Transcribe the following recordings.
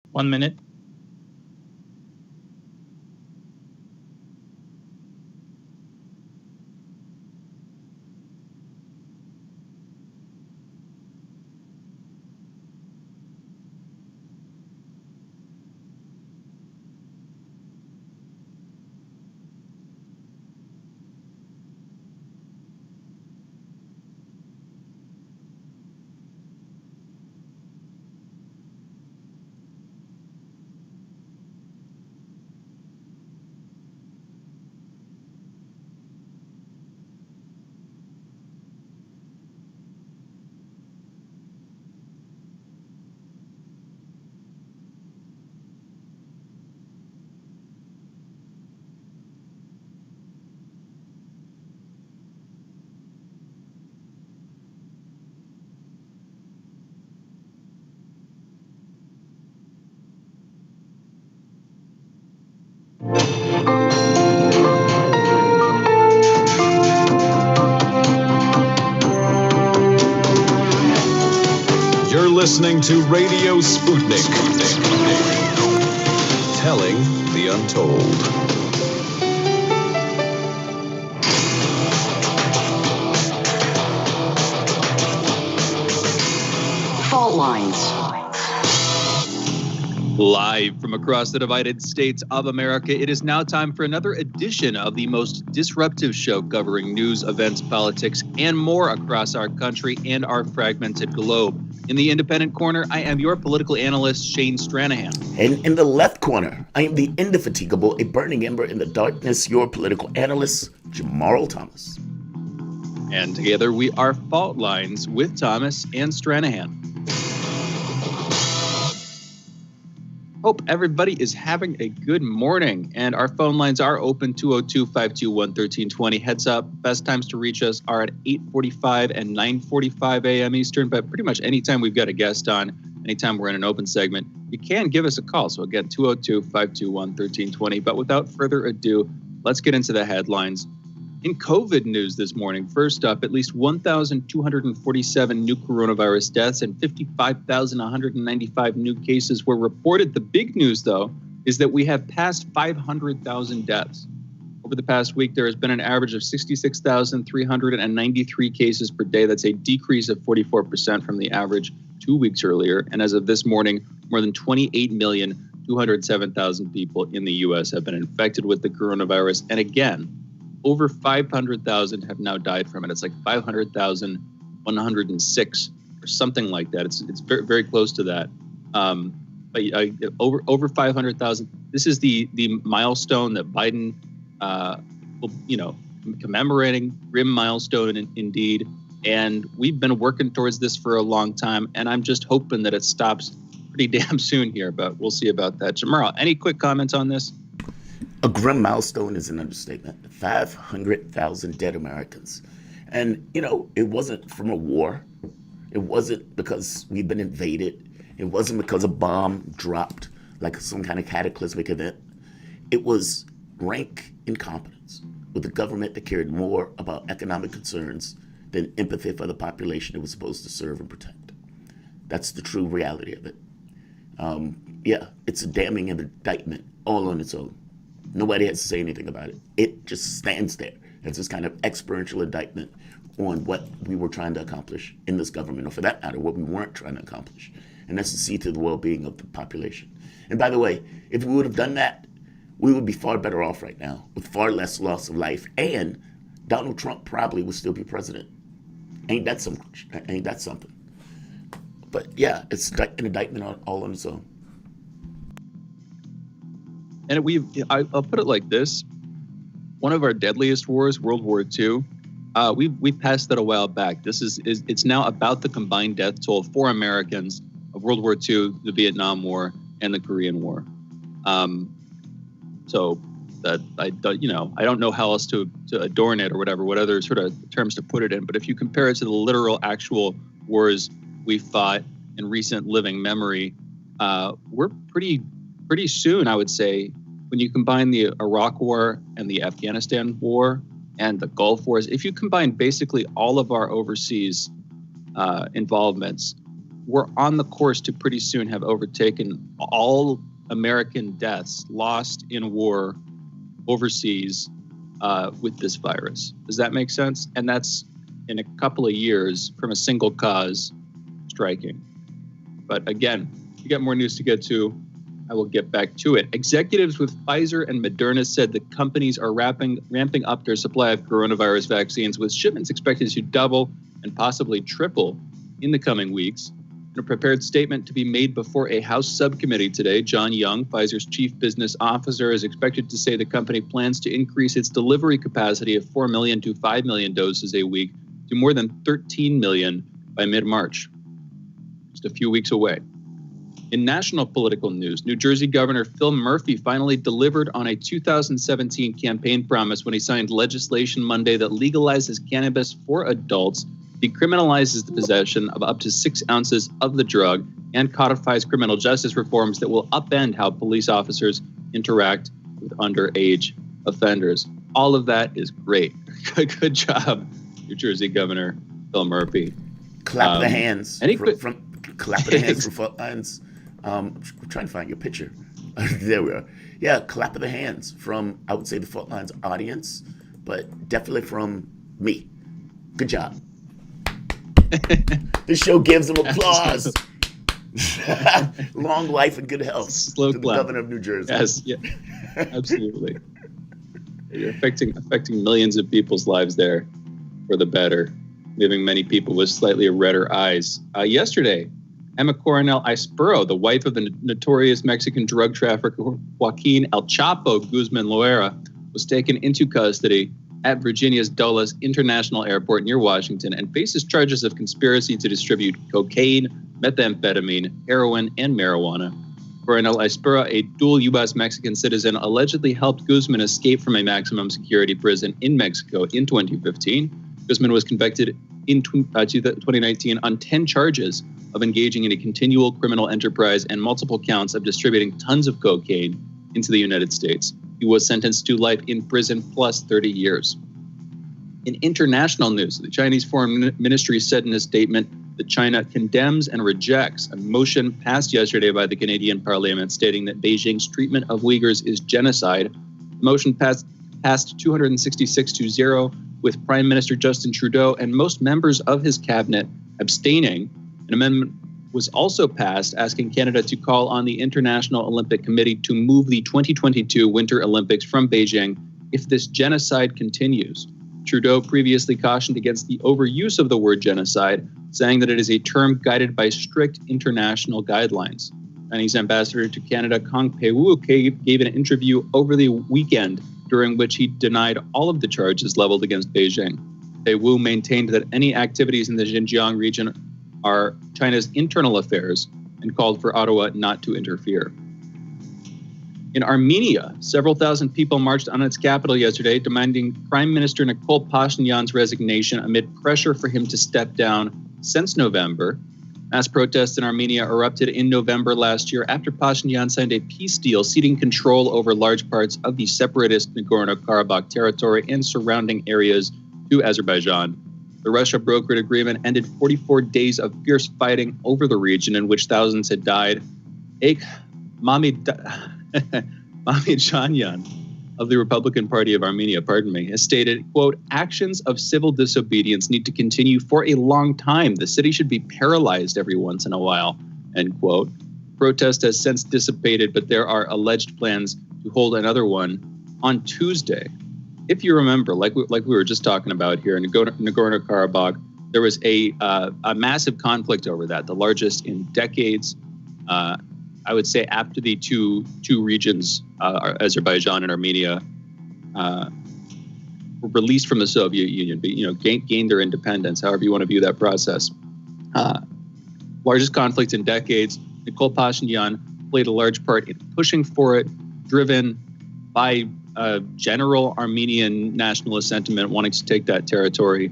1 minute. Listening to Radio Sputnik. Telling the untold. Fault lines. Live from across the divided states of America, it is now time for another edition of the most disruptive show covering news, events, politics, and more across our country and our fragmented globe. In the independent corner, I am your political analyst, Shane Stranahan. And in the left corner, I am the indefatigable, a burning ember in the darkness, your political analyst, Jamarl Thomas. And together we are Fault Lines with Thomas and Stranahan. Hope everybody is having a good morning, and our phone lines are open, 202-521-1320. Heads up, best times to reach us are at 8:45 and 9:45 a.m. Eastern, but pretty much anytime we've got a guest on, anytime we're in an open segment, you can give us a call. So again, 202-521-1320. But without further ado, let's get into the headlines. In COVID news this morning, first up, at least 1,247 new coronavirus deaths and 55,195 new cases were reported. The big news, though, is that we have passed 500,000 deaths. Over the past week, there has been an average of 66,393 cases per day. That's a decrease of 44% from the average 2 weeks earlier. And as of this morning, more than 28,207,000 people in the U.S. have been infected with the coronavirus. And again, over 500,000 have now died from it. It's like 500,106 or something like that. It's very, very close to that. But over 500,000. This is the milestone that Biden will, commemorating, grim milestone indeed. And we've been working towards this for a long time. And I'm just hoping that it stops pretty damn soon here. But we'll see about that. Jamarl, any quick comments on this? A grim milestone is an understatement. 500,000 dead Americans. And, it wasn't from a war. It wasn't because we've been invaded. It wasn't because a bomb dropped like some kind of cataclysmic event. It was rank incompetence with a government that cared more about economic concerns than empathy for the population it was supposed to serve and protect. That's the true reality of it. It's a damning indictment all on its own. Nobody has to say anything about it. It just stands there as this kind of experiential indictment on what we were trying to accomplish in this government, or for that matter, what we weren't trying to accomplish. And that's to see to the well-being of the population. And by the way, if we would have done that, we would be far better off right now with far less loss of life, and Donald Trump probably would still be president. Ain't that something? But yeah, it's an indictment all on its own. And I'll put it like this. One of our deadliest wars, World War II, we passed that a while back. It's now about the combined death toll for Americans of World War II, the Vietnam War, and the Korean War. So that I don't know how else to adorn it or whatever, what other sort of terms to put it in. But if you compare it to the literal actual wars we fought in recent living memory, we're pretty soon, I would say, when you combine the Iraq War and the Afghanistan War and the Gulf Wars, if you combine basically all of our overseas involvements, we're on the course to pretty soon have overtaken all American deaths lost in war overseas with this virus. Does that make sense? And that's in a couple of years from a single cause striking. But again, if you got more news to get to, I will get back to it. Executives with Pfizer and Moderna said the companies are ramping up their supply of coronavirus vaccines, with shipments expected to double and possibly triple in the coming weeks. In a prepared statement to be made before a House subcommittee today, John Young, Pfizer's chief business officer, is expected to say the company plans to increase its delivery capacity of 4 million to 5 million doses a week to more than 13 million by mid-March. Just a few weeks away. In national political news, New Jersey Governor Phil Murphy finally delivered on a 2017 campaign promise when he signed legislation Monday that legalizes cannabis for adults, decriminalizes the possession of up to 6 ounces of the drug, and codifies criminal justice reforms that will upend how police officers interact with underage offenders. All of that is great. Good job, New Jersey Governor Phil Murphy. Clap the hands clap the hands from Frontlines. I'm trying to find your picture. There we are. Yeah, clap of the hands from, I would say, the Frontlines audience, but definitely from me. Good job. This show gives them applause. Long life and good health Slow to clap. the governor of New Jersey. Yes, yeah, absolutely. You're affecting millions of people's lives there for the better, leaving many people with slightly redder eyes. Yesterday, Emma Coronel Ispuro, the wife of the notorious Mexican drug trafficker Joaquin El Chapo Guzman Loera, was taken into custody at Virginia's Dulles International Airport near Washington and faces charges of conspiracy to distribute cocaine, methamphetamine, heroin, and marijuana. Coronel Ispuro, a dual U.S.-Mexican citizen, allegedly helped Guzman escape from a maximum security prison in Mexico in 2015. Guzman was convicted in 2019 on 10 charges of engaging in a continual criminal enterprise and multiple counts of distributing tons of cocaine into the United States. He was sentenced to life in prison plus 30 years. In international news, the Chinese Foreign Ministry said in a statement that China condemns and rejects a motion passed yesterday by the Canadian Parliament stating that Beijing's treatment of Uyghurs is genocide. The motion passed 266-0, with Prime Minister Justin Trudeau and most members of his cabinet abstaining. An amendment was also passed asking Canada to call on the International Olympic Committee to move the 2022 Winter Olympics from Beijing if this genocide continues. Trudeau previously cautioned against the overuse of the word genocide, saying that it is a term guided by strict international guidelines. Chinese ambassador to Canada, Kang Pei-Wu, gave an interview over the weekend during which he denied all of the charges leveled against Beijing. Pei-Wu maintained that any activities in the Xinjiang region are China's internal affairs and called for Ottawa not to interfere. In Armenia, several thousand people marched on its capital yesterday, demanding Prime Minister Nikol Pashinyan's resignation amid pressure for him to step down since November. Mass protests in Armenia erupted in November last year after Pashinyan signed a peace deal ceding control over large parts of the separatist Nagorno-Karabakh territory and surrounding areas to Azerbaijan. The Russia-brokered agreement ended 44 days of fierce fighting over the region in which thousands had died. Mamid Shanyan of the Republican Party of Armenia, has stated, quote, actions of civil disobedience need to continue for a long time. The city should be paralyzed every once in a while, end quote. Protest has since dissipated, but there are alleged plans to hold another one on Tuesday. If you remember, like we were just talking about here in Nagorno-Karabakh, there was a massive conflict over that, the largest in decades. I would say after the two regions, Azerbaijan and Armenia, were released from the Soviet Union, gained their independence, however you want to view that process. Largest conflict in decades. Nikol Pashinyan played a large part in pushing for it, driven by general Armenian nationalist sentiment wanting to take that territory.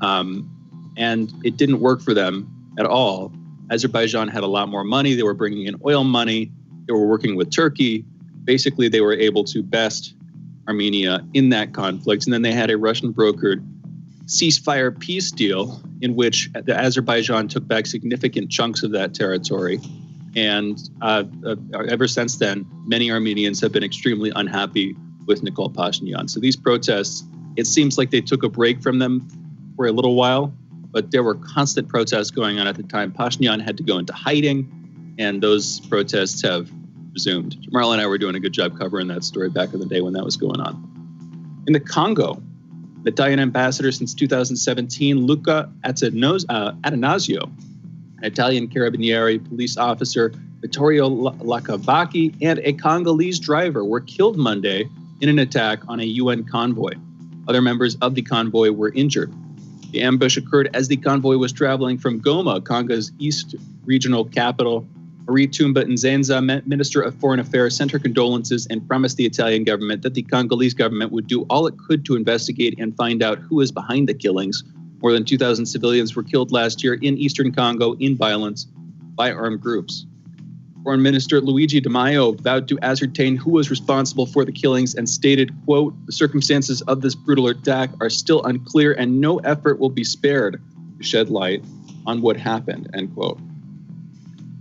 And it didn't work for them at all. Azerbaijan had a lot more money. They were bringing in oil money. They were working with Turkey. Basically, they were able to best Armenia in that conflict. And then they had a Russian-brokered ceasefire peace deal in which the Azerbaijan took back significant chunks of that territory. And ever since then, many Armenians have been extremely unhappy with Nikol Pashinyan. So these protests, it seems like they took a break from them for a little while, but there were constant protests going on at the time. Pashinyan had to go into hiding, and those protests have resumed. Jamarl and I were doing a good job covering that story back in the day when that was going on. In the Congo, the Italian ambassador since 2017, Luca Atanasio, an Italian Carabinieri police officer, Vittorio Lacavacchi, and a Congolese driver were killed Monday in an attack on a UN convoy. Other members of the convoy were injured. The ambush occurred as the convoy was traveling from Goma, Congo's east regional capital. Marie Tumba Nzenza, Minister of Foreign Affairs, sent her condolences and promised the Italian government that the Congolese government would do all it could to investigate and find out who is behind the killings. More than 2,000 civilians were killed last year in eastern Congo in violence by armed groups. Foreign Minister Luigi Di Maio vowed to ascertain who was responsible for the killings and stated, quote, "The circumstances of this brutal attack are still unclear and no effort will be spared to shed light on what happened," end quote.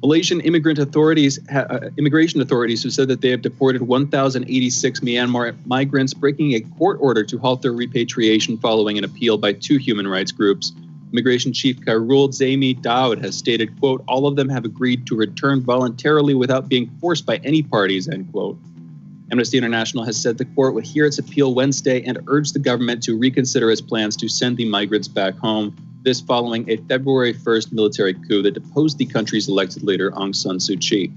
Malaysian immigration authorities have said that they have deported 1,086 Myanmar migrants, breaking a court order to halt their repatriation following an appeal by two human rights groups. Immigration Chief Khairul Zaimi Daud has stated, quote, "All of them have agreed to return voluntarily without being forced by any parties," end quote. Amnesty International has said the court would hear its appeal Wednesday and urged the government to reconsider its plans to send the migrants back home. This following a February 1st military coup that deposed the country's elected leader, Aung San Suu Kyi.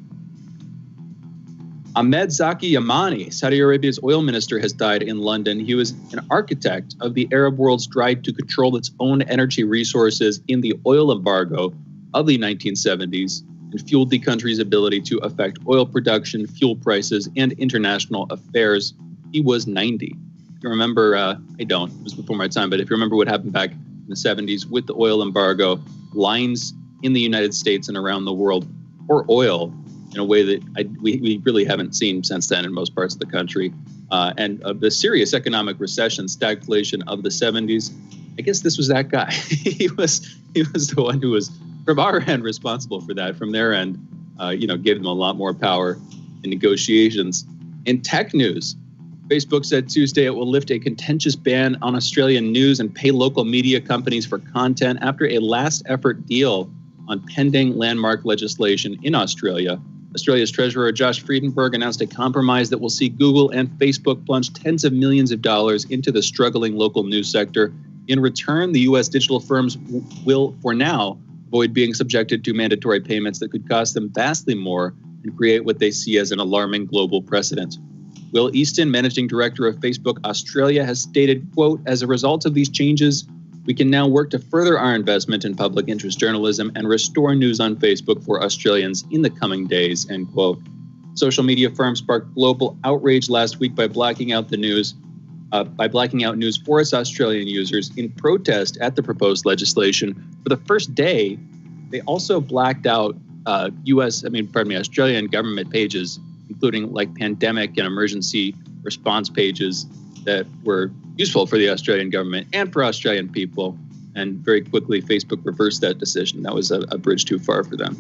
Ahmed Zaki Yamani, Saudi Arabia's oil minister, has died in London. He was an architect of the Arab world's drive to control its own energy resources in the oil embargo of the 1970s and fueled the country's ability to affect oil production, fuel prices, and international affairs. He was 90. If you remember, I don't, it was before my time, but if you remember what happened back in the 70s with the oil embargo, lines in the United States and around the world for oil in a way that we really haven't seen since then in most parts of the country. And the serious economic recession, stagflation of the 70s, I guess this was that guy. he was the one who was, from our end, responsible for that. From their end, gave them a lot more power in negotiations. In tech news, Facebook said Tuesday it will lift a contentious ban on Australian news and pay local media companies for content after a last-effort deal on pending landmark legislation in Australia. Australia's Treasurer Josh Friedenberg announced a compromise that will see Google and Facebook plunge tens of millions of dollars into the struggling local news sector. In return, the U.S. digital firms will, for now, avoid being subjected to mandatory payments that could cost them vastly more and create what they see as an alarming global precedent. Will Easton, managing director of Facebook Australia, has stated, quote, "As a result of these changes, we can now work to further our investment in public interest journalism and restore news on Facebook for Australians in the coming days," end quote. Social media firms sparked global outrage last week by blacking out news for its Australian users in protest at the proposed legislation. For the first day, they also blacked out Australian government pages, including like pandemic and emergency response pages that were useful for the Australian government and for Australian people. And very quickly, Facebook reversed that decision. That was a bridge too far for them.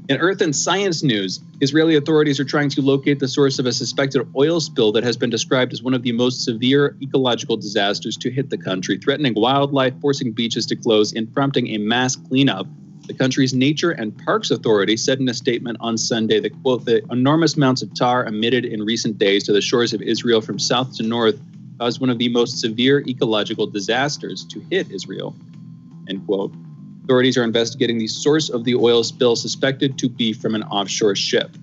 In Earth and Science news, Israeli authorities are trying to locate the source of a suspected oil spill that has been described as one of the most severe ecological disasters to hit the country, threatening wildlife, forcing beaches to close, and prompting a mass cleanup. The country's Nature and Parks Authority said in a statement on Sunday that, quote, "the enormous amounts of tar emitted in recent days to the shores of Israel from south to north caused one of the most severe ecological disasters to hit Israel," end quote. Authorities are investigating the source of the oil spill, suspected to be from an offshore ship.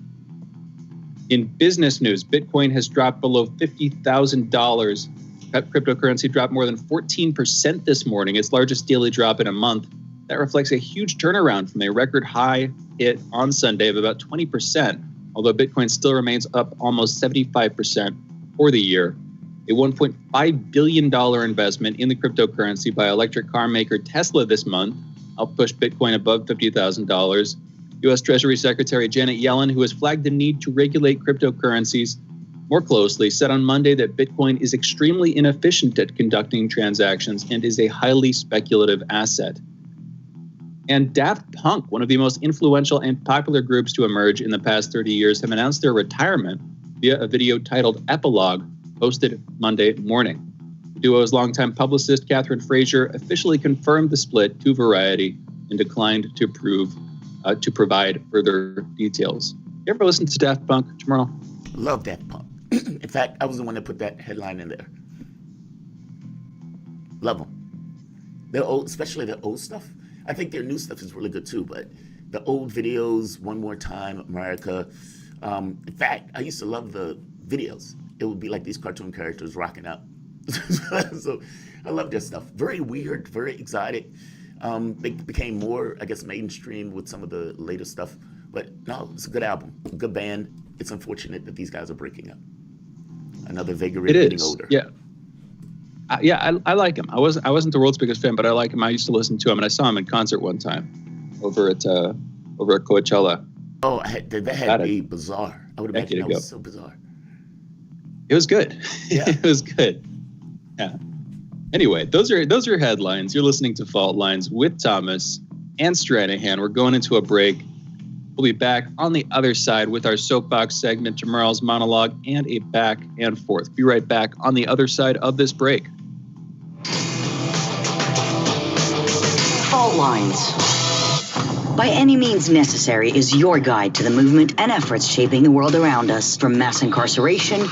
In business news, Bitcoin has dropped below $50,000. Cryptocurrency dropped more than 14% this morning, its largest daily drop in a month. That reflects a huge turnaround from a record high hit on Sunday of about 20%, although Bitcoin still remains up almost 75% for the year. A $1.5 billion investment in the cryptocurrency by electric car maker Tesla this month helped push Bitcoin above $50,000. U.S. Treasury Secretary Janet Yellen, who has flagged the need to regulate cryptocurrencies, more closely, said on Monday that Bitcoin is extremely inefficient at conducting transactions and is a highly speculative asset. And Daft Punk, one of the most influential and popular groups to emerge in the past 30 years, have announced their retirement via a video titled Epilogue, posted Monday morning. The duo's longtime publicist, Catherine Frazier, officially confirmed the split to Variety and declined to provide further details. You ever listen to Daft Punk, Jamarl? Love Daft Punk. In fact, I was the one that put that headline in there. Love them. They're old, especially their old stuff. I think their new stuff is really good too, but the old videos, One More Time, America. In fact, I used to love the videos. It would be like these cartoon characters rocking out. So I love their stuff. Very weird, very exotic. They became more, I guess, mainstream with some of the later stuff. But no, it's a good album, a good band. It's unfortunate that these guys are breaking up. Another vagary getting older. Yeah. I like him. I wasn't the world's biggest fan, but I like him. I used to listen to him, and I saw him in concert one time over at Coachella. Oh, that had to be bizarre. I would imagine that was so bizarre. It was good. Yeah. It was good. Yeah. Anyway, those are headlines. You're listening to Fault Lines with Thomas and Stranahan. We're going into a break. We'll be back on the other side with our soapbox segment, Jamarl's monologue, and a back and forth. Be right back on the other side of this break. Fault Lines. By Any Means Necessary is your guide to the movement and efforts shaping the world around us, from mass incarceration.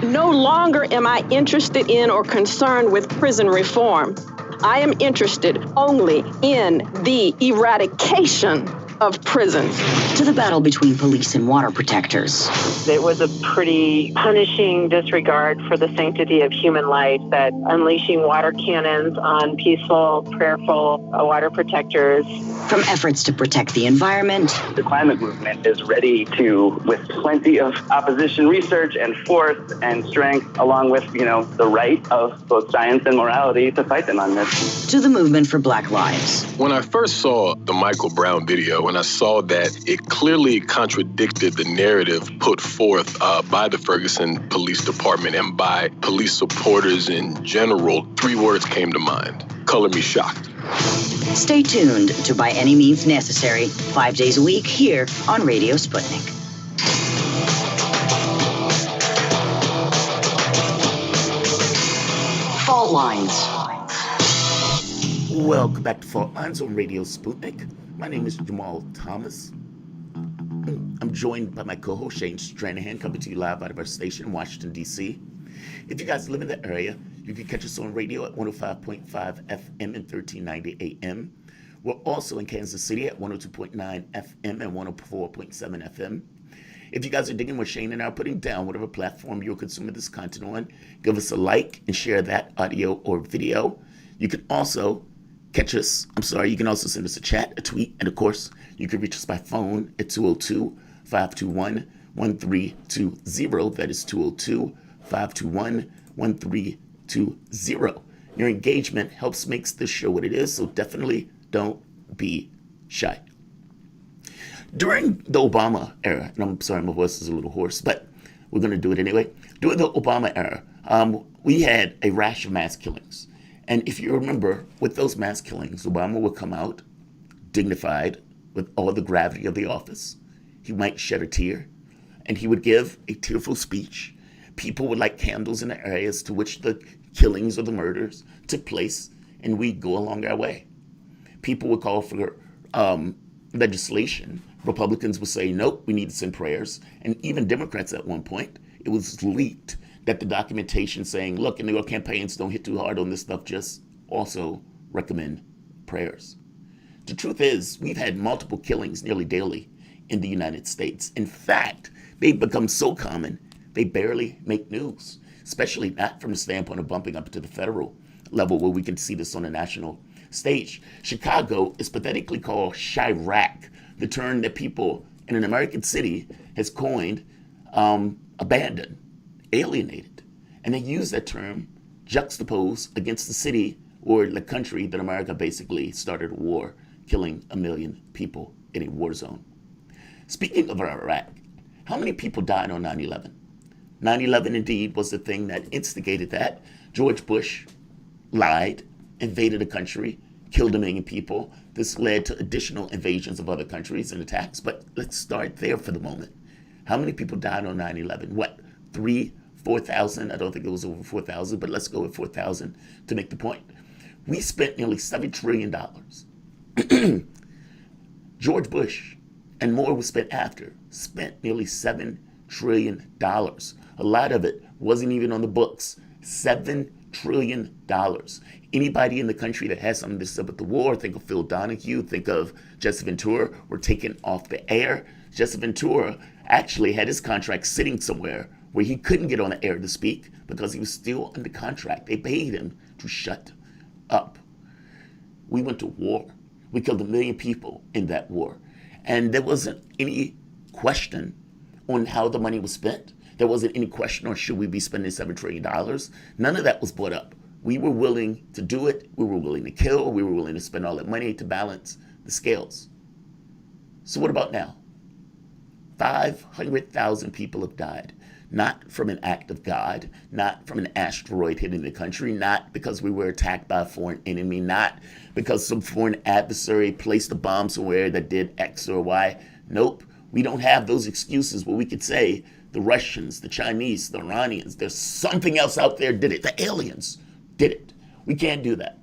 No longer am I interested in or concerned with prison reform. I am interested only in the eradication of prisons. To the battle between police and water protectors. It was a pretty punishing disregard for the sanctity of human life, that unleashing water cannons on peaceful, prayerful water protectors. From efforts to protect the environment. The climate movement is ready to, with plenty of opposition research and force and strength, along with, the right of both science and morality, to fight them on this. To the movement for Black Lives. When I first saw the Michael Brown video, and I saw that it clearly contradicted the narrative put forth by the Ferguson Police Department and by police supporters in general, 3 words came to mind: color me shocked. Stay tuned to By Any Means Necessary, 5 days a week here on Radio Sputnik. Fault Lines. Welcome back to Fault Lines on Radio Sputnik. My name is Jamarl Thomas. I'm joined by my co-host Shane Stranahan, coming to you live out of our station in Washington, D.C. If you guys live in the area, you can catch us on radio at 105.5 FM and 1390 AM. We're also in Kansas City at 102.9 FM and 104.7 FM. If you guys are digging what Shane and I are putting down, whatever platform you're consuming this content on, give us a like and share that audio or video. You can also you can also send us a chat, a tweet, and of course, you can reach us by phone at 202-521-1320. That is 202-521-1320. Your engagement helps makes this show what it is, so definitely don't be shy. During the Obama era, and I'm sorry, my voice is a little hoarse, but we're going to do it anyway. During the Obama era, we had a rash of mass killings. And if you remember, with those mass killings, Obama would come out dignified with all the gravity of the office. He might shed a tear, and he would give a tearful speech. People would light candles in the areas to which the killings or the murders took place, and we'd go along our way. People would call for legislation. Republicans would say, nope, we need to send prayers. And even Democrats at one point, it was leaked that the documentation saying, look, in your campaigns, don't hit too hard on this stuff, just also recommend prayers. The truth is, we've had multiple killings nearly daily in the United States. In fact, they've become so common, they barely make news, especially not from the standpoint of bumping up to the federal level where we can see this on a national stage. Chicago is pathetically called Chirac, the term that people in an American city has coined abandoned, alienated. And they use that term juxtaposed against the city or the country that America basically started a war, killing 1 million people in a war zone. Speaking of Iraq, how many people died on 9/11? 9/11 indeed was the thing that instigated that. George Bush lied, invaded a country, killed 1 million people. This led to additional invasions of other countries and attacks. But let's start there for the moment. How many people died on 9/11? What, 4,000? I don't think it was over 4,000, but let's go with 4,000 to make the point. We spent nearly $7 trillion. George Bush, and more was spent after, spent nearly $7 trillion. A lot of it wasn't even on the books. $7 trillion. Anybody in the country that has something to say about the war, think of Phil Donahue, think of Jesse Ventura, were taken off the air. Jesse Ventura actually had his contract sitting somewhere where he couldn't get on the air to speak because he was still under contract. They paid him to shut up. We went to war. We killed 1 million people in that war. And there wasn't any question on how the money was spent. There wasn't any question on should we be spending $7 trillion. None of that was brought up. We were willing to do it. We were willing to kill. We were willing to spend all that money to balance the scales. So what about now? 500,000 people have died. Not from an act of God, not from an asteroid hitting the country, not because we were attacked by a foreign enemy, not because some foreign adversary placed a bomb somewhere that did X or Y. Nope, we don't have those excuses where we could say the Russians, the Chinese, the Iranians, there's something else out there did it. The aliens did it. We can't do that.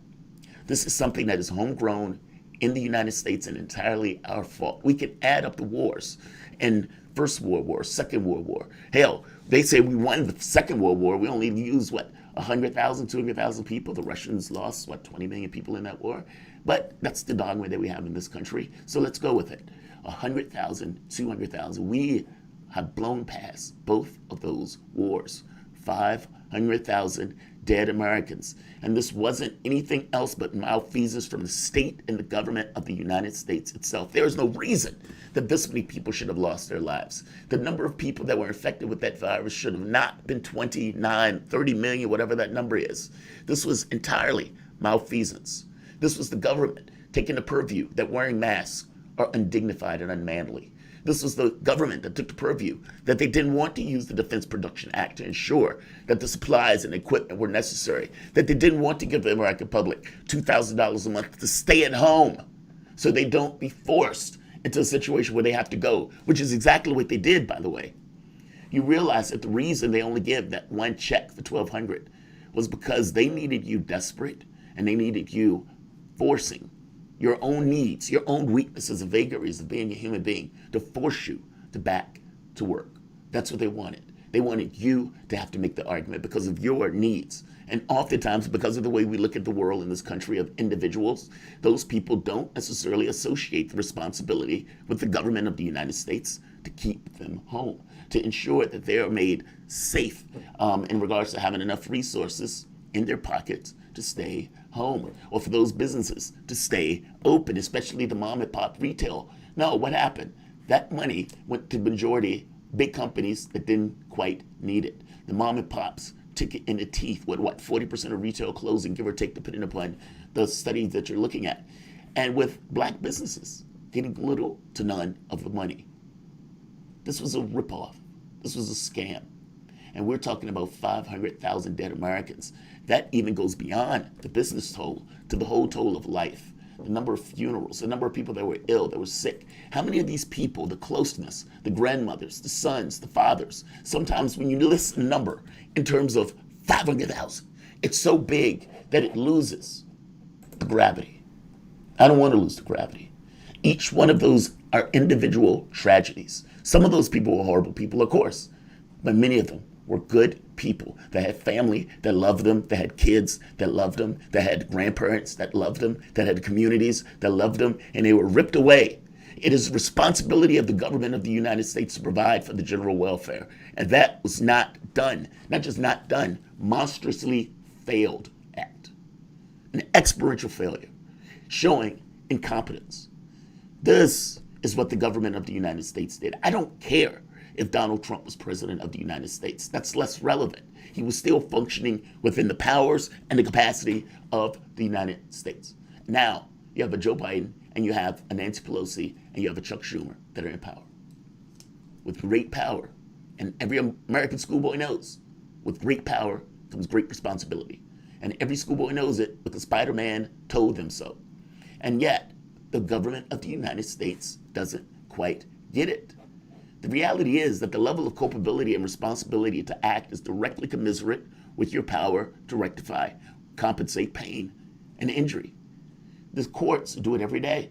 This is something that is homegrown in the United States and entirely our fault. We can add up the wars in First World War, Second World War. Hell, they say we won the Second World War. We only used, 100,000, 200,000 people. The Russians lost, 20 million people in that war. But that's the dogma that we have in this country. So let's go with it. 100,000, 200,000. We have blown past both of those wars. 500,000 dead Americans. And this wasn't anything else but malfeasance from the state and the government of the United States itself. There is no reason that this many people should have lost their lives. The number of people that were infected with that virus should have not been 29, 30 million, whatever that number is. This was entirely malfeasance. This was the government taking the purview that wearing masks are undignified and unmanly. This was the government that took the purview that they didn't want to use the Defense Production Act to ensure that the supplies and equipment were necessary, that they didn't want to give the American public $2,000 a month to stay at home so they don't be forced into a situation where they have to go, which is exactly what they did, by the way. You realize that the reason they only give that one check for $1,200 was because they needed you desperate and they needed you forcing your own needs, your own weaknesses and vagaries of being a human being to force you to back to work. That's what they wanted. They wanted you to have to make the argument because of your needs. And oftentimes, because of the way we look at the world in this country of individuals, those people don't necessarily associate the responsibility with the government of the United States to keep them home, to ensure that they are made safe in regards to having enough resources in their pockets to stay home, or for those businesses to stay open, especially the mom and pop retail. No, what happened? That money went to majority big companies that didn't quite need it. The mom and pops took it in the teeth with 40% of retail closing, give or take, depending upon the studies that you're looking at. And with black businesses getting little to none of the money. This was a ripoff. This was a scam. And we're talking about 500,000 dead Americans. That even goes beyond the business toll to the whole toll of life. The number of funerals, the number of people that were ill, that were sick. How many of these people, the closeness, the grandmothers, the sons, the fathers, sometimes when you list a number in terms of 500,000, it's so big that it loses the gravity. I don't want to lose the gravity. Each one of those are individual tragedies. Some of those people were horrible people, of course, but many of them were good people that had family that loved them, that had kids that loved them, that had grandparents that loved them, that had communities that loved them, and they were ripped away. It is the responsibility of the government of the United States to provide for the general welfare. And that was not done. Not just not done, monstrously failed at. An exponential failure, showing incompetence. This is what the government of the United States did. I don't care if Donald Trump was president of the United States. That's less relevant. He was still functioning within the powers and the capacity of the United States. Now, you have a Joe Biden, and you have a Nancy Pelosi, and you have a Chuck Schumer that are in power. With great power And every American schoolboy knows with great power comes great responsibility. And every schoolboy knows it because Spider-Man told them so. And yet, the government of the United States doesn't quite get it. The reality is that the level of culpability and responsibility to act is directly commensurate with your power to rectify, compensate pain and injury. The courts do it every day.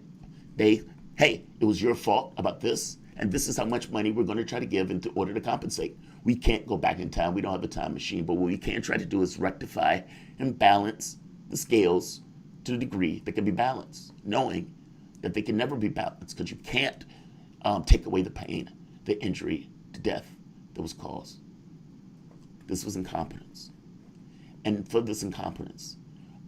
Hey, it was your fault about this, and this is how much money we're going to try to give in order to compensate. We can't go back in time. We don't have a time machine, but what we can try to do is rectify and balance the scales to a degree that can be balanced, knowing that they can never be balanced because you can't take away the pain, the injury, the death that was caused. This was incompetence. And for this incompetence,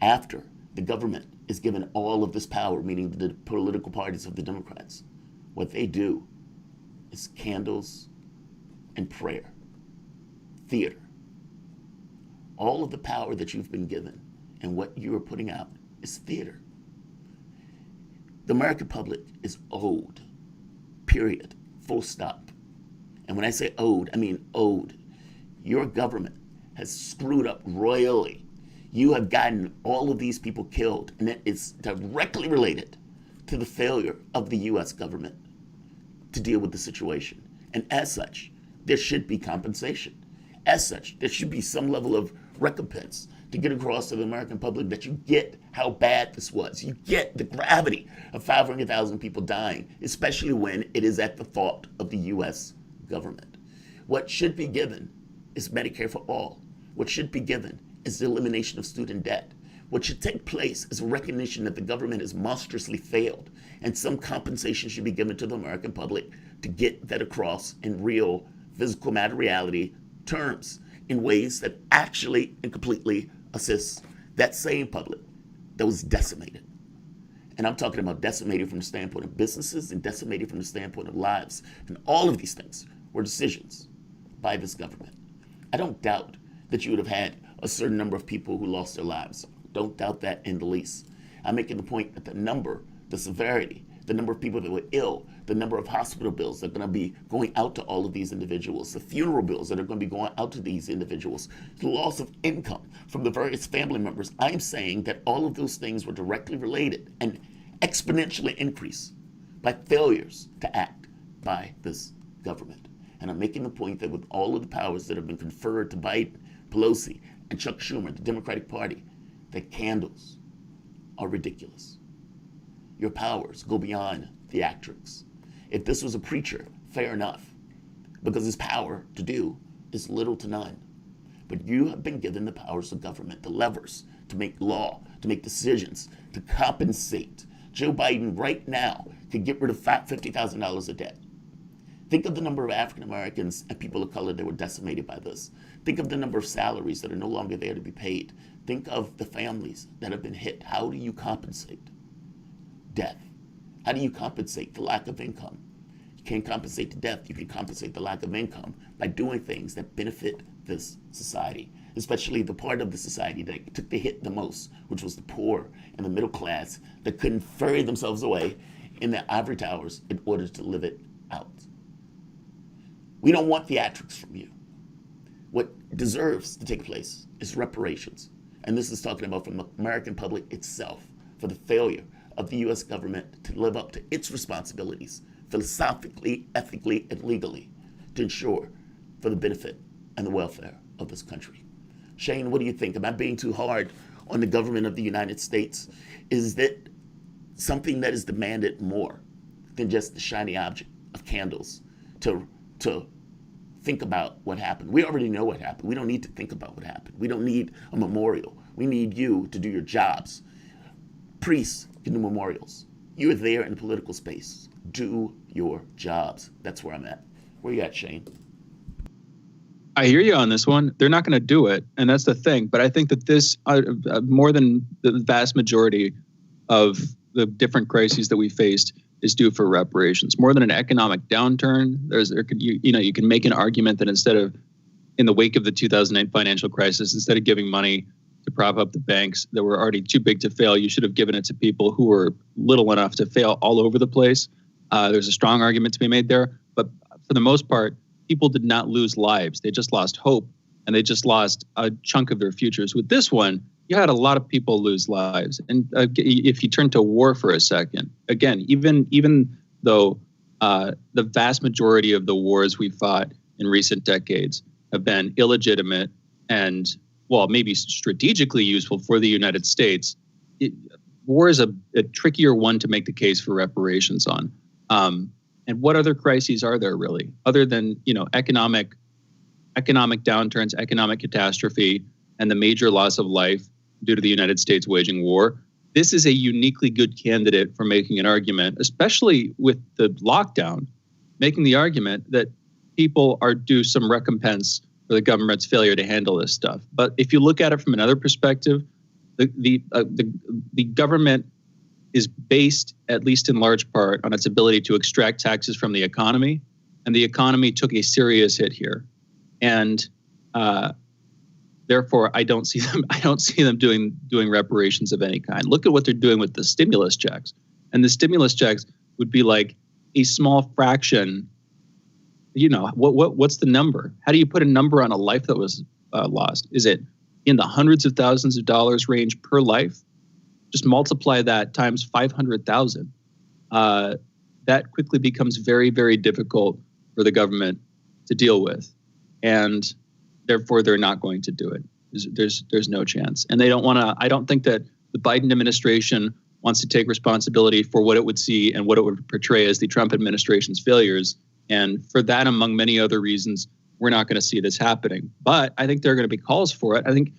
after the government is given all of this power, meaning the political parties of the Democrats, what they do is candles and prayer, theater. All of the power that you've been given and what you are putting out is theater. The American public is owed, period, full stop. And when I say owed, I mean owed. Your government has screwed up royally. You have gotten all of these people killed, and it is directly related to the failure of the U.S. government to deal with the situation. And as such, there should be compensation. As such, there should be some level of recompense to get across to the American public that you get how bad this was. You get the gravity of 500,000 people dying, especially when it is at the fault of the U.S. government. What should be given is Medicare for all. What should be given is the elimination of student debt. What should take place is a recognition that the government has monstrously failed, and some compensation should be given to the American public to get that across in real physical matter reality terms in ways that actually and completely assists that same public that was decimated. And I'm talking about decimated from the standpoint of businesses and decimated from the standpoint of lives. And all of these things were decisions by this government. I don't doubt that you would have had a certain number of people who lost their lives. Don't doubt that in the least. I'm making the point that the number, the severity, the number of people that were ill, the number of hospital bills that are going to be going out to all of these individuals, the funeral bills that are going to be going out to these individuals, the loss of income from the various family members. I'm saying that all of those things were directly related and exponentially increased by failures to act by this government. And I'm making the point that with all of the powers that have been conferred to Biden, Pelosi, and Chuck Schumer, the Democratic Party, that candles are ridiculous. Your powers go beyond theatrics. If this was a preacher, fair enough, because his power to do is little to none. But you have been given the powers of government, the levers to make law, to make decisions, to compensate. Joe Biden right now could get rid of $50,000 of debt. Think of the number of African Americans and people of color that were decimated by this. Think of the number of salaries that are no longer there to be paid. Think of the families that have been hit. How do you compensate death? How do you compensate the lack of income? You can't compensate the death. You can compensate the lack of income by doing things that benefit this society, especially the part of the society that took the hit the most, which was the poor and the middle class that couldn't ferry themselves away in their ivory towers in order to live it out. We don't want theatrics from you. What deserves to take place is reparations. And this is talking about from the American public itself for the failure of the U.S. government to live up to its responsibilities, philosophically, ethically, and legally, to ensure for the benefit and the welfare of this country. Shane, what do you think? Am I being too hard on the government of the United States? Is that something that is demanded more than just the shiny object of candles to think about what happened? We already know what happened. We don't need to think about what happened. We don't need a memorial. We need you to do your jobs. Priests can do memorials. You're there in the political space. Do your jobs. That's where I'm at. Where you at, Shane? I hear you on this one. They're not going to do it, and that's the thing. But I think that this, more than the vast majority of the different crises that we faced, is due for reparations. More than an economic downturn, you can make an argument that instead of, in the wake of the 2008 financial crisis, instead of giving money to prop up the banks that were already too big to fail, you should have given it to people who were little enough to fail all over the place. There's a strong argument to be made there. But for the most part, people did not lose lives. They just lost hope, and they just lost a chunk of their futures. With this one, you had a lot of people lose lives. And if you turn to war for a second, again, even though the vast majority of the wars we fought in recent decades have been illegitimate and, well, maybe strategically useful for the United States, war is a trickier one to make the case for reparations on. And what other crises are there really, other than economic downturns, economic catastrophe, and the major loss of life due to the United States waging war? This is a uniquely good candidate for making an argument, especially with the lockdown, making the argument that people are due some recompense for the government's failure to handle this stuff. But if you look at it from another perspective, the government is based, at least in large part, on its ability to extract taxes from the economy, and the economy took a serious hit here, and therefore I don't see them doing reparations of any kind. Look at what they're doing with the stimulus checks, and the stimulus checks would be like a small fraction. What's the number? How do you put a number on a life that was lost? Is it in the hundreds of thousands of dollars range per life? Just multiply that times 500,000. That quickly becomes very, very difficult for the government to deal with, and therefore they're not going to do it. There's no chance, and they don't want to. I don't think that the Biden administration wants to take responsibility for what it would see and what it would portray as the Trump administration's failures. And for that, among many other reasons, we're not going to see this happening. But I think there are going to be calls for it. I think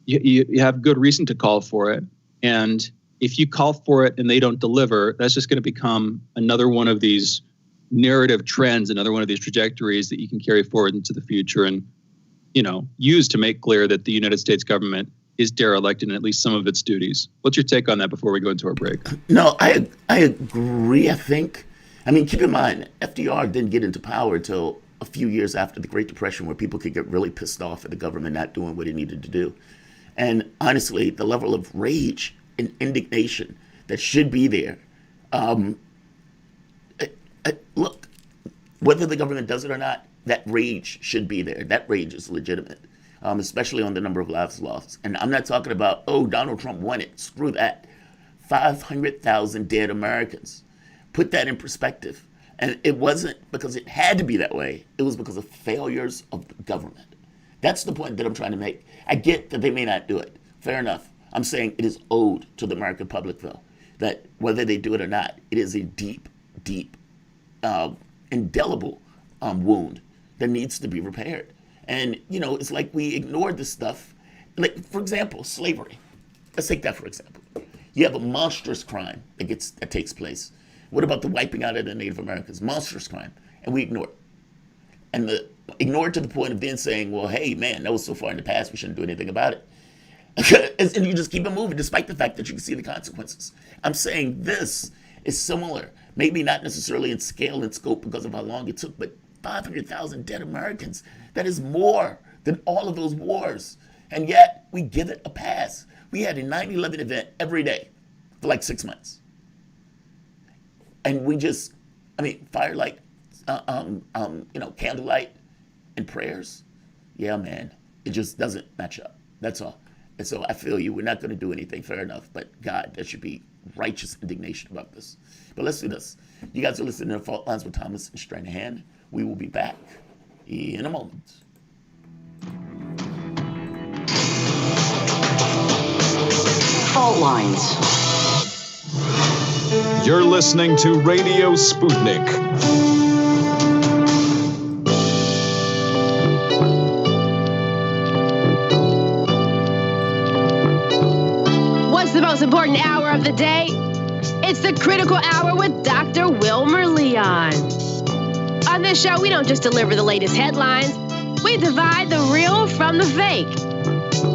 you have good reason to call for it. And if you call for it and they don't deliver, that's just going to become another one of these narrative trends, another one of these trajectories that you can carry forward into the future and, use to make clear that the United States government is derelict in at least some of its duties. What's your take on that before we go into our break? No, I agree, I think. I mean, keep in mind, FDR didn't get into power until a few years after the Great Depression, where people could get really pissed off at the government not doing what it needed to do. And honestly, the level of rage and indignation that should be there, look, whether the government does it or not, that rage should be there. That rage is legitimate, especially on the number of lives lost. And I'm not talking about, Donald Trump won it. Screw that. 500,000 dead Americans. Put that in perspective. And it wasn't because it had to be that way. It was because of failures of the government. That's the point that I'm trying to make. I get that they may not do it. Fair enough. I'm saying it is owed to the American public, though, that whether they do it or not, it is a deep, deep, indelible wound that needs to be repaired. And, it's like we ignored this stuff. Like, for example, slavery. Let's take that for example. You have a monstrous crime that takes place. What about the wiping out of the Native Americans? Monstrous crime. And we ignore it. And ignore it to the point of then saying, well, hey, man, that was so far in the past, we shouldn't do anything about it. And you just keep it moving, despite the fact that you can see the consequences. I'm saying this is similar. Maybe not necessarily in scale and scope because of how long it took, but 500,000 dead Americans. That is more than all of those wars. And yet, we give it a pass. We had a 9/11 event every day for like 6 months. And we just, firelight, candlelight and prayers. Yeah, man, it just doesn't match up. That's all. And so I feel you. We're not going to do anything, fair enough. But God, there should be righteous indignation about this. But let's do this. You guys are listening to Fault Lines with Thomas and Stranahan. We will be back in a moment. Fault Lines. You're listening to Radio Sputnik. What's the most important hour of the day? It's the Critical Hour with Dr. Wilmer Leon. On this show, we don't just deliver the latest headlines. We divide the real from the fake.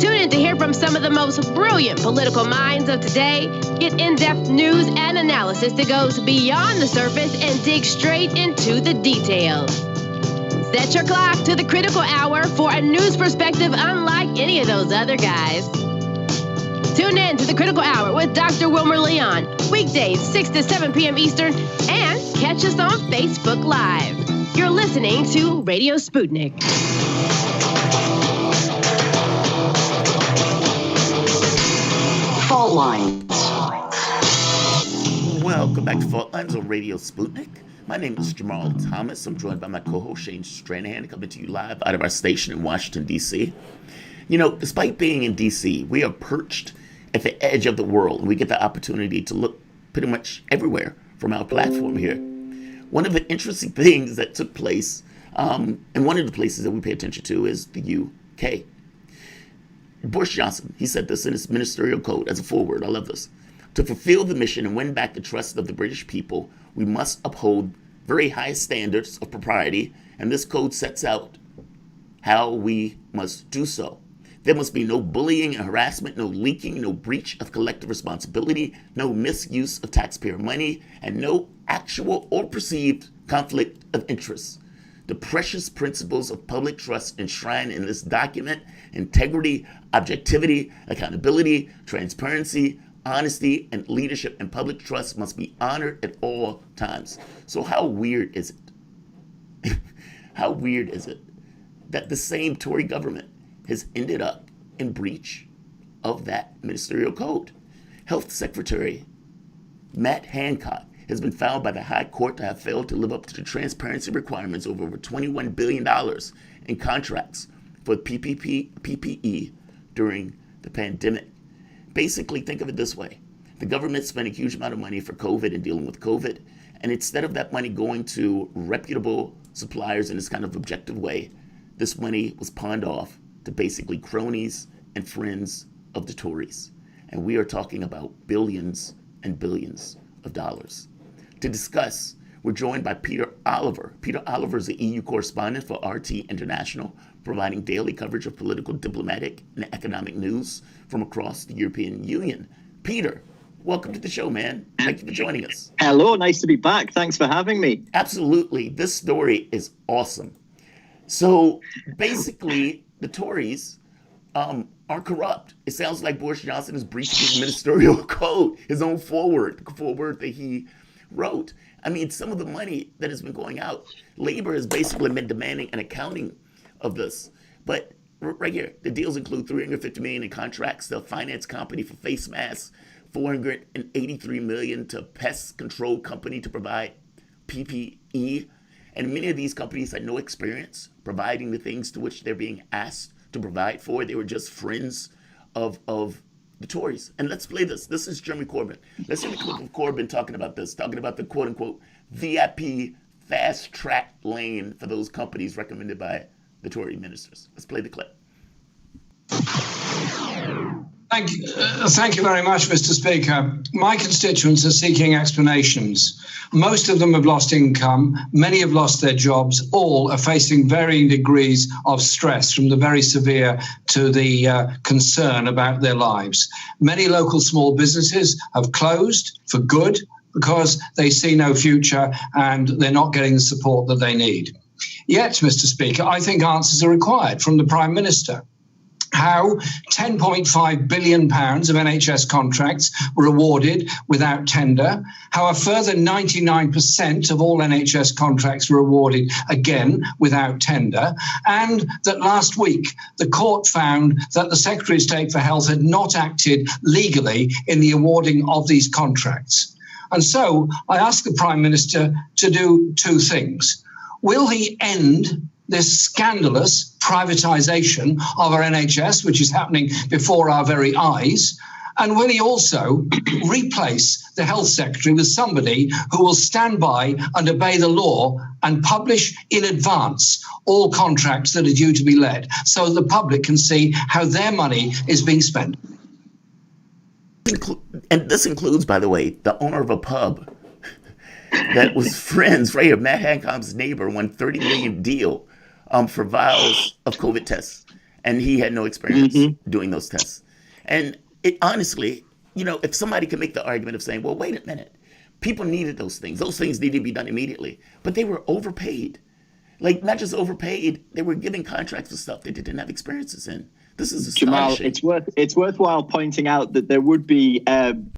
Tune in to hear from some of the most brilliant political minds of today. Get in-depth news and analysis that goes beyond the surface and dig straight into the details. Set your clock to the Critical Hour for a news perspective unlike any of those other guys. Tune in to the Critical Hour with Dr. Wilmer Leon, weekdays 6 to 7 p.m. Eastern, and catch us on Facebook Live. You're listening to Radio Sputnik. Fault lines. Welcome back to Fault Lines on Radio Sputnik. My name is Jamarl Thomas. I'm joined by my co-host Shane Stranahan, coming to you live out of our station in Washington, D.C. You know, despite being in D.C., we are perched at the edge of the world, and we get the opportunity to look pretty much everywhere from our platform here. One of the interesting things that took place, and one of the places that we pay attention to, is the UK. Boris Johnson, he said this in his ministerial code as a foreword. I love this. To fulfill the mission and win back the trust of the British people, we must uphold very high standards of propriety, and this code sets out how we must do so. There must be no bullying and harassment, no leaking, no breach of collective responsibility, no misuse of taxpayer money, and no actual or perceived conflict of interest. The precious principles of public trust enshrined in this document: integrity, objectivity, accountability, transparency, honesty, and leadership and public trust must be honored at all times. So how weird is it? How weird is it that the same Tory government has ended up in breach of that ministerial code? Health Secretary Matt Hancock has been found by the High Court to have failed to live up to the transparency requirements of over $21 billion in contracts for PPE during the pandemic. Basically, think of it this way. The government spent a huge amount of money for COVID and dealing with COVID, and instead of that money going to reputable suppliers in this kind of objective way, this money was pawned off to basically cronies and friends of the Tories. And we are talking about billions and billions of dollars. To discuss, we're joined by Peter Oliver. Peter Oliver is the EU correspondent for RT International, providing daily coverage of political, diplomatic, and economic news from across the European Union. Peter, welcome to the show, man. Thank you for joining us. Hello, nice to be back. Thanks for having me. Absolutely. This story is awesome. So basically, the Tories are corrupt. It sounds like Boris Johnson has breached his ministerial code, his own foreword that he wrote. I mean, some of the money that has been going out, Labor has basically been demanding an accounting of this. But right here, the deals include $350 million in contracts to a finance company for face masks, $483 million to pest control company to provide PPE. And many of these companies had no experience providing the things to which they're being asked to provide for. They were just friends of the Tories. And let's play this. This is Jeremy Corbyn. Let's hear the clip of Corbyn talking about this, talking about the quote-unquote VIP fast-track lane for those companies recommended by the Tory ministers. Let's play the clip. Thank you very much, Mr. Speaker. My constituents are seeking explanations. Most of them have lost income. Many have lost their jobs. All are facing varying degrees of stress, from the very severe to the concern about their lives. Many local small businesses have closed for good because they see no future and they're not getting the support that they need. Yet, Mr. Speaker, I think answers are required from the Prime Minister. How £10.5 billion of NHS contracts were awarded without tender, how a further 99% of all NHS contracts were awarded again without tender, and that last week the court found that the Secretary of State for Health had not acted legally in the awarding of these contracts. And so I ask the Prime Minister to do two things. Will he end this scandalous privatisation of our NHS, which is happening before our very eyes? And will he also replace the Health Secretary with somebody who will stand by and obey the law and publish in advance all contracts that are due to be let, so the public can see how their money is being spent? And this includes, by the way, the owner of a pub that was friends, right here, Matt Hancock's neighbor, won $30 million deal for vials of COVID tests. And he had no experience doing those tests. And it honestly, you know, if somebody can make the argument of saying, well, wait a minute, people needed those things. Those things needed to be done immediately. But they were overpaid. Like, not just overpaid, they were giving contracts for stuff that they didn't have experiences in. This is astonishing. Jamarl, it's worthwhile pointing out that there would be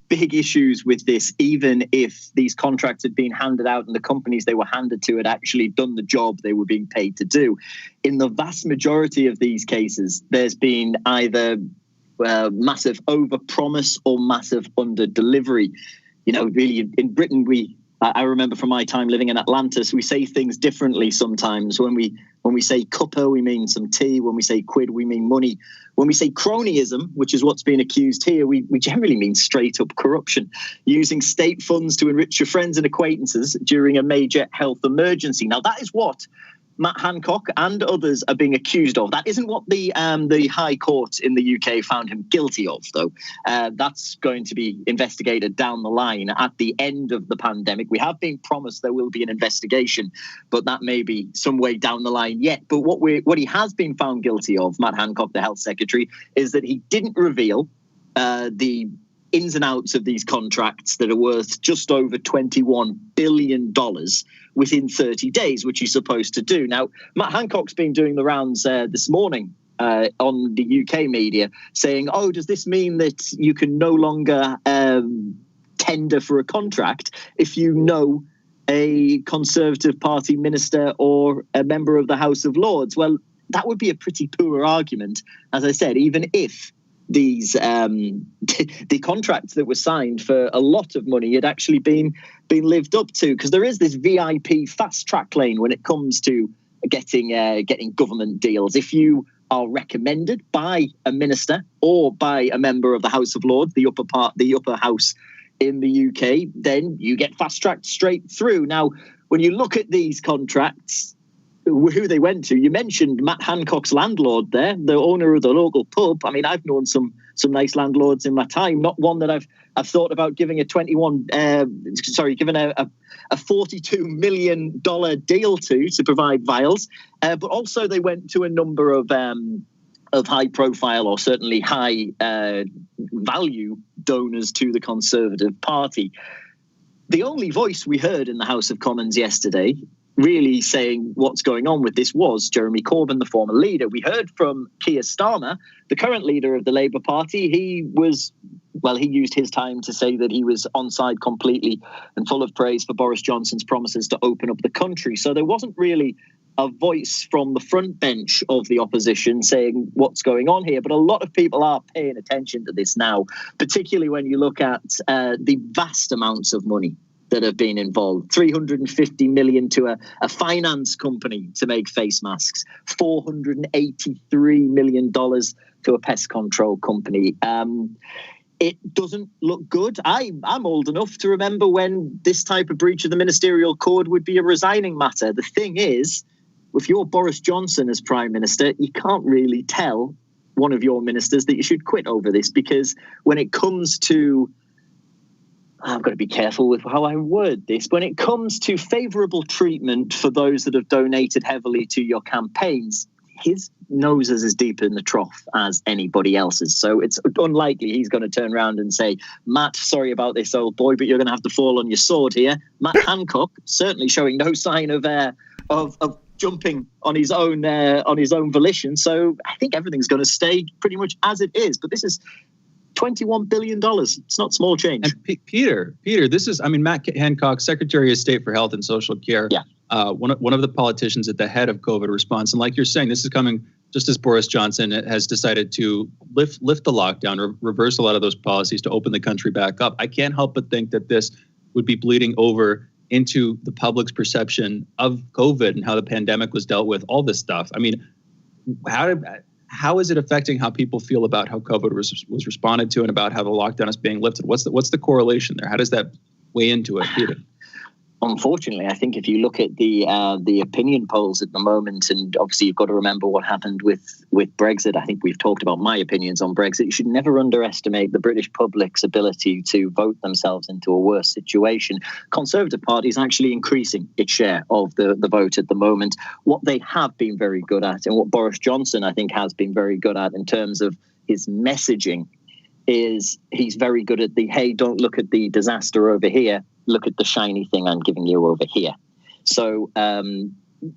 big issues with this, even if these contracts had been handed out and the companies they were handed to had actually done the job they were being paid to do. In the vast majority of these cases, there's been either massive over-promise or massive under-delivery. You know, really, in Britain, I remember from my time living in Atlantis, we say things differently sometimes. When we say cuppa, we mean some tea. When we say quid, we mean money. When we say cronyism, which is what's being accused here, we generally mean straight up corruption, using state funds to enrich your friends and acquaintances during a major health emergency. Now, that is what Matt Hancock and others are being accused of. That isn't what the High Court in the UK found him guilty of, though. That's going to be investigated down the line at the end of the pandemic. We have been promised there will be an investigation, but that may be some way down the line yet. But what he has been found guilty of, Matt Hancock, the Health Secretary, is that he didn't reveal the ins and outs of these contracts that are worth just over $21 billion within 30 days, which he's supposed to do. Now, Matt Hancock's been doing the rounds this morning on the UK media saying, does this mean that you can no longer tender for a contract if you know a Conservative Party minister or a member of the House of Lords? Well, that would be a pretty poor argument, as I said, even if these the contracts that were signed for a lot of money had actually been lived up to, because there is this VIP fast track lane when it comes to getting government deals. If you are recommended by a minister or by a member of the House of Lords, the upper house in the UK, then you get fast tracked straight through. Now, when you look at these contracts, who they went to, you mentioned Matt Hancock's landlord there, the owner of the local pub. I mean, I've known some nice landlords in my time, not one that I've thought about giving a $42 million deal to provide vials. But also they went to a number of high profile or certainly high value donors to the Conservative Party. The only voice we heard in the House of Commons yesterday really saying what's going on with this was Jeremy Corbyn, the former leader. We heard from Keir Starmer, the current leader of the Labour Party. He used his time to say that he was on side completely and full of praise for Boris Johnson's promises to open up the country. So there wasn't really a voice from the front bench of the opposition saying what's going on here. But a lot of people are paying attention to this now, particularly when you look at the vast amounts of money that have been involved. $350 million to a finance company to make face masks, $483 million to a pest control company. It doesn't look good. I'm old enough to remember when this type of breach of the ministerial code would be a resigning matter. The thing is, if you're Boris Johnson as Prime Minister, you can't really tell one of your ministers that you should quit over this, because when it comes to, I've got to be careful with how I word this, when it comes to favourable treatment for those that have donated heavily to your campaigns, his nose is as deep in the trough as anybody else's. So it's unlikely he's going to turn around and say, Matt, sorry about this, old boy, but you're going to have to fall on your sword here. Matt Hancock certainly showing no sign of jumping on his own volition. So I think everything's going to stay pretty much as it is. But this is $21 billion. It's not small change. And Peter, this is, Matt Hancock, Secretary of State for Health and Social Care. Yeah. One of the politicians at the head of COVID response. And like you're saying, this is coming just as Boris Johnson has decided to lift the lockdown, reverse a lot of those policies to open the country back up. I can't help but think that this would be bleeding over into the public's perception of COVID and how the pandemic was dealt with, all this stuff. I mean, how is it affecting how people feel about how COVID was responded to and about how the lockdown is being lifted? What's the correlation there? How does that weigh into it, Peter? Unfortunately, I think if you look at the opinion polls at the moment, and obviously you've got to remember what happened with Brexit. I think we've talked about my opinions on Brexit. You should never underestimate the British public's ability to vote themselves into a worse situation. Conservative Party is actually increasing its share of the vote at the moment. What they have been very good at, and what Boris Johnson, I think, has been very good at in terms of his messaging, is he's very good at the, hey, don't look at the disaster over here, look at the shiny thing I'm giving you over here. So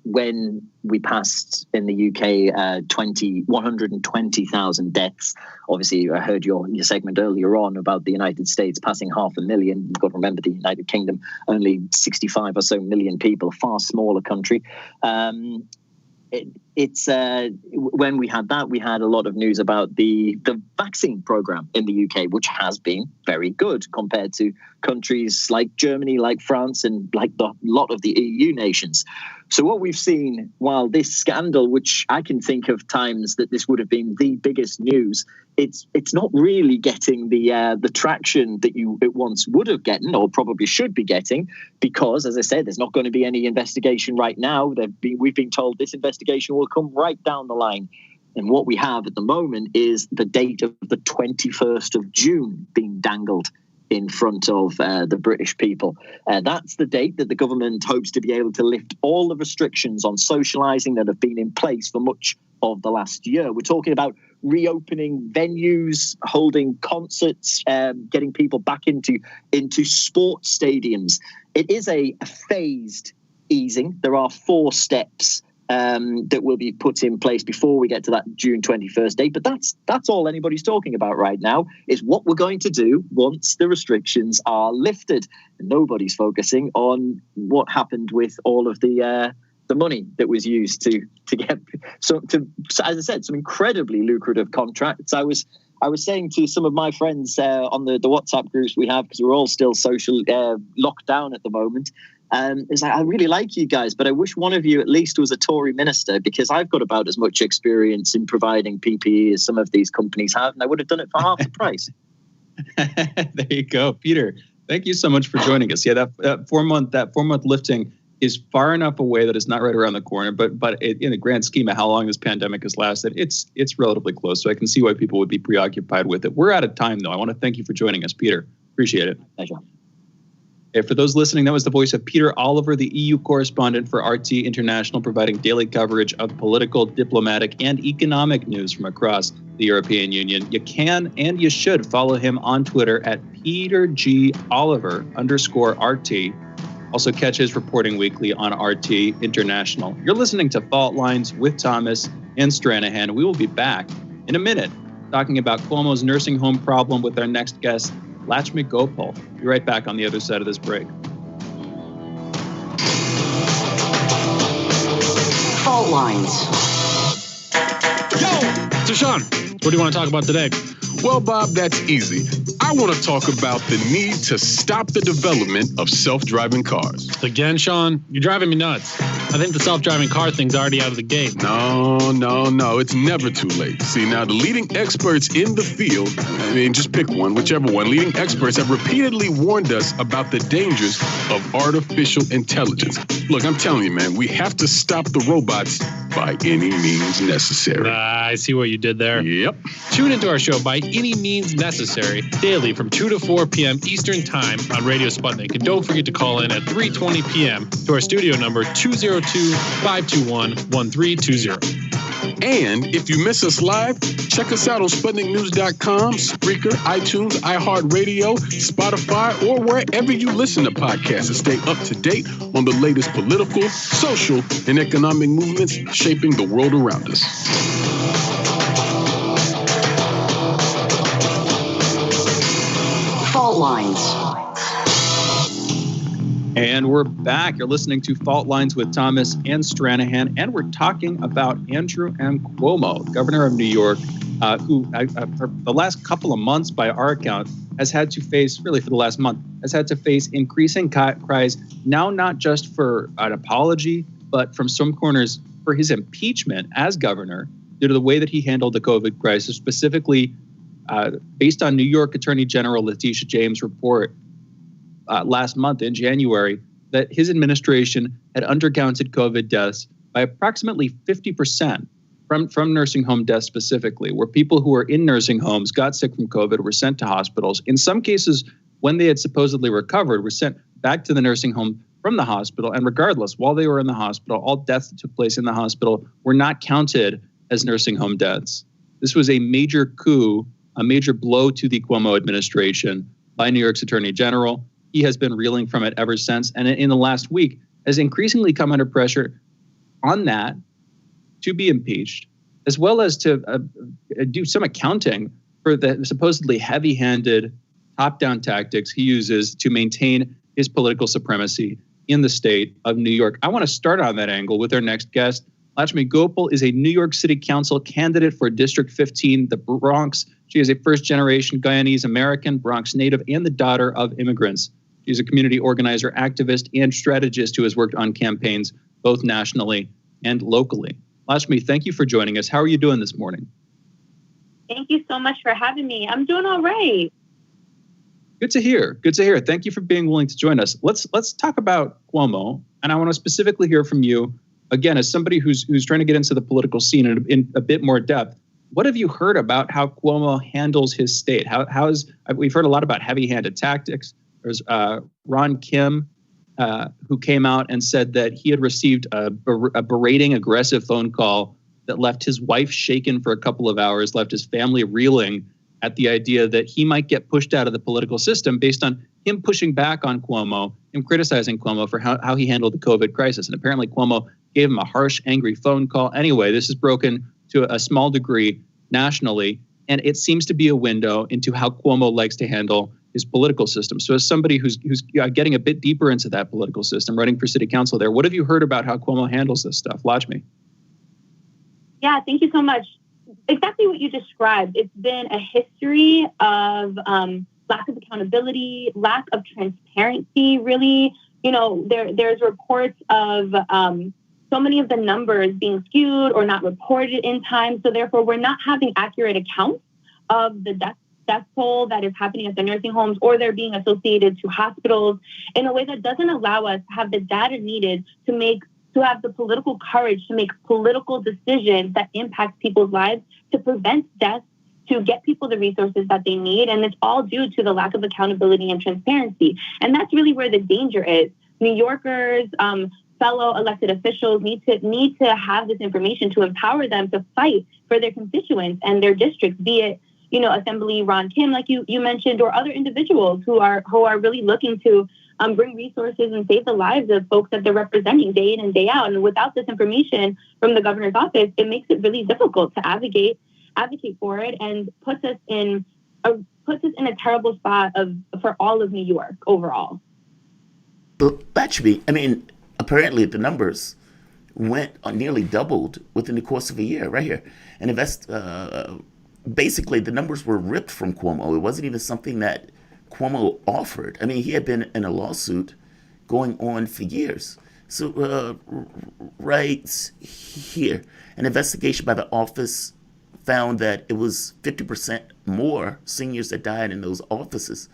when we passed in the UK 120,000 deaths, obviously I heard your segment earlier on about the United States passing 500,000. You've got to remember the United Kingdom, only 65 or so million people, far smaller country. When we had that, we had a lot of news about the vaccine program in the UK, which has been very good compared to countries like Germany, like France, and like a lot of the EU nations. So what we've seen, while this scandal, which I can think of times that this would have been the biggest news, it's not really getting the traction that it once would have gotten, or probably should be getting, because, as I said, there's not going to be any investigation right now. We've been told this investigation will come right down the line. And what we have at the moment is the date of the 21st of June being dangled in front of the British people. That's the date that the government hopes to be able to lift all the restrictions on socialising that have been in place for much of the last year. We're talking about reopening venues, holding concerts, getting people back into sports stadiums. It is a phased easing. There are 4 steps that will be put in place before we get to that June 21st date. But that's all anybody's talking about right now, is what we're going to do once the restrictions are lifted. And nobody's focusing on what happened with all of the money that was used to get so as I said, some incredibly lucrative contracts. I was saying to some of my friends on the WhatsApp groups we have, because we're all still social locked down at the moment. It's like, I really like you guys, but I wish one of you at least was a Tory minister, because I've got about as much experience in providing PPE as some of these companies have, and I would have done it for half the price. There you go, Peter. Thank you so much for joining us. Yeah, that 4 month lifting is far enough away that it's not right around the corner, but in the grand scheme of how long this pandemic has lasted, it's relatively close. So I can see why people would be preoccupied with it. We're out of time, though. I want to thank you for joining us, Peter. Appreciate it. Pleasure. For those listening, that was the voice of Peter Oliver, the EU correspondent for RT International, providing daily coverage of political, diplomatic, and economic news from across the European Union. You can and you should follow him on Twitter at PeterGOliver_RT. Also catch his reporting weekly on RT International. You're listening to Fault Lines with Thomas and Stranahan. We will be back in a minute talking about Cuomo's nursing home problem with our next guest, Lakshmi Gopal. Be right back on the other side of this break. Fault Lines. Yo! So Sean, what do you want to talk about today? Well, Bob, that's easy. I want to talk about the need to stop the development of self-driving cars. Again, Sean, you're driving me nuts. I think the self-driving car thing's already out of the gate. No. It's never too late. See, now the leading experts in the field, just pick one, whichever one, leading experts have repeatedly warned us about the dangers of artificial intelligence. Look, I'm telling you, man, we have to stop the robots by any means necessary. I see what you did there. Yep. Tune into our show By Any Means Necessary daily from 2 to 4 p.m. Eastern Time on Radio Sputnik. And don't forget to call in at 3:20 p.m. to our studio number 202-521-1320. And if you miss us live, check us out on SputnikNews.com, Spreaker, iTunes, iHeartRadio, Spotify, or wherever you listen to podcasts to stay up to date on the latest political, social, and economic movements shaping the world around us. Fault Lines. And we're back. You're listening to Fault Lines with Thomas and Stranahan, and we're talking about Andrew M. Cuomo, governor of New York, who for the last couple of months, by our account, has had to face, really for the last month, has had to face increasing cries, now not just for an apology, but from some corners for his impeachment as governor due to the way that he handled the COVID crisis, specifically based on New York Attorney General Letitia James' report last month in January, that his administration had undercounted COVID deaths by approximately 50% from nursing home deaths specifically, where people who were in nursing homes got sick from COVID, were sent to hospitals. In some cases, when they had supposedly recovered, were sent back to the nursing home from the hospital. And regardless, while they were in the hospital, all deaths that took place in the hospital were not counted as nursing home deaths. This was a major coup, a major blow to the Cuomo administration by New York's Attorney General. He has been reeling from it ever since, and in the last week has increasingly come under pressure on that to be impeached, as well as to do some accounting for the supposedly heavy-handed top-down tactics he uses to maintain his political supremacy in the state of New York. I want to start on that angle with our next guest. Lakshmi Gopal is a New York City Council candidate for District 15, the Bronx. She is a first-generation Guyanese American, Bronx native, and the daughter of immigrants. She's a community organizer, activist, and strategist who has worked on campaigns both nationally and locally. Lakshmi, thank you for joining us. How are you doing this morning? Thank you so much for having me. I'm doing all right. Good to hear. Good to hear. Thank you for being willing to join us. Let's talk about Cuomo, and I want to specifically hear from you, again, as somebody who's trying to get into the political scene in a bit more depth. What have you heard about how Cuomo handles his state? We've heard a lot about heavy-handed tactics. There's Ron Kim, who came out and said that he had received a berating, aggressive phone call that left his wife shaken for a couple of hours, left his family reeling at the idea that he might get pushed out of the political system based on him pushing back on Cuomo, him criticizing Cuomo for how he handled the COVID crisis. And apparently Cuomo gave him a harsh, angry phone call. Anyway, this is broken to a small degree nationally, and it seems to be a window into how Cuomo likes to handle his political system. So as somebody who's getting a bit deeper into that political system, running for city council there, what have you heard about how Cuomo handles this stuff? Lakshmi. Yeah, thank you so much. Exactly what you described. It's been a history of lack of accountability, lack of transparency, really. You know, there's reports of so many of the numbers being skewed or not reported in time. So therefore, we're not having accurate accounts of the death toll that is happening at the nursing homes, or they're being associated to hospitals in a way that doesn't allow us to have the data needed to have the political courage to make political decisions that impact people's lives, to prevent deaths, to get people the resources that they need. And it's all due to the lack of accountability and transparency. And that's really where the danger is. New Yorkers, fellow elected officials need to have this information to empower them to fight for their constituents and their districts, be it, you know, Assembly Ron Kim, like you mentioned, or other individuals who are really looking to bring resources and save the lives of folks that they're representing day in and day out. And without this information from the governor's office, it makes it really difficult to advocate for it, and puts us in a terrible spot for all of New York overall. But Lakshmi, I mean, apparently the numbers nearly doubled within the course of a year, right here. And basically the numbers were ripped from Cuomo. It wasn't even something that Cuomo offered. I mean, he had been in a lawsuit going on for years. So right here, an investigation by the office found that it was 50% more seniors that died in those offices.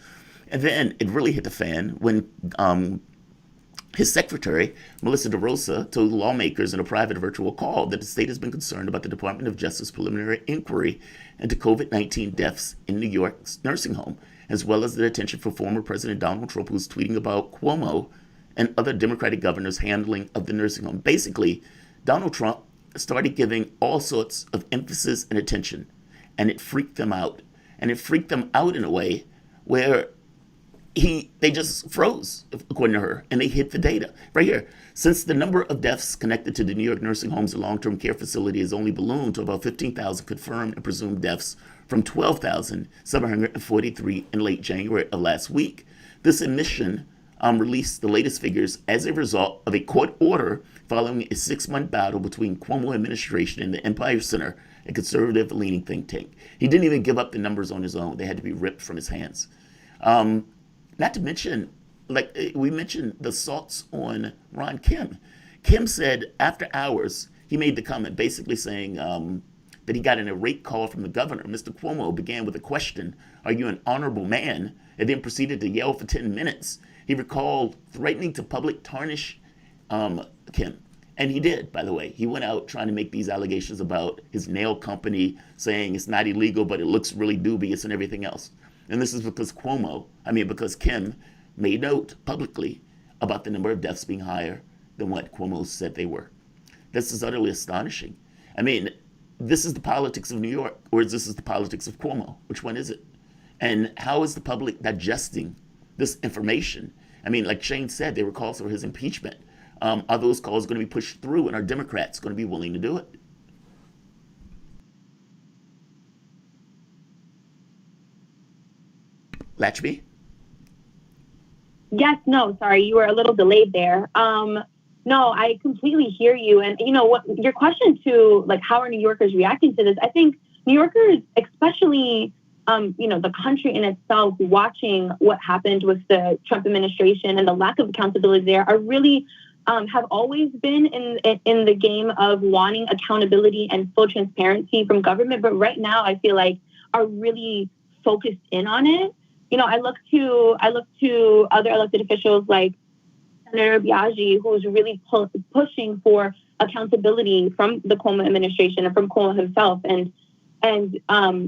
And then it really hit the fan when his secretary, Melissa DeRosa, told lawmakers in a private virtual call that the state has been concerned about the Department of Justice preliminary inquiry into COVID-19 deaths in New York's nursing home, as well as the detention for former President Donald Trump, who's tweeting about Cuomo and other Democratic governors' handling of the nursing home. Basically, Donald Trump started giving all sorts of emphasis and attention, and it freaked them out. And it freaked them out in a way where they just froze, according to her, and they hid the data. Right here, since the number of deaths connected to the New York nursing homes and long-term care facility has only ballooned to about 15,000 confirmed and presumed deaths from 12,743 in late January of last week. This admission released the latest figures as a result of a court order following a 6-month battle between Cuomo administration and the Empire Center, a conservative-leaning think tank. He didn't even give up the numbers on his own. They had to be ripped from his hands. Not to mention, like we mentioned, the assaults on Ron Kim. Kim said after hours, he made the comment basically saying that he got an irate call from the governor. Mr. Cuomo began with a question, "Are you an honorable man?" and then proceeded to yell for 10 minutes. He recalled threatening to public tarnish Kim. And he did, by the way. He went out trying to make these allegations about his nail company, saying it's not illegal, but it looks really dubious and everything else. And this is because because Kim made note publicly about the number of deaths being higher than what Cuomo said they were. This is utterly astonishing. I mean, this is the politics of New York, or this is the politics of Cuomo. Which one is it? And how is the public digesting this information? I mean, like Shane said, there were calls for his impeachment. Are those calls going to be pushed through, and are Democrats going to be willing to do it? Latchby? Yes, no, sorry, you were a little delayed there. No, I completely hear you. And you know what, your question to like, how are New Yorkers reacting to this? I think New Yorkers, especially, the country in itself, watching what happened with the Trump administration and the lack of accountability there, are really have always been in the game of wanting accountability and full transparency from government. But right now, I feel like are really focused in on it. I look to other elected officials like Senator Biaggi, who's really pushing for accountability from the Cuomo administration and from Cuomo himself, and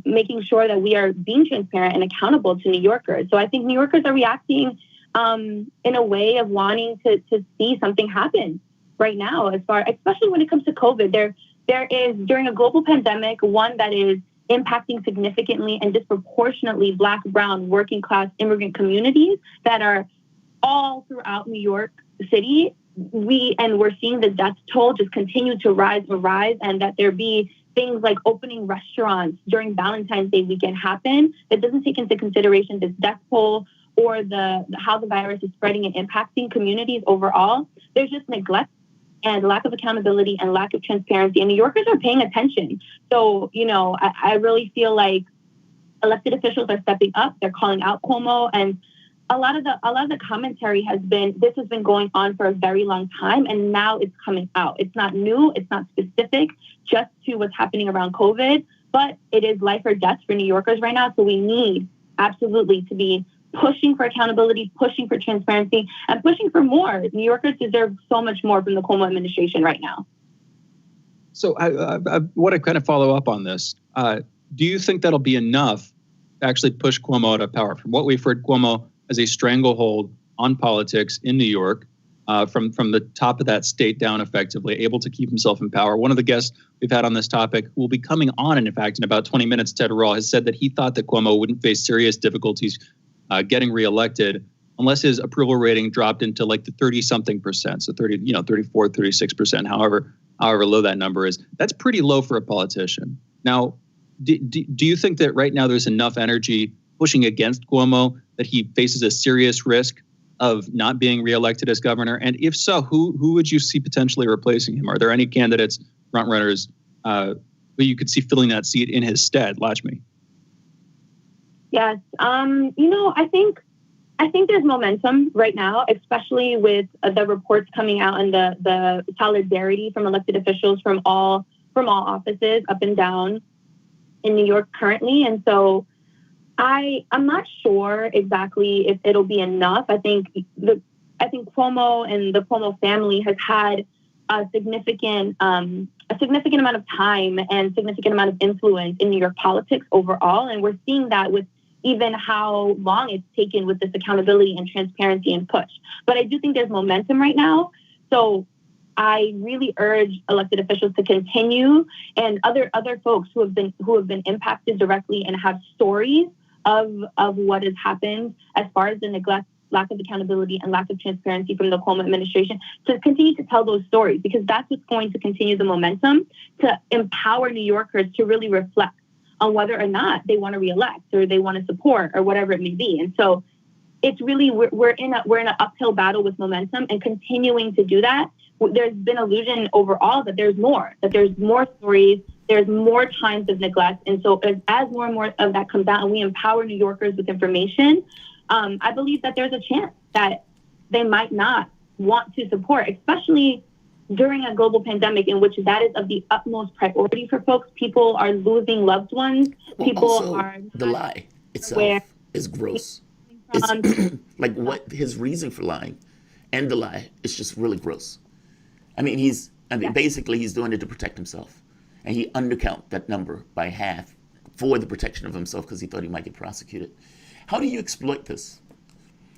making sure that we are being transparent and accountable to New Yorkers. So I think New Yorkers are reacting in a way of wanting to see something happen right now, especially when it comes to COVID. There is, during a global pandemic, one that is impacting significantly and disproportionately Black, brown, working class immigrant communities that are all throughout New York City. We're seeing the death toll just continue to rise, and that there be things like opening restaurants during Valentine's Day weekend happen that doesn't take into consideration this death toll or how the virus is spreading and impacting communities overall. There's just neglect and lack of accountability and lack of transparency. And New Yorkers are paying attention. So, I really feel like elected officials are stepping up. They're calling out Cuomo. And a lot of the commentary this has been going on for a very long time. And now it's coming out. It's not new. It's not specific just to what's happening around COVID, but it is life or death for New Yorkers right now. So we need absolutely to be pushing for accountability, pushing for transparency, and pushing for more. New Yorkers deserve so much more from the Cuomo administration right now. So I want to kind of follow up on this. Do you think that'll be enough to actually push Cuomo out of power? From what we've heard, Cuomo has a stranglehold on politics in New York, from the top of that state down, effectively able to keep himself in power. One of the guests we've had on this topic, who will be coming on in fact in about 20 minutes, Ted Rall, has said that he thought that Cuomo wouldn't face serious difficulties getting reelected unless his approval rating dropped into like the 30-something%, so 34, 36%, however low that number is. That's pretty low for a politician. Now, do you think that right now there's enough energy pushing against Cuomo that he faces a serious risk of not being reelected as governor? And if so, who would you see potentially replacing him? Are there any candidates, front runners, who you could see filling that seat in his stead? Latchby. Yes. I think there's momentum right now, especially with the reports coming out and the solidarity from elected officials from all offices up and down in New York currently. And so I'm not sure exactly if it'll be enough. I think Cuomo and the Cuomo family has had a significant amount of time and significant amount of influence in New York politics overall. And we're seeing that with even how long it's taken with this accountability and transparency and push. But I do think there's momentum right now. So I really urge elected officials to continue, and other folks who have been impacted directly and have stories of what has happened as far as the neglect, lack of accountability, and lack of transparency from the Cuomo administration, to continue to tell those stories, because that's what's going to continue the momentum to empower New Yorkers to really reflect on whether or not they want to reelect or they want to support or whatever it may be. And so it's really, we're in an uphill battle with momentum, and continuing to do that. There's been illusion overall that there's more stories, there's more times of neglect. And so as more and more of that comes out and we empower New Yorkers with information, I believe that there's a chance that they might not want to support, especially during a global pandemic in which that is of the utmost priority for folks. People are losing loved ones. The lie itself is gross. It's like what his reason for lying and the lie is just really gross. Basically he's doing it to protect himself. And he undercount that number by half for the protection of himself because he thought he might get prosecuted. How do you exploit this?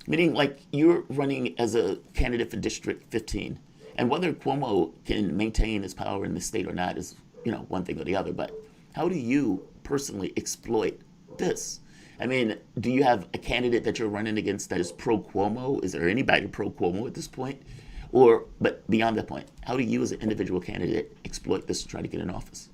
Meaning, like, you're running as a candidate for District 15, and whether Cuomo can maintain his power in the state or not is, one thing or the other. But how do you personally exploit this? Do you have a candidate that you're running against that is pro-Cuomo? Is there anybody pro-Cuomo at this point? But beyond that point, how do you as an individual candidate exploit this to try to get in office?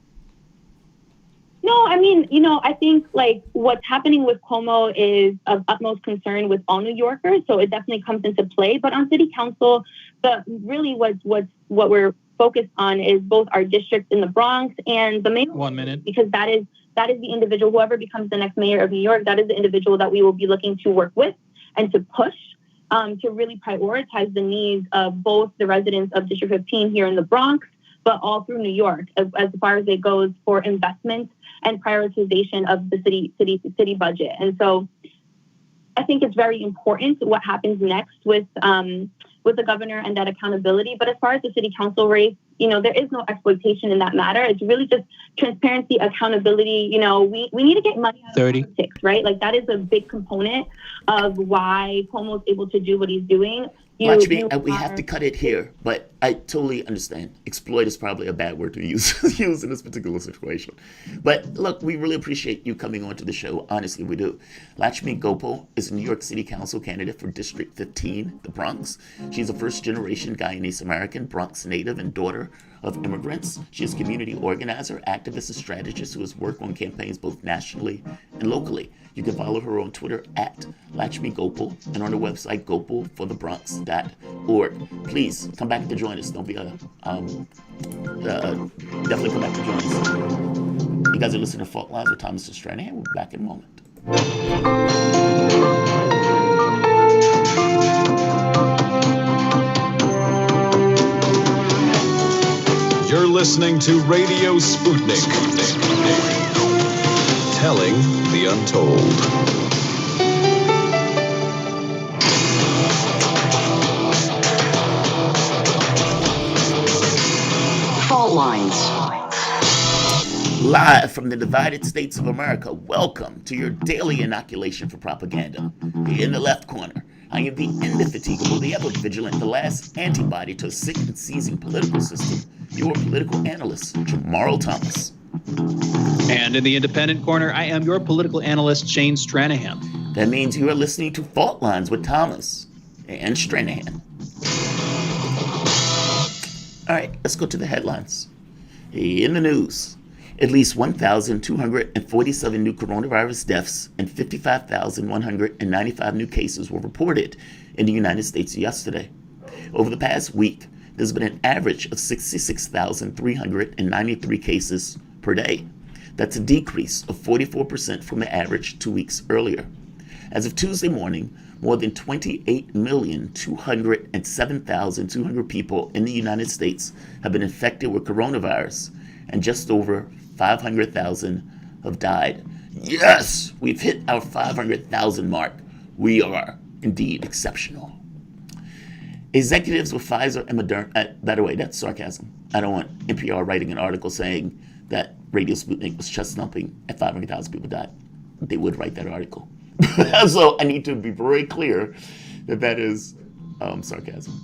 No, I mean, I think like what's happening with Cuomo is of utmost concern with all New Yorkers. So it definitely comes into play. But on city council, what we're focused on is both our districts in the Bronx and the mayor. 1 minute. Because that is the individual, whoever becomes the next mayor of New York, that is the individual that we will be looking to work with and to push to really prioritize the needs of both the residents of District 15 here in the Bronx, but all through New York, as far as it goes for investment and prioritization of the city budget. And so I think it's very important what happens next with the governor and that accountability. But as far as the city council race, there is no exploitation in that matter. It's really just transparency, accountability. We need to get money out of 30. politics, right? Like that is a big component of why Cuomo is able to do what he's doing. We have to cut it here, but I totally understand. Exploit is probably a bad word to use in this particular situation. But look, we really appreciate you coming on to the show. Honestly, we do. Lakshmi Gopal is a New York City Council candidate for District 15, the Bronx. She's a first-generation Guyanese American, Bronx native, and daughter of immigrants. She is a community organizer, activist, and strategist who has worked on campaigns both nationally and locally. You can follow her on Twitter at Lakshmi Gopal and on her website, gopalforthebronx.org. Please come back to join us. Don't be definitely come back to join us. You guys are listening to Fault Lines with Thomas and Stranahan. We'll be back in a moment. You're listening to Radio Sputnik. Telling the untold. Fault Lines. Live from the divided states of America, welcome to your daily inoculation for propaganda. Here in the left corner, I am the indefatigable, the ever-vigilant, the last antibody to a sick and seizing political system, your political analyst, Jamarl Thomas. And in the independent corner, I am your political analyst, Shane Stranahan. That means you are listening to Fault Lines with Thomas and Stranahan. All right, let's go to the headlines. In the news, at least 1,247 new coronavirus deaths and 55,195 new cases were reported in the United States yesterday. Over the past week, there's been an average of 66,393 cases per day. That's a decrease of 44% from the average 2 weeks earlier. As of Tuesday morning, more than 28,207,200 people in the United States have been infected with coronavirus, and just over 500,000 have died. Yes, we've hit our 500,000 mark. We are indeed exceptional. Executives with Pfizer and Moderna, by the way, that's sarcasm. I don't want NPR writing an article saying that Radio Sputnik was chest thumping and 500,000 people died. They would write that article. So I need to be very clear that that is sarcasm.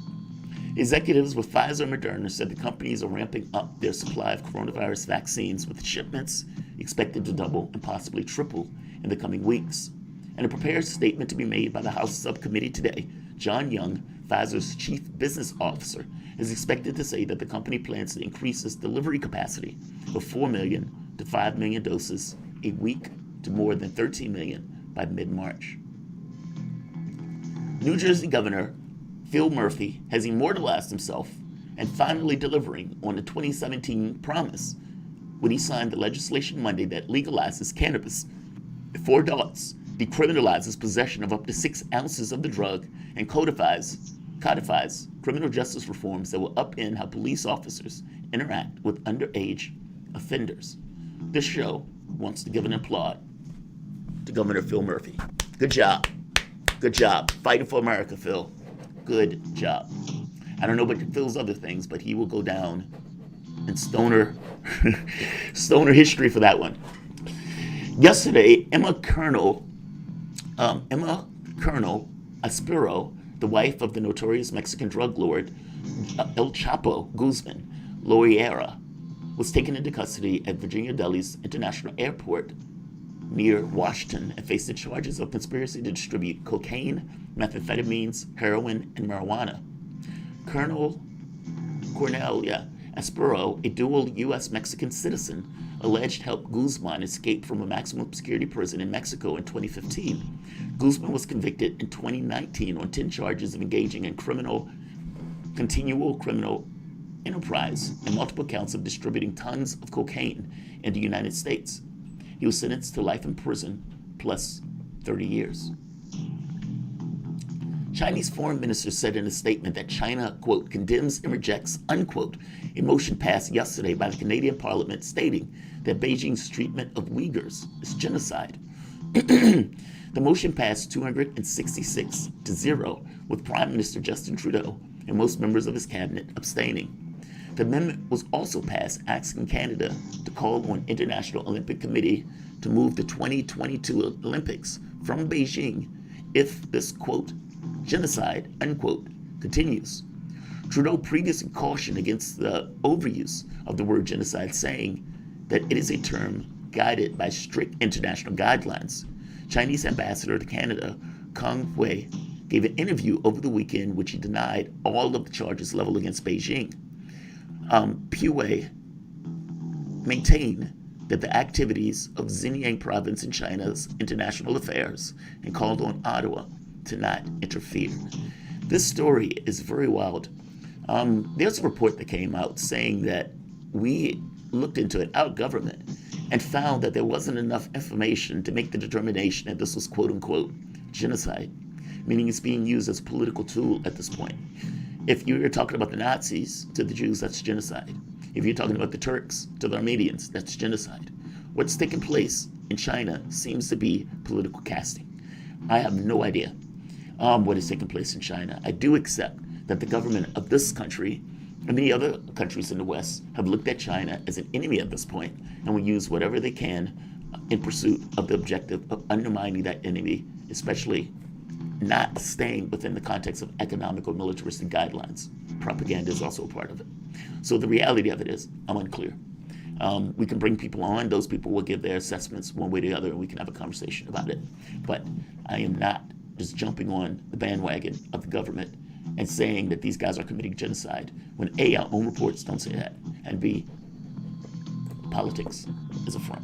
Executives with Pfizer and Moderna said the companies are ramping up their supply of coronavirus vaccines, with shipments expected to double and possibly triple in the coming weeks. In a prepared statement to be made by the House Subcommittee today, John Young, Pfizer's chief business officer, is expected to say that the company plans to increase its delivery capacity of 4 million to 5 million doses a week to more than 13 million by mid-March. New Jersey Governor Phil Murphy has immortalized himself and finally delivering on the 2017 promise when he signed the legislation Monday that legalizes cannabis for adults, decriminalizes possession of up to 6 ounces of the drug, and codifies criminal justice reforms that will upend how police officers interact with underage offenders. This show wants to give an applaud to Governor Phil Murphy. Good job. Good job. Fighting for America, Phil. Good job. I don't know about Phil's other things, but he will go down in stoner history for that one. Yesterday, Emma Colonel Aspiro, the wife of the notorious Mexican drug lord El Chapo Guzman Loera, was taken into custody at Virginia Deli's International Airport near Washington and faced the charges of conspiracy to distribute cocaine, methamphetamines, heroin, and marijuana. Colonel Cornel Aspero, a dual U.S.-Mexican citizen, alleged helped Guzman escape from a maximum security prison in Mexico in 2015. Guzman was convicted in 2019 on 10 charges of engaging in continual criminal enterprise and multiple counts of distributing tons of cocaine in the United States. He was sentenced to life in prison plus 30 years. Chinese foreign minister said in a statement that China, quote, condemns and rejects, unquote, a motion passed yesterday by the Canadian Parliament stating that Beijing's treatment of Uyghurs is genocide. The motion passed 266-0, with Prime Minister Justin Trudeau and most members of his cabinet abstaining. The amendment was also passed asking Canada to call on International Olympic Committee to move the 2022 Olympics from Beijing if this, quote, genocide, unquote, continues. Trudeau previously cautioned against the overuse of the word genocide, saying that it is a term guided by strict international guidelines. Chinese ambassador to Canada, Kang Hui, gave an interview over the weekend which he denied all of the charges leveled against Beijing. Hui maintained that the activities of Xinjiang province in China's international affairs and called on Ottawa to not interfere. This story is very wild. There's a report that came out saying that we looked into it, our government, and found that there wasn't enough information to make the determination that this was quote unquote genocide, meaning it's being used as a political tool at this point. If you're talking about the Nazis to the Jews, that's genocide. If you're talking about the Turks to the Armenians, that's genocide. What's taking place in China seems to be political casting. I have no idea what is taking place in China. I do accept that the government of this country and many other countries in the West have looked at China as an enemy at this point and will use whatever they can in pursuit of the objective of undermining that enemy, especially not staying within the context of economic or militaristic guidelines. Propaganda is also a part of it. So the reality of it is, I'm unclear. We can bring people on, those people will give their assessments one way or the other, and we can have a conversation about it. But I am not just jumping on the bandwagon of the government and saying that these guys are committing genocide when A, our own reports don't say that, and B, politics is a front.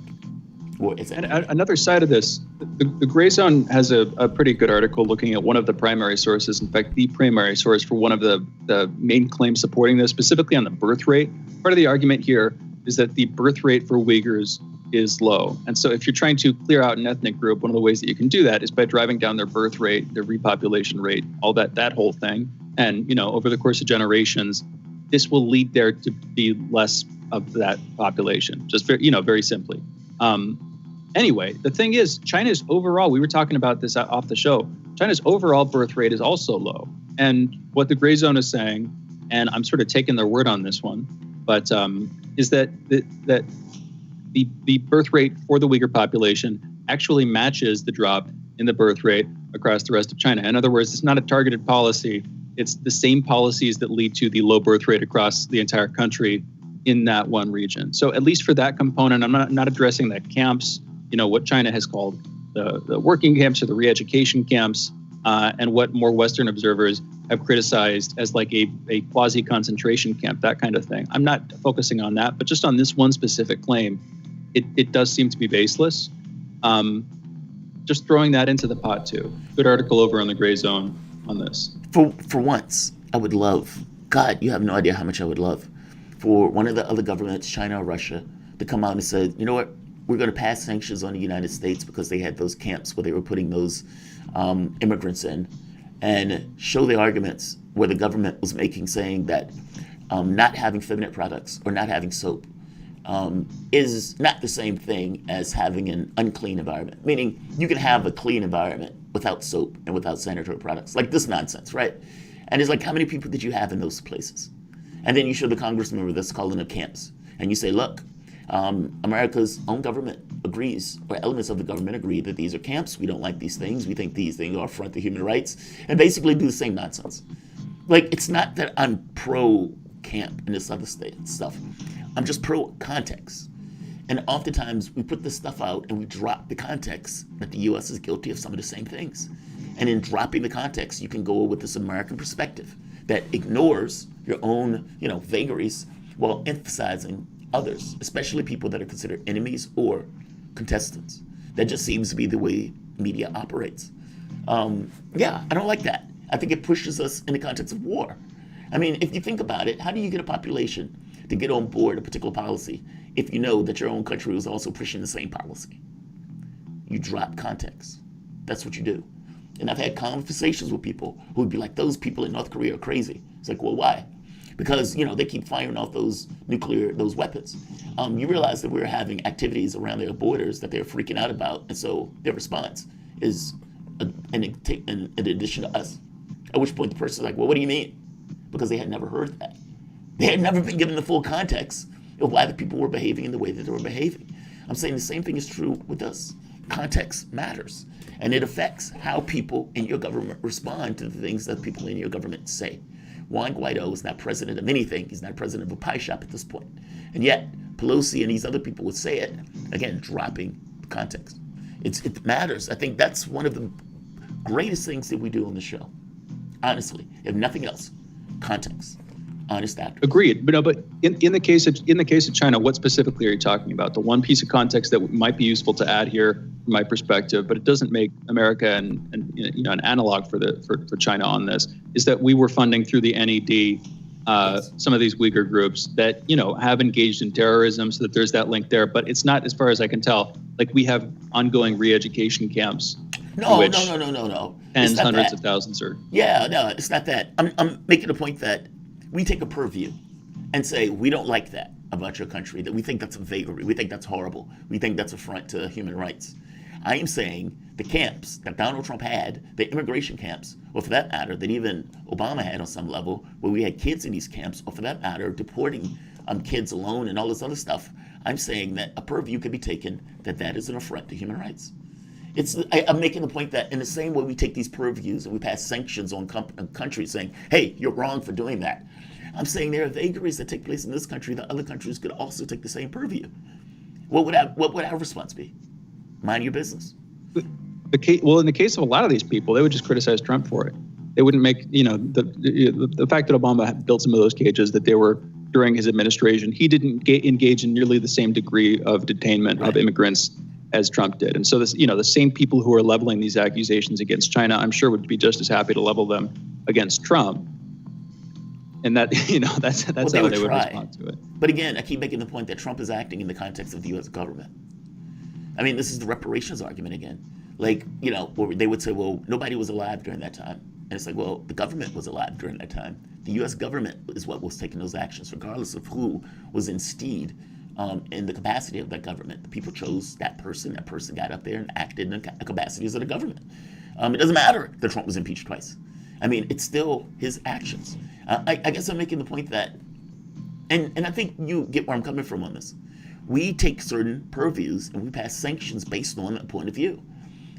And another side of this, the Gray Zone has a pretty good article looking at one of the primary sources, in fact, the primary source for one of the main claims supporting this, specifically on the birth rate. Part of the argument here is that the birth rate for Uyghurs is low. And so if you're trying to clear out an ethnic group, one of the ways that you can do that is by driving down their birth rate, their repopulation rate, all that whole thing. And, over the course of generations, this will lead there to be less of that population, just very simply. Anyway, the thing is, China's overall, we were talking about this off the show, China's overall birth rate is also low. And what the Gray Zone is saying, and I'm sort of taking their word on this one, but is that the birth rate for the Uyghur population actually matches the drop in the birth rate across the rest of China. In other words, it's not a targeted policy. It's the same policies that lead to the low birth rate across the entire country in that one region. So at least for that component, I'm not addressing the camps, what China has called the working camps or the re-education camps, and what more Western observers have criticized as like a quasi-concentration camp, that kind of thing. I'm not focusing on that, but just on this one specific claim, it does seem to be baseless. Just throwing that into the pot too. Good article over on the Gray Zone on this. For once, I would love, God, you have no idea how much I would love, for one of the other governments, China or Russia, to come out and say, you know what, we're going to pass sanctions on the United States because they had those camps where they were putting those immigrants in, and show the arguments where the government was making, saying that not having feminine products or not having soap is not the same thing as having an unclean environment. Meaning you can have a clean environment without soap and without sanitary products. Like this nonsense, right? And it's like, how many people did you have in those places? And then you show the Congress member that's calling them camps. And you say, look, America's own government agrees, or elements of the government agree, that these are camps. We don't like these things. We think these things are an affront to human rights. And basically do the same nonsense. Like, it's not that I'm pro-camp and this other stuff. I'm just pro-context. And oftentimes we put this stuff out and we drop the context that the U.S. is guilty of some of the same things. And in dropping the context, you can go with this American perspective that ignores your own, vagaries while emphasizing others, especially people that are considered enemies or contestants. That just seems to be the way media operates. I don't like that. I think it pushes us in the context of war. I mean, if you think about it, how do you get a population to get on board a particular policy if you know that your own country is also pushing the same policy? You drop context. That's what you do. And I've had conversations with people who would be like, those people in North Korea are crazy. It's like, well, why? Because, they keep firing off those weapons. You realize that we're having activities around their borders that they're freaking out about. And so their response is in addition to us. At which point the person's like, well, what do you mean? Because they had never heard that. They had never been given the full context of why the people were behaving in the way that they were behaving. I'm saying the same thing is true with us. Context matters. And it affects how people in your government respond to the things that people in your government say. Juan Guaido is not president of anything. He's not president of a pie shop at this point. And yet, Pelosi and these other people would say it, again, dropping context. It matters. I think that's one of the greatest things that we do on the show. Honestly, if nothing else, context. Honest actor. Agreed. But in the case of China, what specifically are you talking about? The one piece of context that might be useful to add here, from my perspective, but it doesn't make America an analog for China on this, is that we were funding through the NED some of these Uyghur groups that have engaged in terrorism, so that there's that link there. But it's not, as far as I can tell, like we have ongoing re-education camps. No. Tens, hundreds of thousands are. Yeah, no, it's not that. I'm making a point that we take a purview and say, we don't like that about your country, that we think that's a vagary, we think that's horrible, we think that's affront to human rights. I am saying the camps that Donald Trump had, the immigration camps, or for that matter, that even Obama had on some level, where we had kids in these camps, or for that matter, deporting kids alone and all this other stuff, I'm saying that a purview could be taken that is an affront to human rights. I'm making the point that in the same way we take these purviews and we pass sanctions on countries saying, hey, you're wrong for doing that. I'm saying there are vagaries that take place in this country that other countries could also take the same purview. What would our response be? Mind your business. In the case of a lot of these people, they would just criticize Trump for it. They wouldn't make, the fact that Obama built some of those cages, that they were during his administration, he didn't engage in nearly the same degree of detainment of immigrants as Trump did. And so this, the same people who are leveling these accusations against China, I'm sure would be just as happy to level them against Trump. And that, that's how they would respond to it. But again, I keep making the point that Trump is acting in the context of the U.S. government. I mean, this is the reparations argument again. Like, where they would say, well, nobody was alive during that time. And it's like, well, the government was alive during that time. The U.S. government is what was taking those actions, regardless of who was instilled in the capacity of that government. The people chose that person. That person got up there and acted in the capacities of the government. It doesn't matter that Trump was impeached twice. I mean, it's still his actions. I guess I'm making the point that, and I think you get where I'm coming from on this. We take certain purviews and we pass sanctions based on that point of view.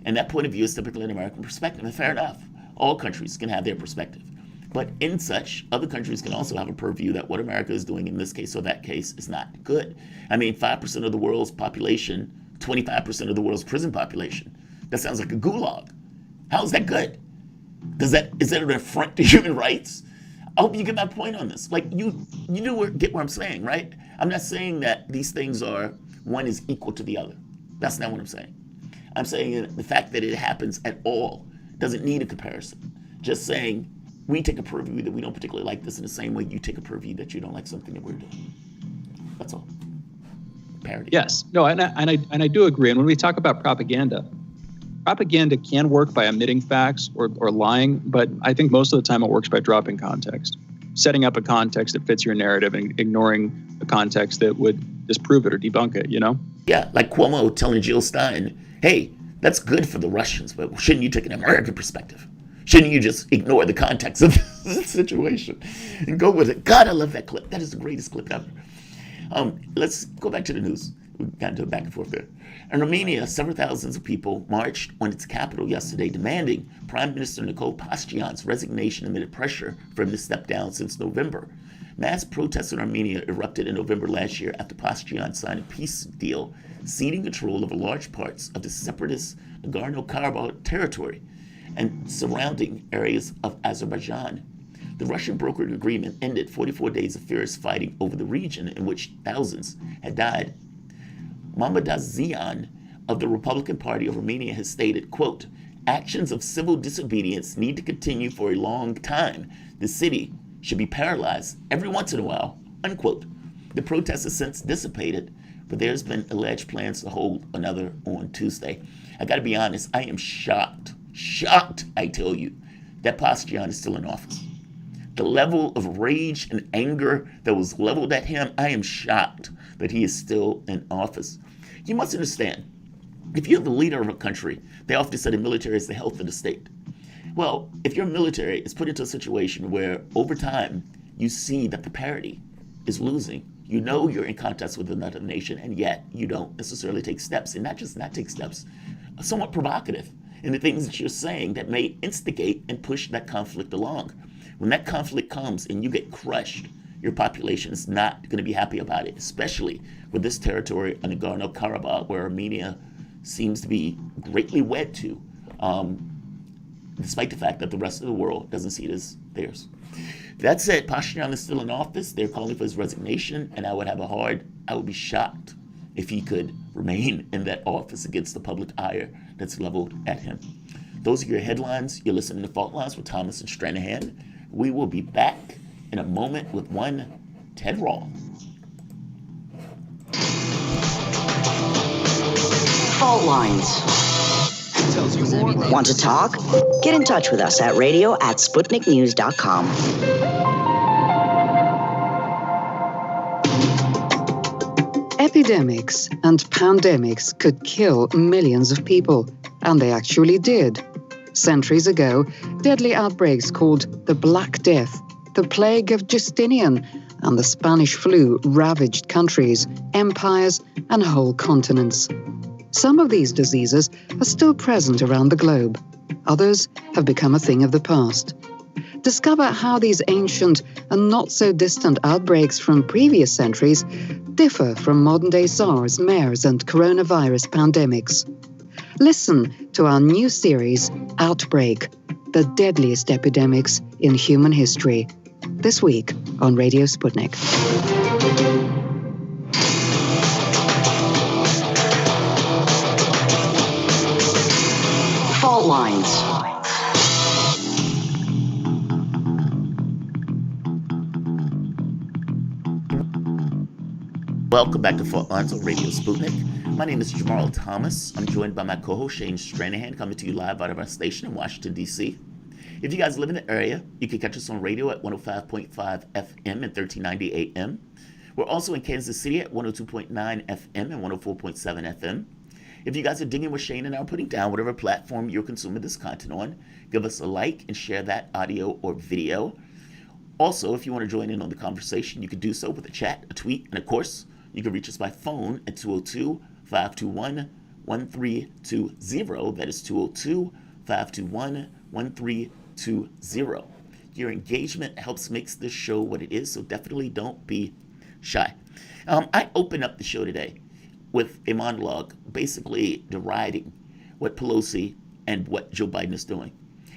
And that point of view is typically an American perspective. And fair enough, all countries can have their perspective. But in such, other countries can also have a purview that what America is doing in this case or that case is not good. I mean, 5% of the world's population, 25% of the world's prison population. That sounds like a gulag. How is that good? Is that an affront to human rights? I hope you get my point on this. Like, you get what I'm saying, right? I'm not saying that these things one is equal to the other. That's not what I'm saying. I'm saying the fact that it happens at all doesn't need a comparison. Just saying we take a purview that we don't particularly like this in the same way you take a purview that you don't like something that we're doing. That's all. Parody. Yes. No, and I do agree. And when we talk about propaganda can work by omitting facts or lying, but I think most of the time it works by dropping context, setting up a context that fits your narrative and ignoring a context that would disprove it or debunk it, Yeah, like Cuomo telling Jill Stein, hey, that's good for the Russians, but shouldn't you take an American perspective? Shouldn't you just ignore the context of the situation and go with it? God, I love that clip. That is the greatest clip ever. Let's go back to the news. We got into it back and forth there. In Romania, several thousands of people marched on its capital yesterday demanding Prime Minister Nicole Pashinyan's resignation amid pressure for him to step down since November. Mass protests in Armenia erupted in November last year after Pashinyan signed a peace deal ceding control over large parts of the separatist Nagorno-Karabakh territory and surrounding areas of Azerbaijan. The Russian brokered agreement ended 44 days of fierce fighting over the region in which thousands had died. Mamadazian of the Republican Party of Romania has stated, quote, actions of civil disobedience need to continue for a long time. The city should be paralyzed every once in a while, unquote. The protests have since dissipated, but there's been alleged plans to hold another on Tuesday. I gotta be honest, I am shocked, I tell you, that Pashinyan is still in office. The level of rage and anger that was leveled at him, I am shocked that he is still in office. You must understand, if you're the leader of a country, they often say the military is the health of the state. Well, if your military is put into a situation where over time you see that the parity is losing, you know you're in contest with another nation, and yet you don't necessarily take steps, and not just not take steps, somewhat provocative in the things that you're saying that may instigate and push that conflict along. When that conflict comes and you get crushed, your population is not going to be happy about it, especially with this territory on Nagorno-Karabakh, where Armenia seems to be greatly wed to, despite the fact that the rest of the world doesn't see it as theirs. That said, Pashinyan is still in office. They're calling for his resignation, and I would be shocked if he could remain in that office against the public ire that's leveled at him. Those are your headlines. You're listening to Fault Lines with Thomas and Stranahan. We will be back in a moment with one Ted Rawl. Fault Lines. Want to talk? Get in touch with us at radio@sputniknews.com. Epidemics and pandemics could kill millions of people, and they actually did. Centuries ago, deadly outbreaks called the Black Death, the plague of Justinian, and the Spanish flu ravaged countries, empires, and whole continents. Some of these diseases are still present around the globe. Others have become a thing of the past. Discover how these ancient and not so distant outbreaks from previous centuries differ from modern-day SARS, MERS, and coronavirus pandemics. Listen to our new series, Outbreak, the deadliest epidemics in human history, this week on Radio Sputnik. Fault Lines. Welcome back to Fault Lines on Radio Sputnik. My name is Jamarl Thomas. I'm joined by my co-host Shane Stranahan, coming to you live out of our station in Washington, D.C. If you guys live in the area, you can catch us on radio at 105.5 FM and 1390 AM. We're also in Kansas City at 102.9 FM and 104.7 FM. If you guys are digging what Shane and I are putting down, whatever platform you're consuming this content on, give us a like and share that audio or video. Also, if you want to join in on the conversation, you can do so with a chat, a tweet, and of course, you can reach us by phone at 202-521-1320. That is 202-521-1320. Your engagement helps make this show what it is, so definitely don't be shy. I opened up the show today with a monologue basically deriding what Pelosi and what Joe Biden is doing.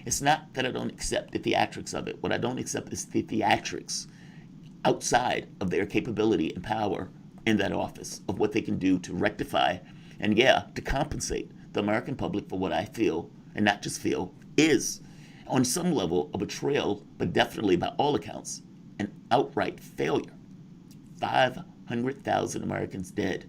It's not that I don't accept the theatrics of it. What I don't accept is the theatrics outside of their capability and power in that office of what they can do to rectify and, to compensate the American public for what I feel, and not just feel, is on some level a betrayal, but definitely by all accounts, an outright failure. 500,000 Americans dead.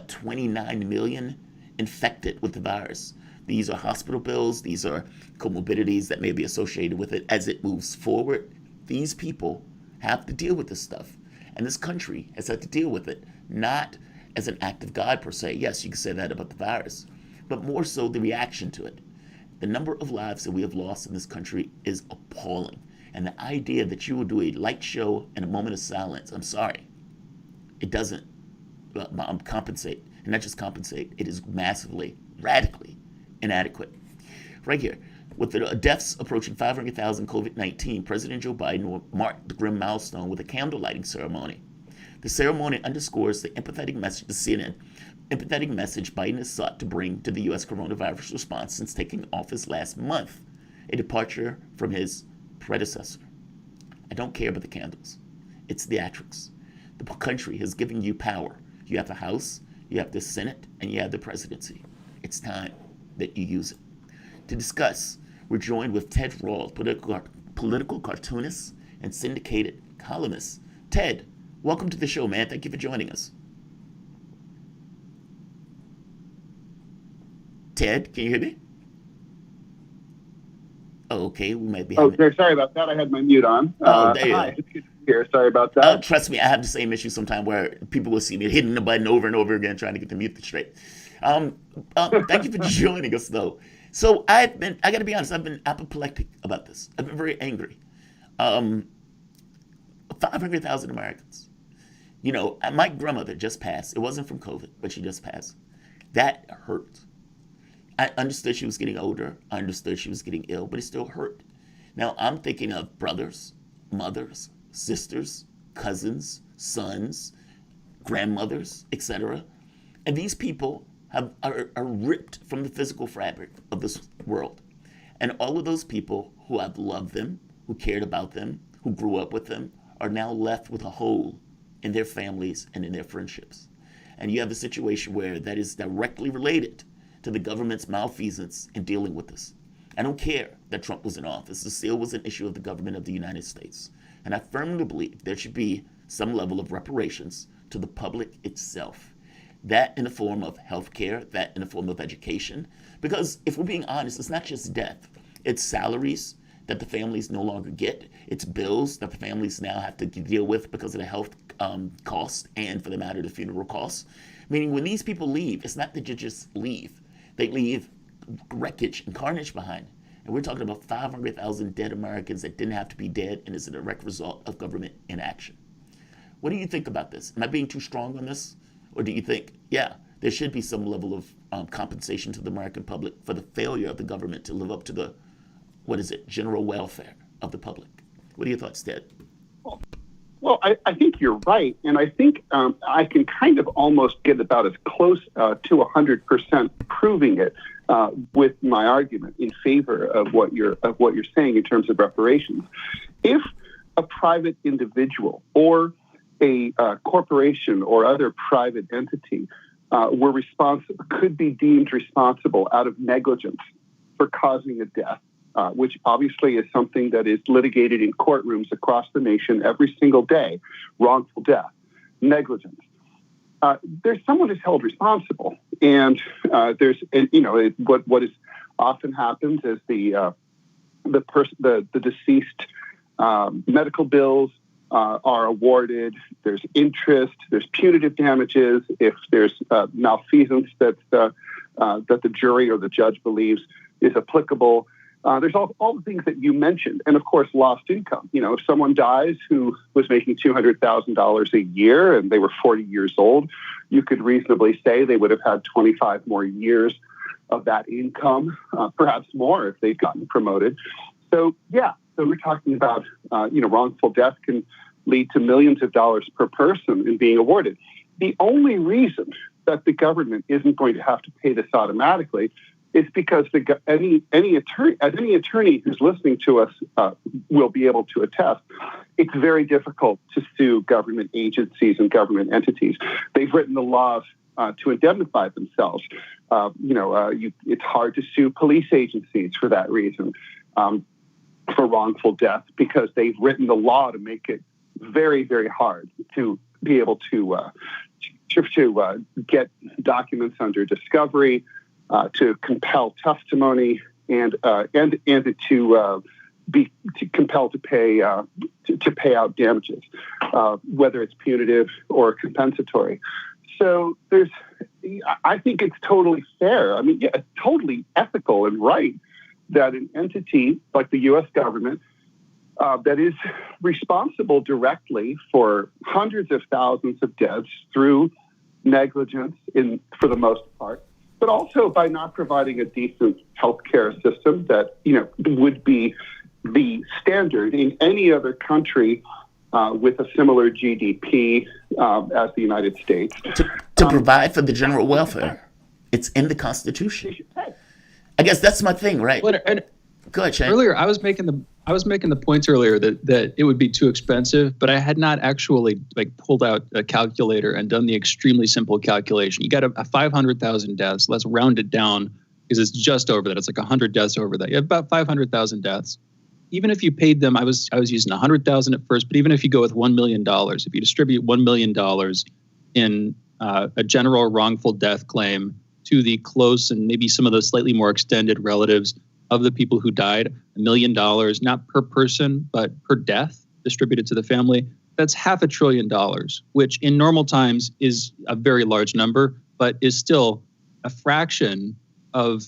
29 million infected with the virus. These are hospital bills. These are comorbidities that may be associated with it as it moves forward. These people have to deal with this stuff. And this country has had to deal with it, not as an act of God per se. Yes, you can say that about the virus, but more so the reaction to it. The number of lives that we have lost in this country is appalling. And the idea that you will do a light show and a moment of silence, I'm sorry, it doesn't compensate. And not just compensate, it is massively, radically inadequate. Right here, with the deaths approaching 500,000 COVID-19, President Joe Biden will mark the grim milestone with a candle lighting ceremony. The ceremony underscores the empathetic message Biden has sought to bring to the U.S. coronavirus response since taking office last month, a departure from his predecessor. I don't care about the candles. It's theatrics. The country has given you power. You have the House, you have the Senate, and you have the presidency. It's time that you use it. To discuss, we're joined with Ted Rawls, political cartoonist and syndicated columnist. Ted, welcome to the show, man. Thank you for joining us. Ted, can you hear me? Oh, okay, we might be having... sorry about that. I had my mute on. There you hi, go. it's good to be here. Sorry about that. Trust me, I have the same issue sometimes where people will see me hitting the button over and over again trying to get the mute straight. Thank you for joining us, though. So I got to be honest, I've been apoplectic about this. I've been very angry. 500,000 Americans. You know, my grandmother just passed. It wasn't from COVID, but she just passed. That hurt. I understood she was getting older. I understood she was getting ill, but it still hurt. Now I'm thinking of brothers, mothers, sisters, cousins, sons, grandmothers, etc. And these people are ripped from the physical fabric of this world. And all of those people who have loved them, who cared about them, who grew up with them, are now left with a hole in their families and in their friendships. And you have a situation where that is directly related to the government's malfeasance in dealing with this. I don't care that Trump was in office. This still was an issue of the government of the United States. And I firmly believe there should be some level of reparations to the public itself. That in the form of healthcare, that in the form of education. Because if we're being honest, it's not just death. It's salaries that the families no longer get. It's bills that the families now have to deal with because of the health costs and, for the matter, the funeral costs. Meaning when these people leave, it's not that you just leave. They leave wreckage and carnage behind. And we're talking about 500,000 dead Americans that didn't have to be dead and is a direct result of government inaction. What do you think about this? Am I being too strong on this? Or do you think, yeah, there should be some level of compensation to the American public for the failure of the government to live up to the, general welfare of the public? What are your thoughts, Ted? Well, I think you're right. And I think I can kind of almost get about as close to 100% proving it with my argument in favor of what you're saying in terms of reparations. If a private individual or a corporation or other private entity could be deemed responsible out of negligence for causing a death, which obviously is something that is litigated in courtrooms across the nation every single day, wrongful death, negligence. There's someone who's held responsible, and what is often happens is the deceased medical bills are awarded. There's interest. There's punitive damages if there's malfeasance that the jury or the judge believes is applicable. There's all the things that you mentioned. And, of course, lost income. You know, if someone dies who was making $200,000 a year and they were 40 years old, you could reasonably say they would have had 25 more years of that income, perhaps more if they'd gotten promoted. So, yeah, so we're talking about, wrongful death can lead to millions of dollars per person in being awarded. The only reason that the government isn't going to have to pay this automatically is because any attorney who's listening to us will be able to attest. It's very difficult to sue government agencies and government entities. They've written the laws to indemnify themselves. It's hard to sue police agencies for that reason, for wrongful death, because they've written the law to make it very, very hard to be able to get documents under discovery, to compel testimony, and to be compelled to pay out damages, whether it's punitive or compensatory. So I think it's totally fair. I mean, yeah, totally ethical and right that an entity like the U.S. government that is responsible directly for hundreds of thousands of deaths through negligence, for the most part, but also by not providing a decent healthcare system that would be the standard in any other country with a similar GDP as the United States. To provide for the general welfare. It's in the Constitution. I guess that's my thing, right? Go ahead, Shane. Earlier, I was making I was making the point earlier that it would be too expensive, but I had not actually pulled out a calculator and done the extremely simple calculation. You got a 500,000 deaths. Let's round it down because it's just over that. It's like 100 deaths over that. You have about 500,000 deaths. Even if you paid them, I was using 100,000 at first, but even if you go with $1 million, if you distribute $1 million in a general wrongful death claim to the close and maybe some of the slightly more extended relatives of the people who died, $1 million, not per person, but per death distributed to the family, that's $500 billion, which in normal times is a very large number, but is still a fraction of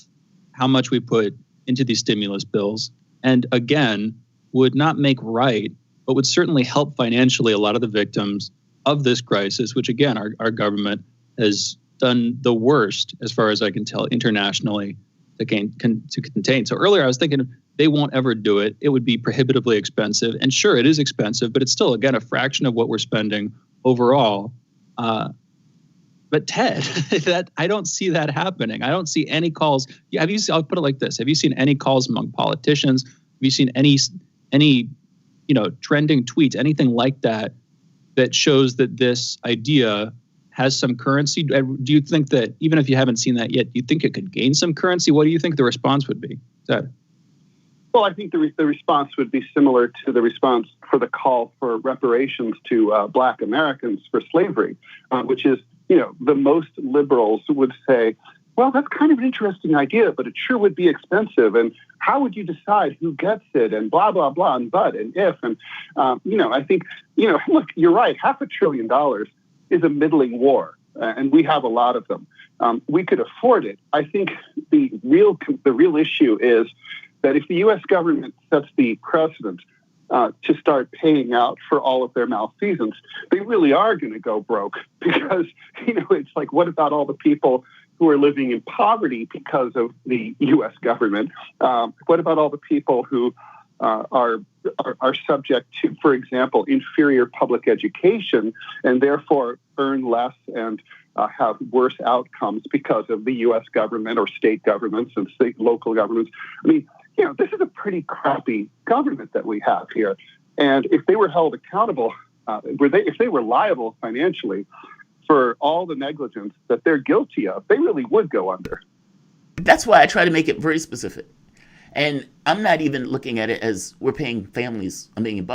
how much we put into these stimulus bills. And again, would not make right, but would certainly help financially a lot of the victims of this crisis, which again, our government has done the worst, as far as I can tell, internationally to contain. So earlier I was thinking they won't ever do it. It would be prohibitively expensive. And sure, it is expensive, but it's still, again, a fraction of what we're spending overall. But Ted, that I don't see that happening. I don't see any calls. I'll put it like this. Have you seen any calls among politicians? Have you seen any trending tweets, anything like that shows that this idea has some currency? Do you think that, even if you haven't seen that yet, do you think it could gain some currency? What do you think the response would be? Ted? Well, I think the response would be similar to the response for the call for reparations to Black Americans for slavery, which is, the most liberals would say, well, that's kind of an interesting idea, but it sure would be expensive. And how would you decide who gets it? And blah, blah, blah, and but, and if. And, I think, look, you're right. $500 billion is a middling war, and we have a lot of them. We could afford it. I think the real issue is that if the U.S. government sets the precedent to start paying out for all of their malfeasance, they really are going to go broke because, it's like, what about all the people who are living in poverty because of the U.S. government? What about all the people who are subject to, for example, inferior public education and therefore earn less and have worse outcomes because of the U.S. government or state governments and local governments? I mean, this is a pretty crappy government that we have here. And if they were held accountable, if they were liable financially for all the negligence that they're guilty of, they really would go under. That's why I try to make it very specific. And I'm not even looking at it as we're paying families $1 million.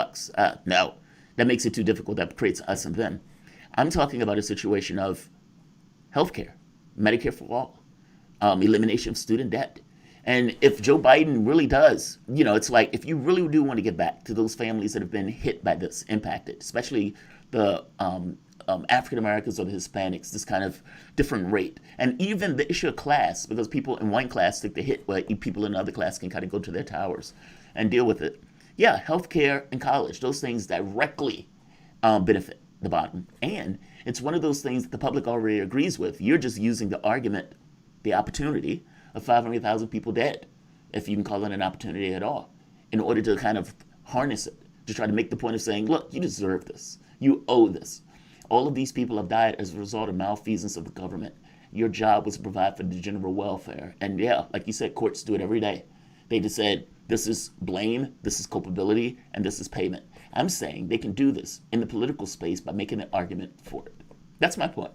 No, that makes it too difficult. That creates us and them. I'm talking about a situation of healthcare, Medicare for all, elimination of student debt. And if Joe Biden really does, it's like, if you really do want to get back to those families that have been hit by this, impacted, especially the African Americans or the Hispanics, this kind of different rate. And even the issue of class, because people in one class take the hit, where people in another class can kind of go to their towers and deal with it. Yeah, healthcare and college, those things directly benefit the bottom. And it's one of those things that the public already agrees with. You're just using the argument, the opportunity of 500,000 people dead, if you can call it an opportunity at all, in order to kind of harness it, to try to make the point of saying, look, you deserve this. You owe this. All of these people have died as a result of malfeasance of the government. Your job was to provide for the general welfare. And yeah, like you said, courts do it every day. They just said, this is blame, this is culpability, and this is payment. I'm saying they can do this in the political space by making an argument for it. That's my point.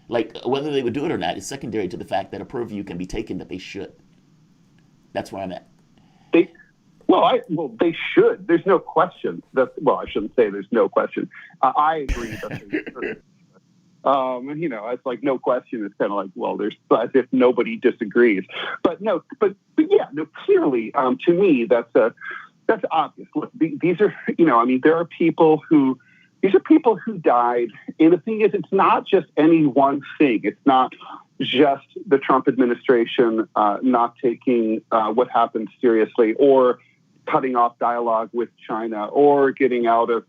Like, whether they would do it or not is secondary to the fact that a purview can be taken that they should. That's where I'm at. They should. There's no question. I shouldn't say there's no question. I agree that they should. It's like no question. It's kind of like, well, there's as if nobody disagrees. But clearly, to me, that's obvious. Look, these are, there are people who. These are people who died. And the thing is, it's not just any one thing. It's not just the Trump administration not taking what happened seriously, or cutting off dialogue with China, or getting out of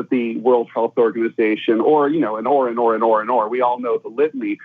the World Health Organization, or, and or. We all know the litany.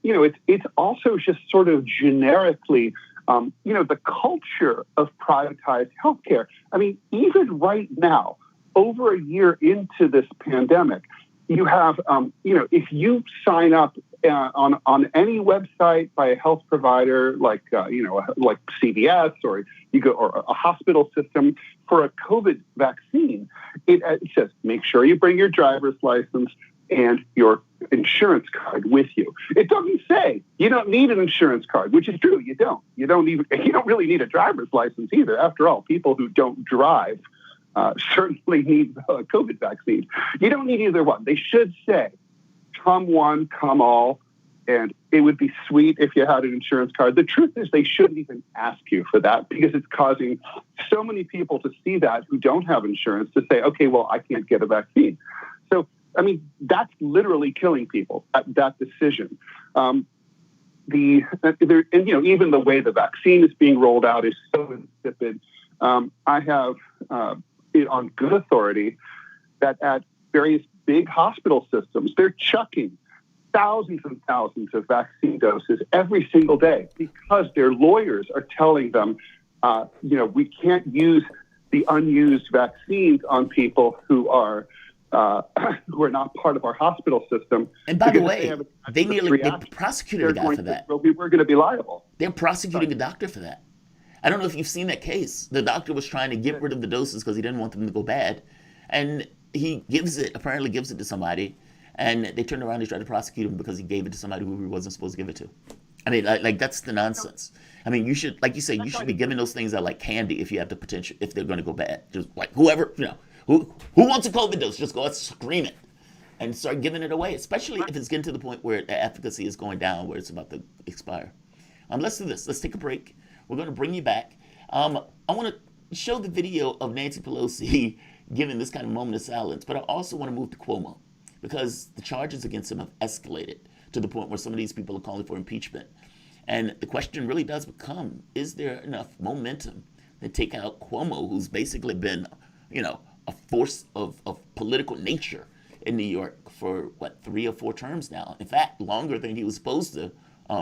It's also just sort of generically, the culture of privatized healthcare. I mean, even right now, over a year into this pandemic, you have, if you sign up on any website by a health provider like like CVS or a hospital system for a COVID vaccine, it says make sure you bring your driver's license and your insurance card with you. It doesn't say you don't need an insurance card, which is true. You don't. You don't really need a driver's license either. After all, people who don't drive certainly need COVID vaccines. You don't need either one. They should say, come one, come all, and it would be sweet if you had an insurance card. The truth is they shouldn't even ask you for that because it's causing so many people to see that who don't have insurance to say, okay, well, I can't get a vaccine. So, I mean, that's literally killing people, that decision. Even the way the vaccine is being rolled out is so insipid. I have it on good authority that at various big hospital systems, they're chucking thousands and thousands of vaccine doses every single day because their lawyers are telling them, we can't use the unused vaccines on people who are not part of our hospital system. And by the way, they prosecuted a guy for that. We're going to be liable. They're prosecuting a doctor for that. I don't know if you've seen that case. The doctor was trying to get rid of the doses because he didn't want them to go bad. And he apparently gives it to somebody. And they turned around and tried to prosecute him because he gave it to somebody who he wasn't supposed to give it to. I mean, like that's the nonsense. I mean, you should, like you say, you should be giving those things out like candy if you have the potential, if they're going to go bad. Just like whoever, who wants a COVID dose, just go out, scream it, and start giving it away, especially if it's getting to the point where the efficacy is going down, where it's about to expire. Let's do this. Let's take a break. We're going to bring you back. I want to show the video of Nancy Pelosi giving this kind of moment of silence, but I also want to move to Cuomo because the charges against him have escalated to the point where some of these people are calling for impeachment. And the question really does become, is there enough momentum to take out Cuomo, who's basically been, a force of political nature in New York for, 3 or 4 terms now? In fact, longer than he was supposed to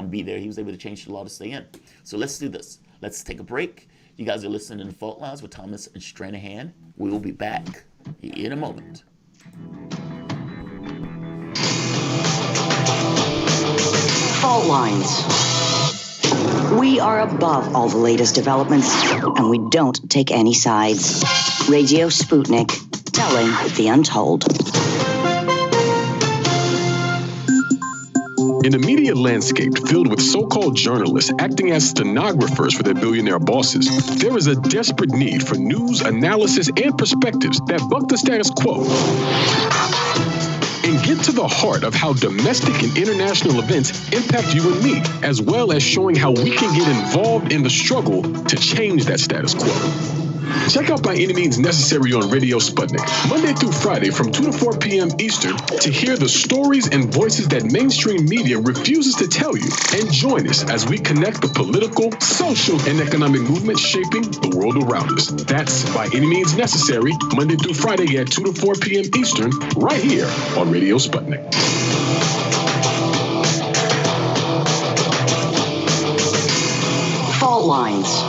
be there. He was able to change the law to stay in. So let's do this. Let's take a break. You guys are listening to Fault Lines with Thomas and Stranahan. We will be back in a moment. Fault Lines. We are above all the latest developments, and we don't take any sides. Radio Sputnik, telling the untold. In a media landscape filled with so-called journalists acting as stenographers for their billionaire bosses, there is a desperate need for news, analysis, and perspectives that buck the status quo and get to the heart of how domestic and international events impact you and me, as well as showing how we can get involved in the struggle to change that status quo. Check out By Any Means Necessary on Radio Sputnik, Monday through Friday from 2 to 4 p.m. Eastern to hear the stories and voices that mainstream media refuses to tell you. And join us as we connect the political, social, and economic movements shaping the world around us. That's By Any Means Necessary, Monday through Friday at 2 to 4 p.m. Eastern, right here on Radio Sputnik. Fault Lines.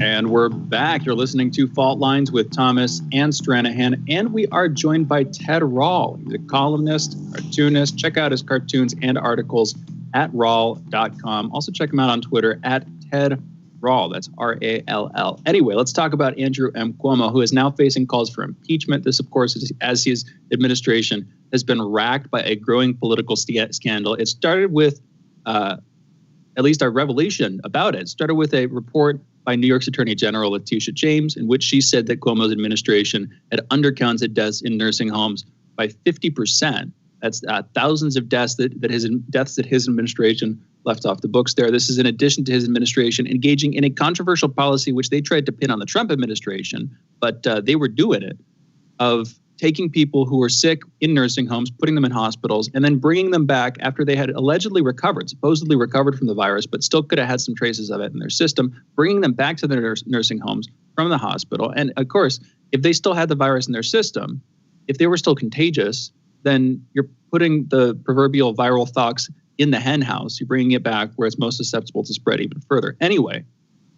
And we're back. You're listening to Fault Lines with Thomas and Stranahan. And we are joined by Ted Rall. He's a columnist, cartoonist. Check out his cartoons and articles at rall.com. Also check him out on Twitter at Ted Rall. That's R-A-L-L. Anyway, let's talk about Andrew M. Cuomo, who is now facing calls for impeachment. This, of course, is as his administration has been racked by a growing political scandal. It started with, at least our revelation about it, started with a report by New York's Attorney General Letitia James, in which she said that Cuomo's administration had undercounted deaths in nursing homes by 50%. That's thousands of deaths that his administration left off the books there. This is in addition to his administration engaging in a controversial policy, which they tried to pin on the Trump administration, but they were doing it, of taking people who were sick in nursing homes, putting them in hospitals, and then bringing them back after they had supposedly recovered from the virus, but still could have had some traces of it in their system, bringing them back to their nursing homes from the hospital. And of course, if they still had the virus in their system, if they were still contagious, then you're putting the proverbial viral fox in the hen house. You're bringing it back where it's most susceptible to spread even further. Anyway,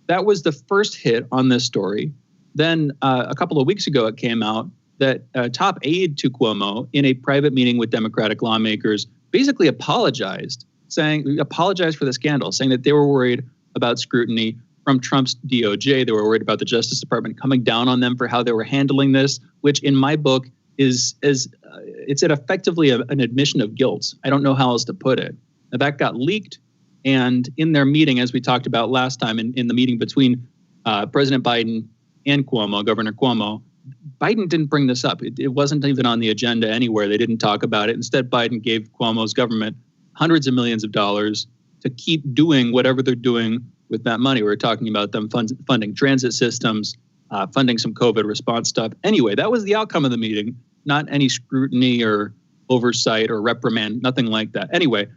that was the first hit on this story. Then a couple of weeks ago, it came out that a top aide to Cuomo in a private meeting with Democratic lawmakers basically apologized for the scandal, saying that they were worried about scrutiny from Trump's DOJ. They were worried about the Justice Department coming down on them for how they were handling this, which in my book it's effectively an admission of guilt. I don't know how else to put it. Now, that got leaked, and in their meeting, as we talked about last time, in the meeting between President Biden and Cuomo, Governor Cuomo, Biden didn't bring this up. It wasn't even on the agenda anywhere. They didn't talk about it. Instead, Biden gave Cuomo's government hundreds of millions of dollars to keep doing whatever they're doing with that money. We're talking about them funding transit systems, funding some COVID response stuff. Anyway, that was the outcome of the meeting, not any scrutiny or oversight or reprimand, nothing like that. Anyway,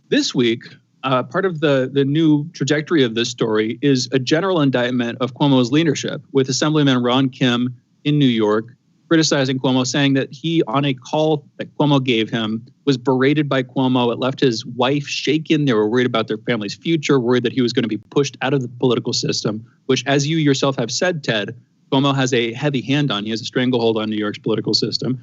this week, part of the new trajectory of this story is a general indictment of Cuomo's leadership, with Assemblyman Ron Kim in New York criticizing Cuomo, saying that he, on a call that Cuomo gave him, was berated by Cuomo. It left his wife shaken. They were worried about their family's future, worried that he was going to be pushed out of the political system, which, as you yourself have said, Ted, Cuomo has a heavy hand on. He has a stranglehold on New York's political system.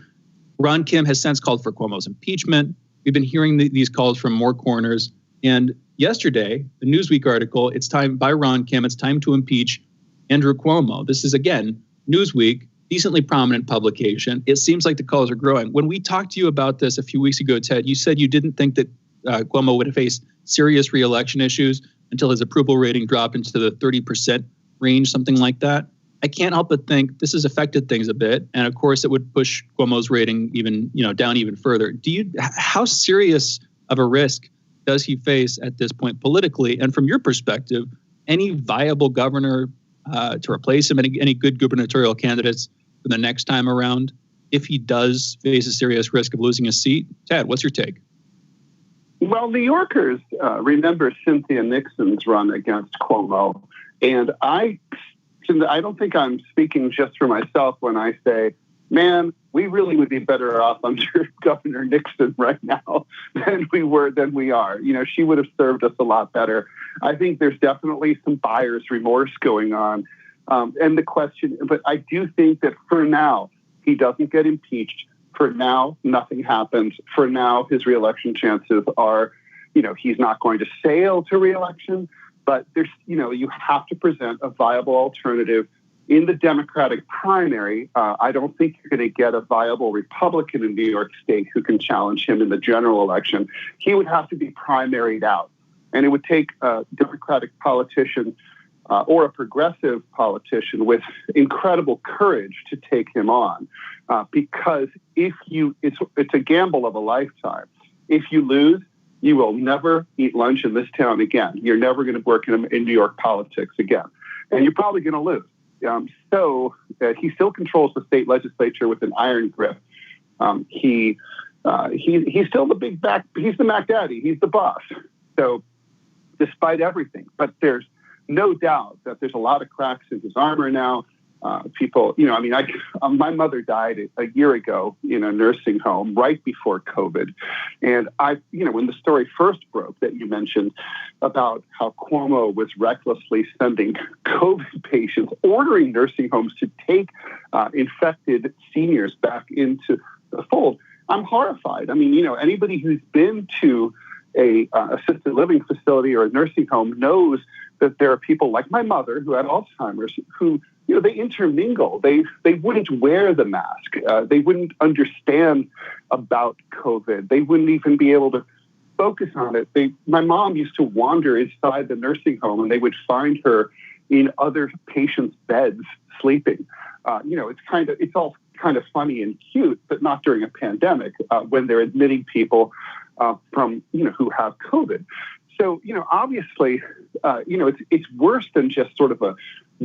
Ron Kim has since called for Cuomo's impeachment. We've been hearing these calls from more corners. And yesterday, the Newsweek article, it's time by Ron Kim, it's time to impeach Andrew Cuomo. This is, again, Newsweek, decently prominent publication. It seems like the calls are growing. When we talked to you about this a few weeks ago, Ted, you said you didn't think that Cuomo would face serious re-election issues until his approval rating dropped into the 30% range, something like that. I can't help but think this has affected things a bit. And of course, it would push Cuomo's rating down even further. How serious of a risk does he face at this point politically? And from your perspective, any viable governor to replace him, any good gubernatorial candidates for the next time around, if he does face a serious risk of losing his seat? Ted, what's your take? Well, New Yorkers remember Cynthia Nixon's run against Cuomo. And I don't think I'm speaking just for myself when I say, man, we really would be better off under Governor Nixon right now than we are. You know, she would have served us a lot better. I think there's definitely some buyer's remorse going on. And the question, but I do think that for now, he doesn't get impeached. For now, nothing happens. For now, his reelection chances are, he's not going to sail to reelection, but there's, you have to present a viable alternative in the Democratic primary. I don't think you're going to get a viable Republican in New York State who can challenge him in the general election. He would have to be primaried out. And it would take a Democratic politician or a progressive politician with incredible courage to take him on. Because it's a gamble of a lifetime. If you lose, you will never eat lunch in this town again. You're never going to work in New York politics again. And you're probably going to lose. So he still controls the state legislature with an iron grip. He's still the big back. He's the Mac Daddy. He's the boss. So despite everything, but there's no doubt that there's a lot of cracks in his armor now. My mother died a year ago in a nursing home right before COVID. And when the story first broke that you mentioned about how Cuomo was recklessly sending COVID patients, ordering nursing homes to take infected seniors back into the fold, I'm horrified. I mean, anybody who's been to a assisted living facility or a nursing home knows that there are people like my mother who had Alzheimer's who, they intermingle. They wouldn't wear the mask. They wouldn't understand about COVID. They wouldn't even be able to focus on it. My mom used to wander inside the nursing home and they would find her in other patients' beds sleeping. It's all kind of funny and cute, but not during a pandemic when they're admitting people from who have COVID. So, obviously, it's worse than just sort of a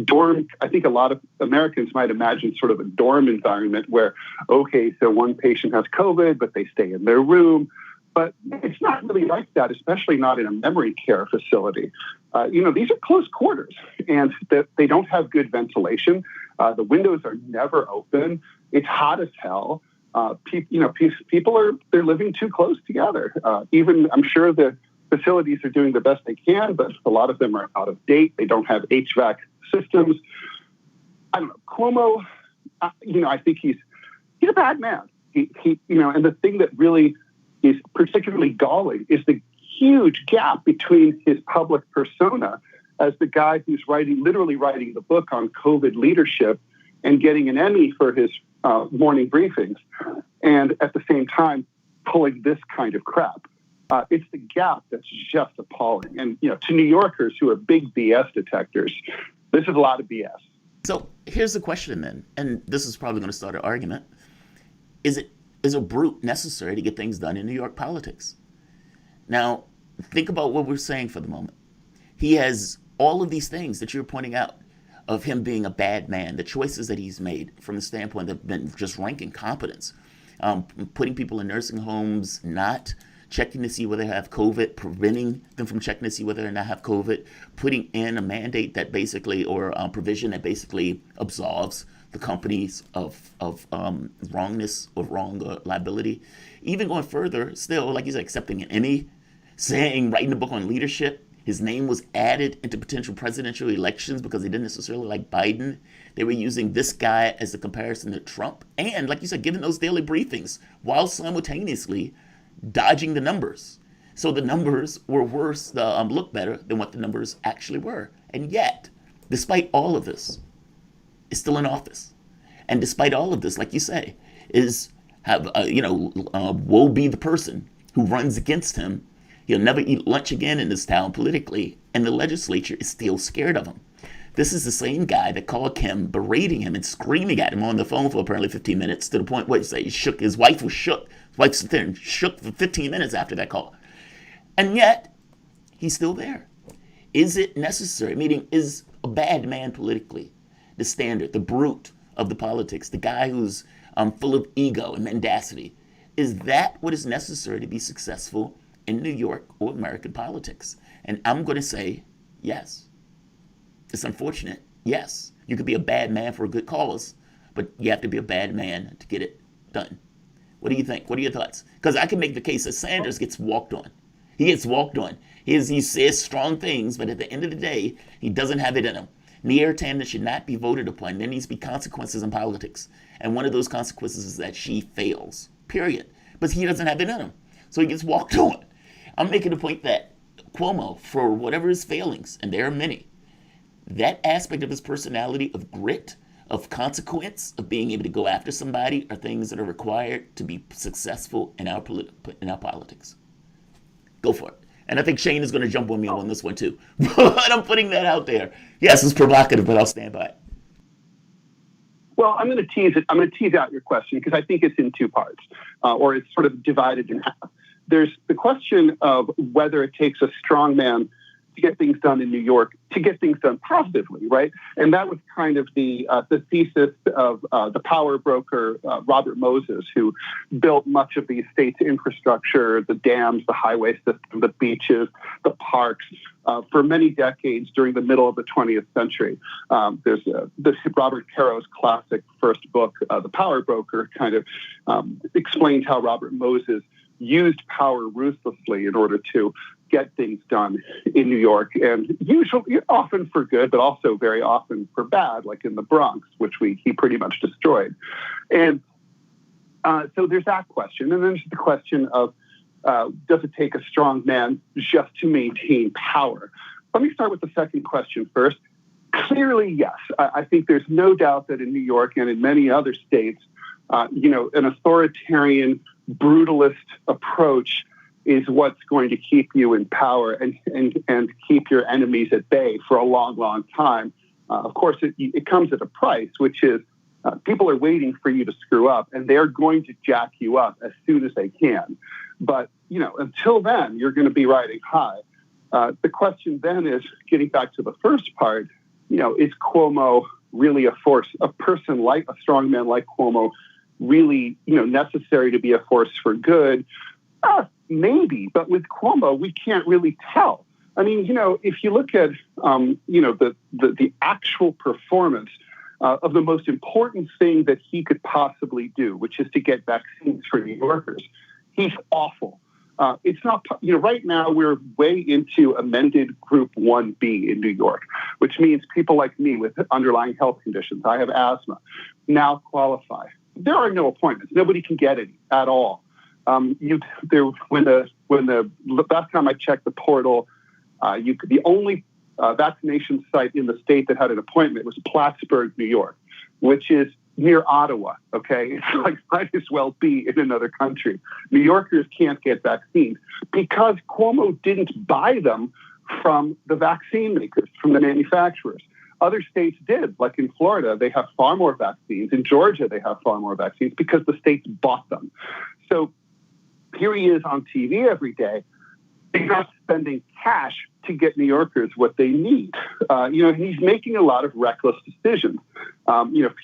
dorm. I think a lot of Americans might imagine sort of a dorm environment where, okay, so one patient has COVID, but they stay in their room. But it's not really like that, especially not in a memory care facility. These are close quarters and they don't have good ventilation. The windows are never open. It's hot as hell. They're living too close together. Even I'm sure the facilities are doing the best they can, but a lot of them are out of date. They don't have HVAC systems. I don't know. Cuomo, I think he's he's a bad man. He and the thing that really is particularly galling is the huge gap between his public persona as the guy who's literally writing the book on COVID leadership and getting an Emmy for his morning briefings, and at the same time pulling this kind of crap. It's the gap that's just appalling. And, to New Yorkers who are big BS detectors, this is a lot of BS. So here's the question then, and this is probably going to start an argument. Is a brute necessary to get things done in New York politics? Now, think about what we're saying for the moment. He has all of these things that you're pointing out of him being a bad man, the choices that he's made from the standpoint of been just rank incompetence, putting people in nursing homes, not checking to see whether they have COVID, preventing them from checking to see whether or not have COVID, putting in a mandate that basically, or a provision that basically absolves the companies of wrongness or wrong liability. Even going further, still, like he's accepting an Emmy, writing a book on leadership. His name was added into potential presidential elections because they didn't necessarily like Biden. They were using this guy as a comparison to Trump. And like you said, giving those daily briefings while simultaneously dodging the numbers. So the numbers were worse, look better than what the numbers actually were. And yet, despite all of this, is still in office. And despite all of this, like you say, woe be the person who runs against him. He'll never eat lunch again in this town politically, and the legislature is still scared of him. This is the same guy that called Kim, berating him and screaming at him on the phone for apparently 15 minutes, to the point where he shook. His wife was shook. His wife stood there and shook for 15 minutes after that call. And yet, he's still there. Is it necessary? Meaning, is a bad man politically the standard, the brute of the politics, the guy who's full of ego and mendacity? Is that what is necessary to be successful in New York or American politics? And I'm going to say yes. It's unfortunate. Yes, you could be a bad man for a good cause, but you have to be a bad man to get it done. What do you think? What are your thoughts? Because I can make the case that Sanders gets walked on. He gets walked on. He says strong things, but at the end of the day, he doesn't have it in him. Near Tanda should not be voted upon. There needs to be consequences in politics. And one of those consequences is that she fails, period. But he doesn't have it in him. So he gets walked on. I'm making the point that Cuomo, for whatever his failings, and there are many, that aspect of his personality of grit, of consequence, of being able to go after somebody, are things that are required to be successful in our politics. Go for it. And I think Shane is going to jump on me on this one too. But I'm putting that out there. Yes, it's provocative, but I'll stand by it. Well, I'm going to tease it. I'm going to tease out your question because I think it's in two parts, or it's sort of divided in half. There's the question of whether it takes a strong man to get things done in New York, to get things done positively, right? And that was kind of the thesis of the power broker, Robert Moses, who built much of the state's infrastructure, the dams, the highway system, the beaches, the parks, for many decades during the middle of the 20th century. There's this Robert Caro's classic first book, The Power Broker, kind of explained how Robert Moses used power ruthlessly in order to get things done in New York, and usually often for good, but also very often for bad, like in the Bronx, which he pretty much destroyed. And so there's that question. And then there's the question of, does it take a strong man just to maintain power? Let me start with the second question first. Clearly, yes. I think there's no doubt that in New York and in many other states, an authoritarian, brutalist approach is what's going to keep you in power and keep your enemies at bay for a long, long time. Of course, it comes at a price, which is people are waiting for you to screw up, and they're going to jack you up as soon as they can. But, until then, you're going to be riding high. The question then is, getting back to the first part, is Cuomo really a force, a person like a strong man like Cuomo really, necessary to be a force for good? Maybe, but with Cuomo, we can't really tell. I mean, if you look at, the actual performance of the most important thing that he could possibly do, which is to get vaccines for New Yorkers, he's awful. It's not, right now we're way into amended Group 1B in New York, which means people like me with underlying health conditions, I have asthma, now qualify. there are no appointments. Nobody can get any at all. When the last time I checked the portal, the only vaccination site in the state that had an appointment was Plattsburgh, New York, which is near Ottawa. Okay, it's like might as well be in another country. New Yorkers can't get vaccines because Cuomo didn't buy them from the vaccine makers, from the manufacturers. Other states did, like in Florida, they have far more vaccines. In Georgia, they have far more vaccines because the states bought them. So here he is on TV every day. He's not spending cash to get New Yorkers what they need. He's making a lot of reckless decisions.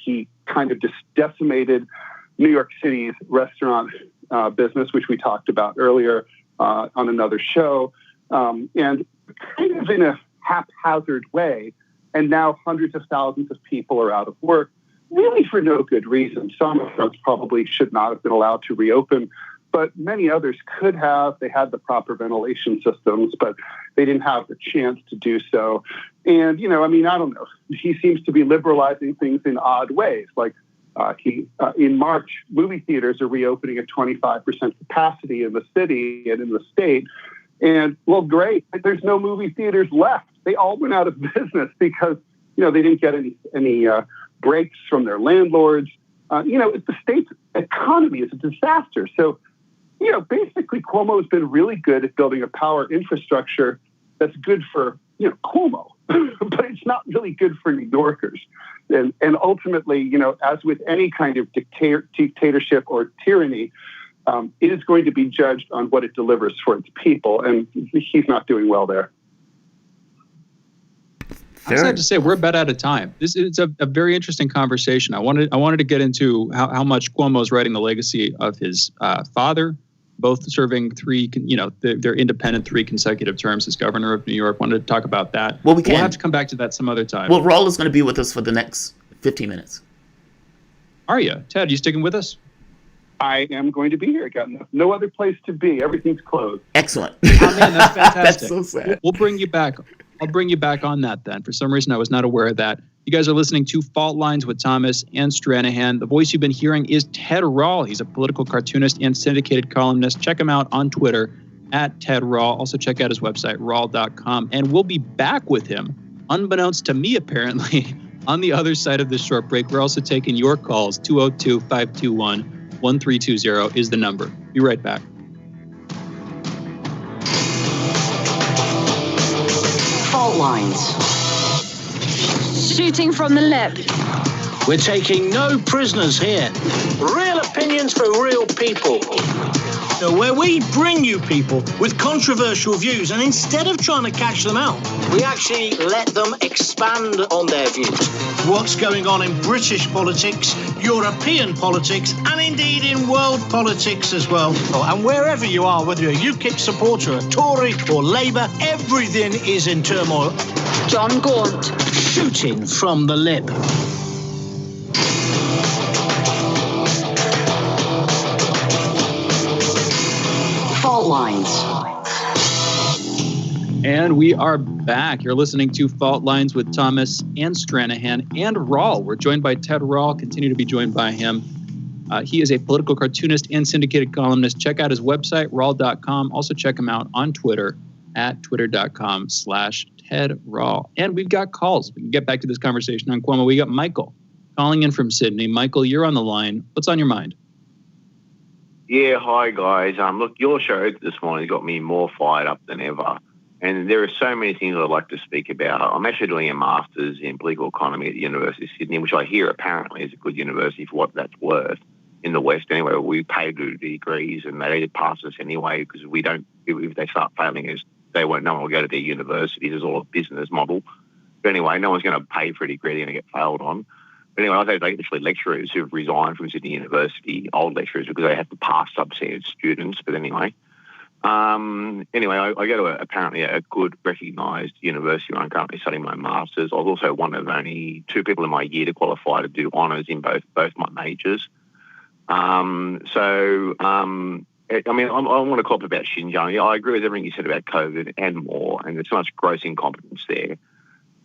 He kind of just decimated New York City's restaurant business, which we talked about earlier on another show, and kind of in a haphazard way. And now hundreds of thousands of people are out of work, really for no good reason. Some restaurants probably should not have been allowed to reopen, but many others could have. They had the proper ventilation systems, but they didn't have the chance to do so. And, I don't know. He seems to be liberalizing things in odd ways. Like in March, movie theaters are reopening at 25% capacity in the city and in the state. And, well, great. There's no movie theaters left. They all went out of business because, they didn't get any breaks from their landlords. The state's economy is a disaster. So, basically Cuomo has been really good at building a power infrastructure that's good for, Cuomo, but it's not really good for New Yorkers. And ultimately, as with any kind of dictatorship or tyranny, it is going to be judged on what it delivers for its people. And he's not doing well there. I'm sad to say we're about out of time. This is a very interesting conversation. I wanted to get into how much Cuomo is writing the legacy of his father, both serving their independent 3 consecutive terms as governor of New York. Wanted to talk about that. Well, we'll have to come back to that some other time. Well, Raul is going to be with us for the next 15 minutes. Are you? Ted, you sticking with us? I am going to be here. Got no other place to be. Everything's closed. Excellent. Oh, man, that's fantastic. That's so sad. We'll bring you back. I'll bring you back on that then. For some reason, I was not aware of that. You guys are listening to Fault Lines with Thomas and Stranahan. The voice you've been hearing is Ted Rall. He's a political cartoonist and syndicated columnist. Check him out on Twitter at Ted Rall. Also check out his website, rall.com. And we'll be back with him, unbeknownst to me apparently, on the other side of this short break. We're also taking your calls. 202-521-1320 is the number. Be right back. Fault lines. Shooting from the lip. We're taking no prisoners here. Real opinions from real people. Where we bring you people with controversial views, and instead of trying to catch them out, we actually let them expand on their views. What's going on in British politics, European politics, and indeed in world politics as well. And wherever you are, whether you're a UKIP supporter, a Tory or Labour, everything is in turmoil. John Gaunt. Shooting from the lip. Fault lines. And we are back. You're listening to Fault Lines with Thomas and Stranahan and Rall. We're joined by Ted Rall, continue to be joined by him. He is a political cartoonist and syndicated columnist. Check out his website, rall.com. Also check him out on Twitter at twitter.com/Ted Rall. And we've got calls. We can get back to this conversation on Cuomo. We got Michael calling in from Sydney. Michael, you're on the line. What's on your mind? Yeah, hi guys. Look, your show this morning got me more fired up than ever. And there are so many things I'd like to speak about. I'm actually doing a master's in political economy at the University of Sydney, which I hear apparently is a good university for what that's worth in the West. Anyway, we pay the degrees and they pass us anyway because we don't. If they start failing us, no one will go to their universities. It's all a business model. But anyway, no one's going to pay for a degree they're going to get failed on. But anyway, I've had actually lecturers who've resigned from Sydney University, old lecturers, because they have to pass substandard students. But anyway. I go to apparently a good recognised university where I'm currently studying my master's. I was also one of only 2 people in my year to qualify to do honours in both my majors. I want to cop about Xinjiang. Yeah, I agree with everything you said about COVID and more, and there's so much gross incompetence there.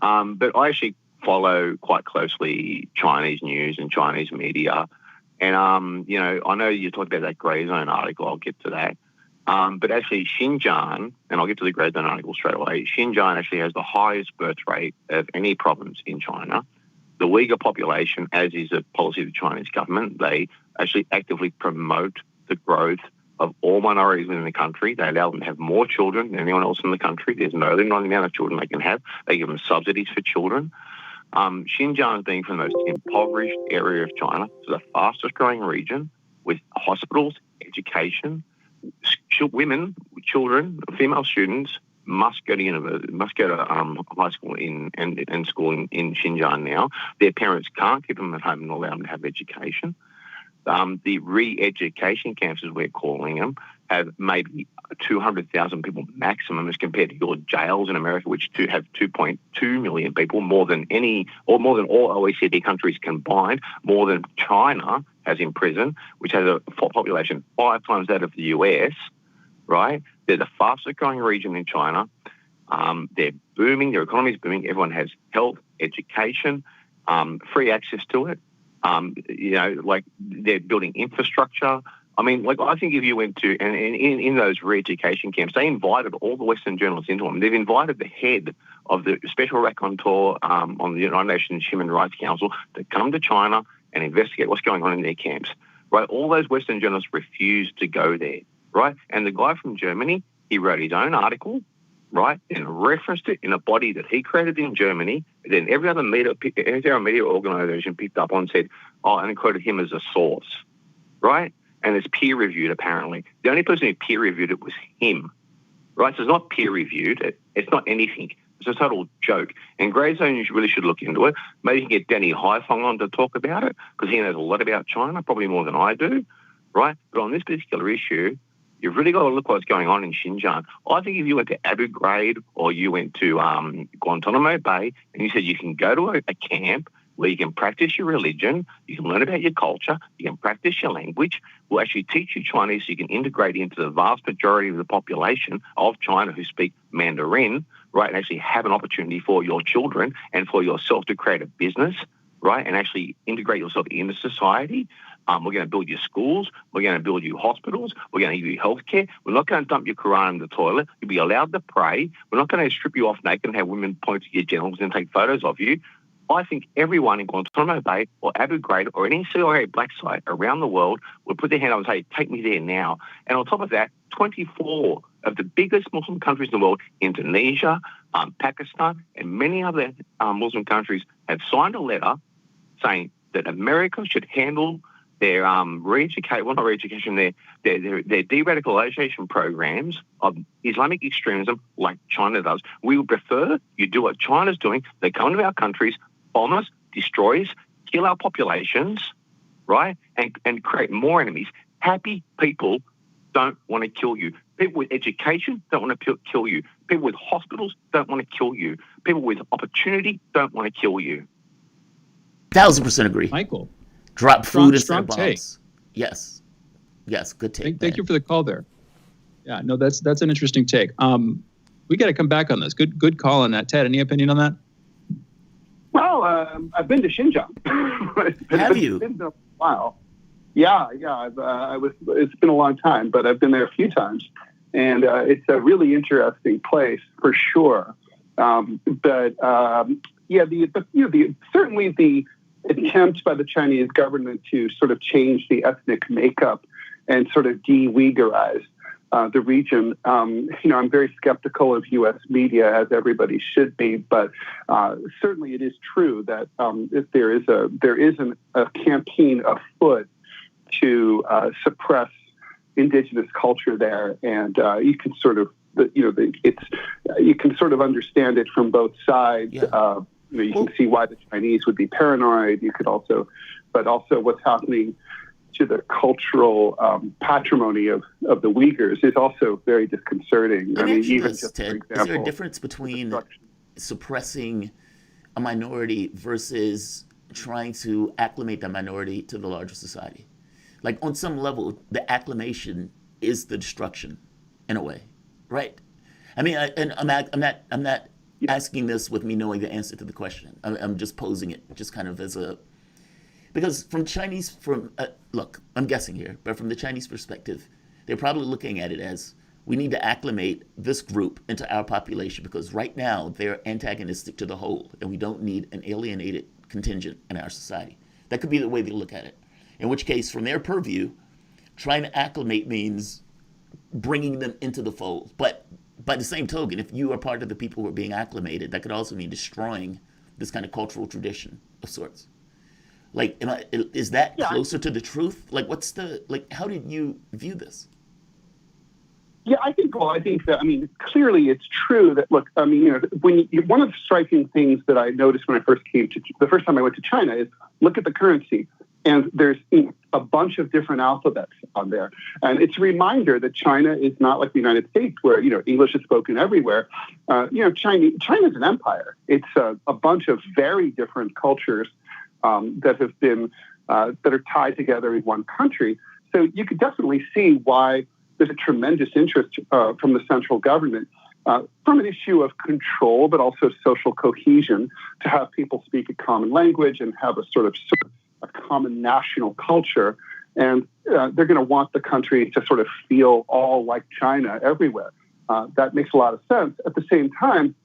But I actually follow quite closely Chinese news and Chinese media. And, I know you talked about that grey zone article. I'll get to that. But actually, Xinjiang, and I'll get to the grey zone article straight away, Xinjiang actually has the highest birth rate of any province in China. The Uyghur population, as is a policy of the Chinese government, they actually actively promote the growth of all minorities within the country. They allow them to have more children than anyone else in the country. There's no limit on the amount of children they can have. They give them subsidies for children. Xinjiang being from the most impoverished area of China, so the fastest growing region with hospitals, education. Women, children, female students must go to university, must go to high school and school in Xinjiang now. Their parents can't keep them at home and allow them to have education. The re-education camps, as we're calling them, have maybe 200,000 people maximum as compared to your jails in America, which have 2.2 million people, more than all OECD countries combined, more than China has in prison, which has a population 5 times that of the US, right? They're the fastest growing region in China. They're booming, their economy is booming, everyone has health, education, free access to it. They're building infrastructure. I mean, I think if you went to, and in those re-education camps, they invited all the Western journalists into them. They've invited the head of the Special Raconteur on the United Nations Human Rights Council to come to China and investigate what's going on in their camps, right? All those Western journalists refused to go there, right? And the guy from Germany, he wrote his own article, right, and referenced it in a body that he created in Germany. Then every other media organization picked up on and said, and quoted him as a source, right? And it's peer-reviewed, apparently. The only person who peer-reviewed it was him, right? So it's not peer-reviewed. It's not anything. It's a total joke. And Grey Zone, you really should look into it. Maybe you can get Danny Haifeng on to talk about it because he knows a lot about China, probably more than I do, right? But on this particular issue, you've really got to look what's going on in Xinjiang. I think if you went to Abu Ghraib or you went to Guantanamo Bay and you said you can go to a camp where you can practice your religion, you can learn about your culture, you can practice your language, we'll actually teach you Chinese so you can integrate into the vast majority of the population of China who speak Mandarin, right, and actually have an opportunity for your children and for yourself to create a business, right, and actually integrate yourself into society. We're going to build your schools. We're going to build you hospitals. We're going to give you healthcare. We're not going to dump your Quran in the toilet. You'll be allowed to pray. We're not going to strip you off naked and have women point to your genitals and take photos of you. I think everyone in Guantanamo Bay or Abu Ghraib or any CIA black site around the world would put their hand up and say, take me there now. And on top of that, 24 of the biggest Muslim countries in the world, Indonesia, Pakistan, and many other Muslim countries have signed a letter saying that America should handle their de-radicalization programs of Islamic extremism like China does. We would prefer you do what China's doing. They come into our countries, bomb us, destroy us, kill our populations, right, and create more enemies. Happy people don't want to kill you. People with education don't want to kill you. People with hospitals don't want to kill you. People with opportunity don't want to kill you. 1,000% agree. Michael. Drop food instead strong of bombs. take. Yes. Good take. Thank you for the call there. Yeah, no, that's an interesting take. We got to come back on this. Good call on that. Ted, any opinion on that? Well, I've been to Xinjiang. Have you? It's been a while. Yeah. It's been a long time, but I've been there a few times, and it's a really interesting place for sure. Certainly the attempt by the Chinese government to sort of change the ethnic makeup and sort of de-Uyghurize the region. I'm very skeptical of U.S. media, as everybody should be, but certainly it is true that if there is a campaign afoot to suppress indigenous culture there, and you can sort of understand it from both sides. Yeah. You can see why the Chinese would be paranoid. You could also what's happening to the cultural patrimony of the Uyghurs is also very disconcerting. I mean, even just for example, is there a difference between suppressing a minority versus trying to acclimate that minority to the larger society? Like on some level, the acclimation is the destruction, in a way, right? I mean, I'm not asking this with me knowing the answer to the question. I'm just posing it, just kind of as a Because look, I'm guessing here, but from the Chinese perspective, they're probably looking at it as, we need to acclimate this group into our population because right now they're antagonistic to the whole, and we don't need an alienated contingent in our society. That could be the way they look at it. In which case, from their purview, trying to acclimate means bringing them into the fold. But by the same token, if you are part of the people who are being acclimated, that could also mean destroying this kind of cultural tradition of sorts. Like, is that closer to the truth? Like, how did you view this? Yeah, I think that, clearly it's true that, look, one of the striking things that I noticed when I first the first time I went to China is look at the currency. And there's a bunch of different alphabets on there. And it's a reminder that China is not like the United States where, English is spoken everywhere. China's an empire. It's a bunch of very different cultures that have been, that are tied together in one country. So you could definitely see why there's a tremendous interest from the central government from an issue of control, but also social cohesion, to have people speak a common language and have a sort of a common national culture. And they're going to want the country to sort of feel all like China everywhere. That makes a lot of sense. At the same time,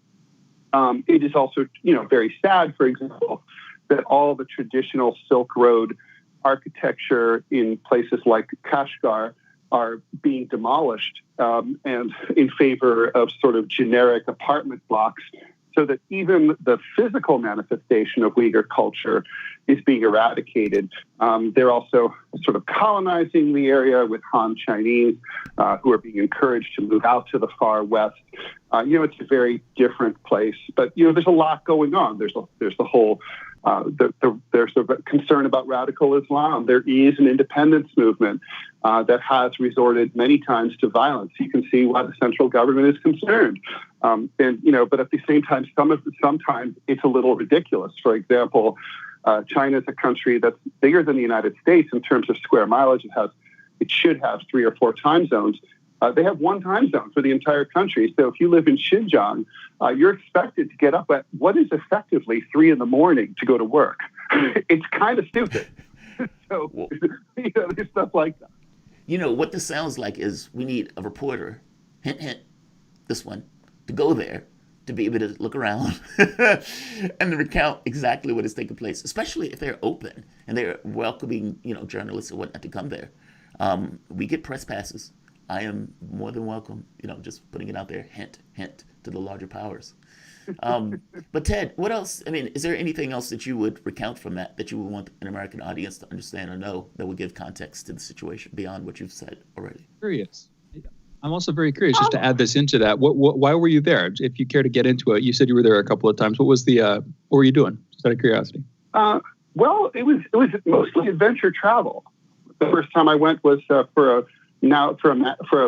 it is also, very sad, for example, that all the traditional Silk Road architecture in places like Kashgar are being demolished and in favor of sort of generic apartment blocks, so that even the physical manifestation of Uyghur culture is being eradicated. They're also sort of colonizing the area with Han Chinese who are being encouraged to move out to the far west. It's a very different place, but there's a lot going on. There's the whole there's a concern about radical Islam. There is an independence movement that has resorted many times to violence. You can see why the central government is concerned. But at the same time, sometimes it's a little ridiculous. For example, China is a country that's bigger than the United States in terms of square mileage. It should have 3 or 4 time zones. They have one time zone for the entire country. So if you live in Xinjiang, you're expected to get up at what is effectively 3 a.m. to go to work. It's kind of stupid. So, there's stuff like that. What this sounds like is we need a reporter, hint, hint, this one, to go there, to be able to look around and to recount exactly what is taking place, especially if they're open and they're welcoming, journalists and whatnot to come there. We get press passes. I am more than welcome, just putting it out there, hint, hint to the larger powers. But Ted, what else? Is there anything else that you would recount from that you would want an American audience to understand or know that would give context to the situation beyond what you've said already? Curious. I'm also very curious, just to add this into that. Why were you there? If you care to get into it, you said you were there a couple of times. What were you doing? Just out of curiosity. Well, it was mostly adventure travel. The first time I went was for a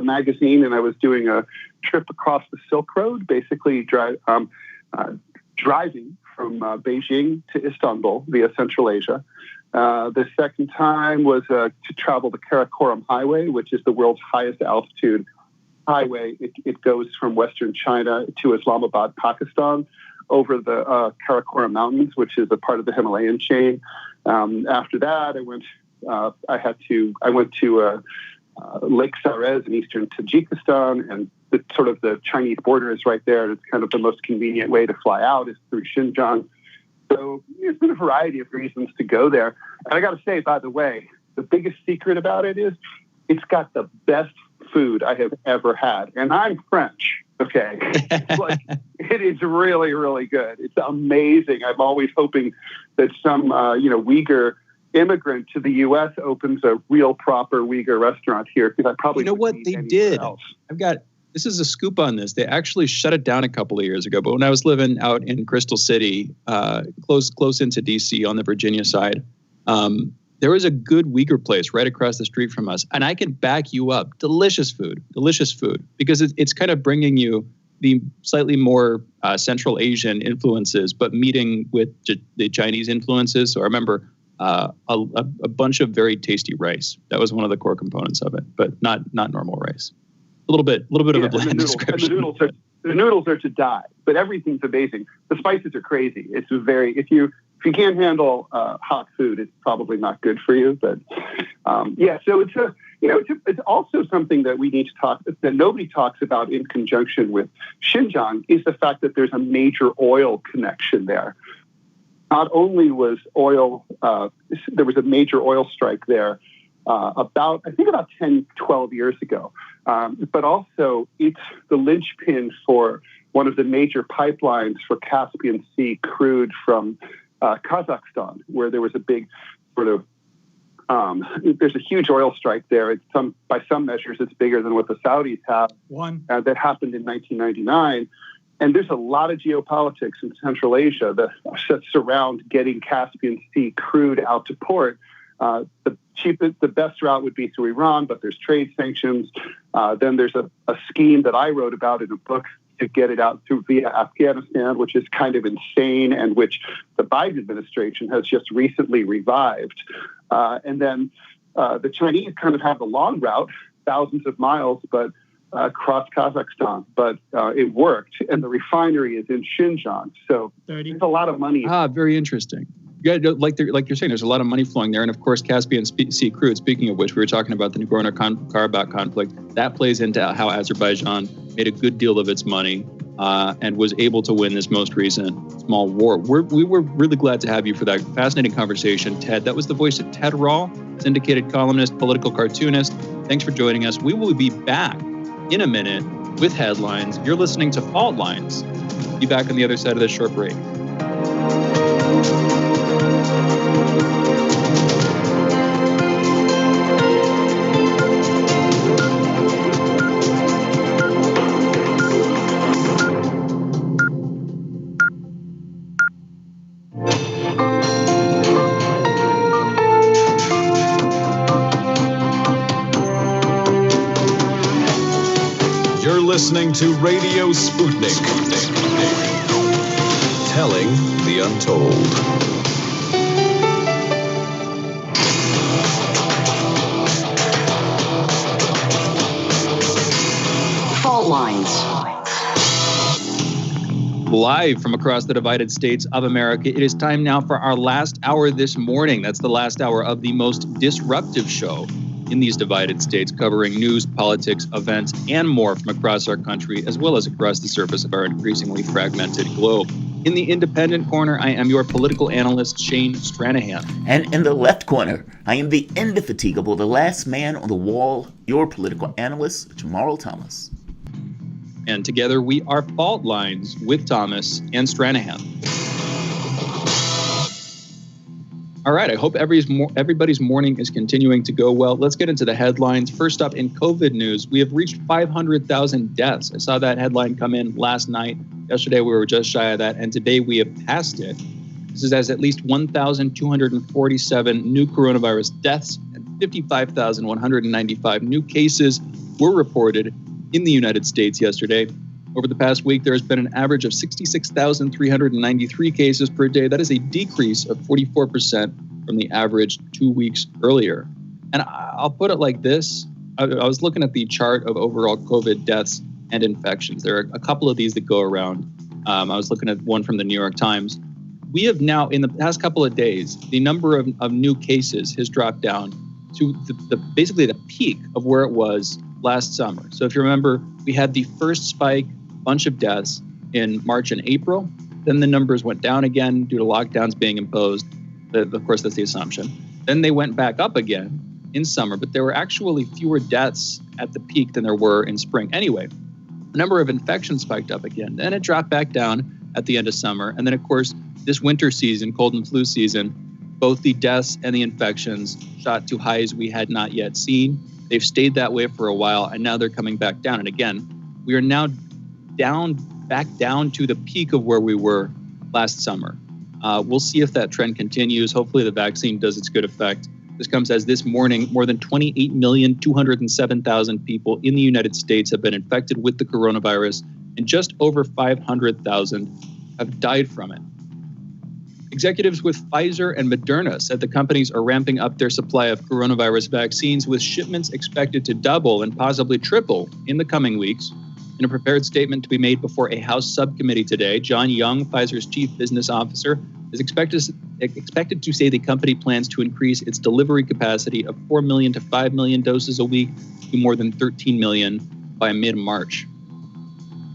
magazine, and I was doing a trip across the Silk Road, basically driving from Beijing to Istanbul via Central Asia. The second time was to travel the Karakoram Highway, which is the world's highest altitude highway. It goes from Western China to Islamabad, Pakistan, over the Karakoram Mountains, which is a part of the Himalayan chain. After that, I went to Lake Sarez in eastern Tajikistan, and the Chinese border is right there. It's kind of the most convenient way to fly out is through Xinjiang. So there's been a variety of reasons to go there. And I got to say, by the way, the biggest secret about it is it's got the best food I have ever had. And I'm French, okay? It is really, really good. It's amazing. I'm always hoping that some, Uyghur immigrant to the U.S. opens a real proper Uyghur restaurant here, because I probably what they did. This is a scoop on this. They actually shut it down a couple of years ago. But when I was living out in Crystal City, close into D.C. on the Virginia side, there was a good Uyghur place right across the street from us, and I can back you up. Delicious food, because it's kind of bringing you the slightly more Central Asian influences, but meeting with the Chinese influences. So I remember a bunch of very tasty rice. That was one of the core components of it, but not normal rice. A little bit of a bland description. The noodles are to die, but everything's amazing. The spices are crazy. It's if if you can't handle hot food, it's probably not good for you. But so it's also something that we need to talk, that nobody talks about in conjunction with Xinjiang, is the fact that there's a major oil connection there. Not only was there was a major oil strike there about 10, 12 years ago, but also it's the linchpin for one of the major pipelines for Caspian Sea crude from Kazakhstan, where there was a big there's a huge oil strike there. By some measures, it's bigger than what the Saudis have. That happened in 1999. And there's a lot of geopolitics in Central Asia that surround getting Caspian Sea crude out to port. The best route would be through Iran, but there's trade sanctions. Then there's a scheme that I wrote about in a book to get it out via Afghanistan, which is kind of insane, and which the Biden administration has just recently revived. And then the Chinese kind of have the long route, thousands of miles, but across Kazakhstan. But it worked, and the refinery is in Xinjiang. So there's a lot of money. Very interesting. Yeah, like you're saying, there's a lot of money flowing there. And of course, Caspian Sea crude, speaking of which, we were talking about the Nagorno-Karabakh conflict. That plays into how Azerbaijan made a good deal of its money and was able to win this most recent small war. We were really glad to have you for that fascinating conversation, Ted. That was the voice of Ted Rall, syndicated columnist, political cartoonist. Thanks for joining us. We will be back in a minute with headlines. You're listening to Fault Lines. Be back on the other side of this short break. Listening to Radio Sputnik. Telling the untold. Fault lines. Live from across the divided states of America, it is time now for our last hour this morning. That's the last hour of the most disruptive show in these divided states, covering news, politics, events, and more from across our country, as well as across the surface of our increasingly fragmented globe. In the independent corner, I am your political analyst, Shane Stranahan. And in the left corner, I am the indefatigable, the last man on the wall, your political analyst, Jamarl Thomas. And together we are Fault Lines with Thomas and Stranahan. All right, I hope everybody's morning is continuing to go well. Let's get into the headlines. First up, in COVID news, we have reached 500,000 deaths. I saw that headline come in last night. Yesterday, we were just shy of that, and today we have passed it. This is as at least 1,247 new coronavirus deaths and 55,195 new cases were reported in the United States yesterday. Over the past week, there has been an average of 66,393 cases per day. That is a decrease of 44% from the average 2 weeks earlier. And I'll put it like this. I was looking at the chart of overall COVID deaths and infections. There are a couple of these that go around. I was looking at one from the New York Times. We have now, in the past couple of days, the number of new cases has dropped down to basically the peak of where it was last summer. So if you remember, we had the first spike, bunch of deaths in March and April. Then the numbers went down again due to lockdowns being imposed. Of course, that's the assumption. Then they went back up again in summer, but there were actually fewer deaths at the peak than there were in spring. Anyway, the number of infections spiked up again. Then it dropped back down at the end of summer. And then, of course, this winter season, cold and flu season, both the deaths and the infections shot to highs we had not yet seen. They've stayed that way for a while, and now they're coming back down. And again, we are now back down to the peak of where we were last summer. We'll see if that trend continues. Hopefully the vaccine does its good effect. This comes as this morning, more than 28,207,000 people in the United States have been infected with the coronavirus, and just over 500,000 have died from it. Executives with Pfizer and Moderna said the companies are ramping up their supply of coronavirus vaccines, with shipments expected to double and possibly triple in the coming weeks. In a prepared statement to be made before a House subcommittee today, John Young, Pfizer's chief business officer, is expected to say the company plans to increase its delivery capacity of 4 million to 5 million doses a week to more than 13 million by mid-March.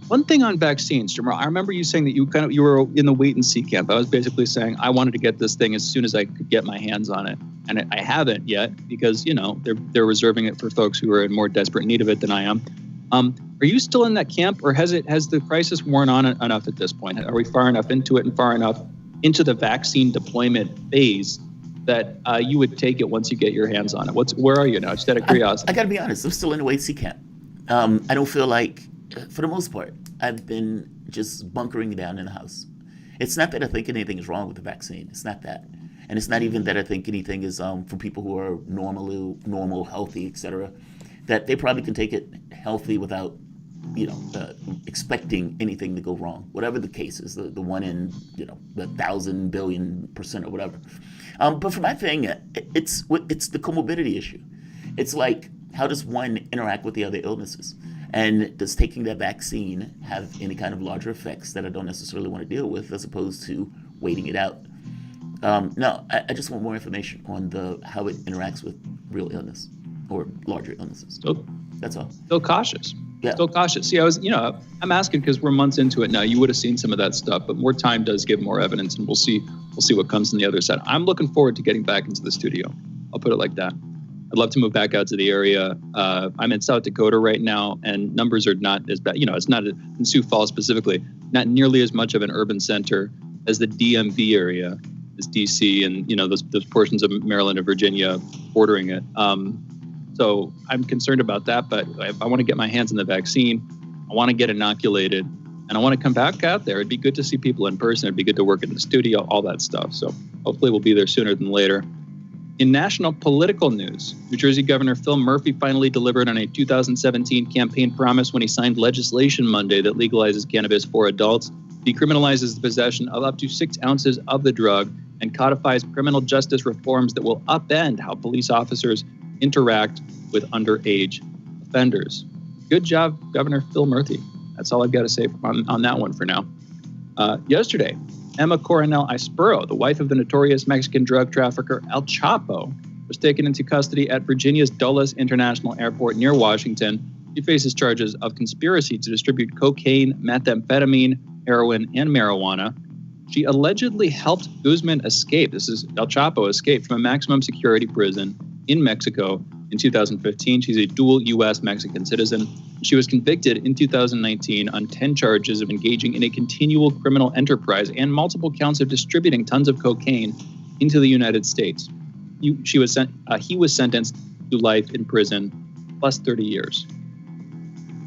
One thing on vaccines, Jamarl, I remember you saying that you were in the wait and see camp. I was basically saying I wanted to get this thing as soon as I could get my hands on it, and I haven't yet because they're reserving it for folks who are in more desperate need of it than I am. Are you still in that camp, or has the crisis worn on enough at this point? Are we far enough into it and far enough into the vaccine deployment phase that you would take it once you get your hands on it? Where are you now? Just out of curiosity. I got to be honest. I'm still in the wait and see camp. I don't feel like, for the most part, I've been just bunkering down in the house. It's not that I think anything is wrong with the vaccine. It's not that. And it's not even that I think anything is for people who are normal, healthy, etc., that they probably can take it healthy without, expecting anything to go wrong. Whatever the case is, the one in, the 1,000 billion% or whatever. But for my thing, it's the comorbidity issue. It's like, how does one interact with the other illnesses? And does taking that vaccine have any kind of larger effects that I don't necessarily want to deal with, as opposed to waiting it out? No, I just want more information on how it interacts with real illness or larger illnesses. That's all. Still cautious. Yeah. Still cautious. See, I'm asking because we're months into it now. You would have seen some of that stuff, but more time does give more evidence, and we'll see what comes on the other side. I'm looking forward to getting back into the studio. I'll put it like that. I'd love to move back out to the area. I'm in South Dakota right now, and numbers are not as bad. It's not in Sioux Falls specifically, not nearly as much of an urban center as the DMV area, as DC, and those portions of Maryland and Virginia bordering it. So I'm concerned about that, but I want to get my hands on the vaccine. I want to get inoculated, and I want to come back out there. It'd be good to see people in person. It'd be good to work in the studio, all that stuff. So hopefully we'll be there sooner than later. In national political news, New Jersey Governor Phil Murphy finally delivered on a 2017 campaign promise when he signed legislation Monday that legalizes cannabis for adults, decriminalizes the possession of up to 6 ounces of the drug, and codifies criminal justice reforms that will upend how police officers interact with underage offenders. Good job, Governor Phil Murphy. That's all I've got to say on that one for now. Yesterday, Emma Coronel Ispuro, the wife of the notorious Mexican drug trafficker El Chapo, was taken into custody at Virginia's Dulles International Airport near Washington. She faces charges of conspiracy to distribute cocaine, methamphetamine, heroin, and marijuana. She allegedly helped Guzman escape. This is El Chapo escape from a maximum security prison in Mexico in 2015. She's a dual U.S. Mexican citizen. She was convicted in 2019 on 10 charges of engaging in a continual criminal enterprise and multiple counts of distributing tons of cocaine into the United States. He was sentenced to life in prison plus 30 years.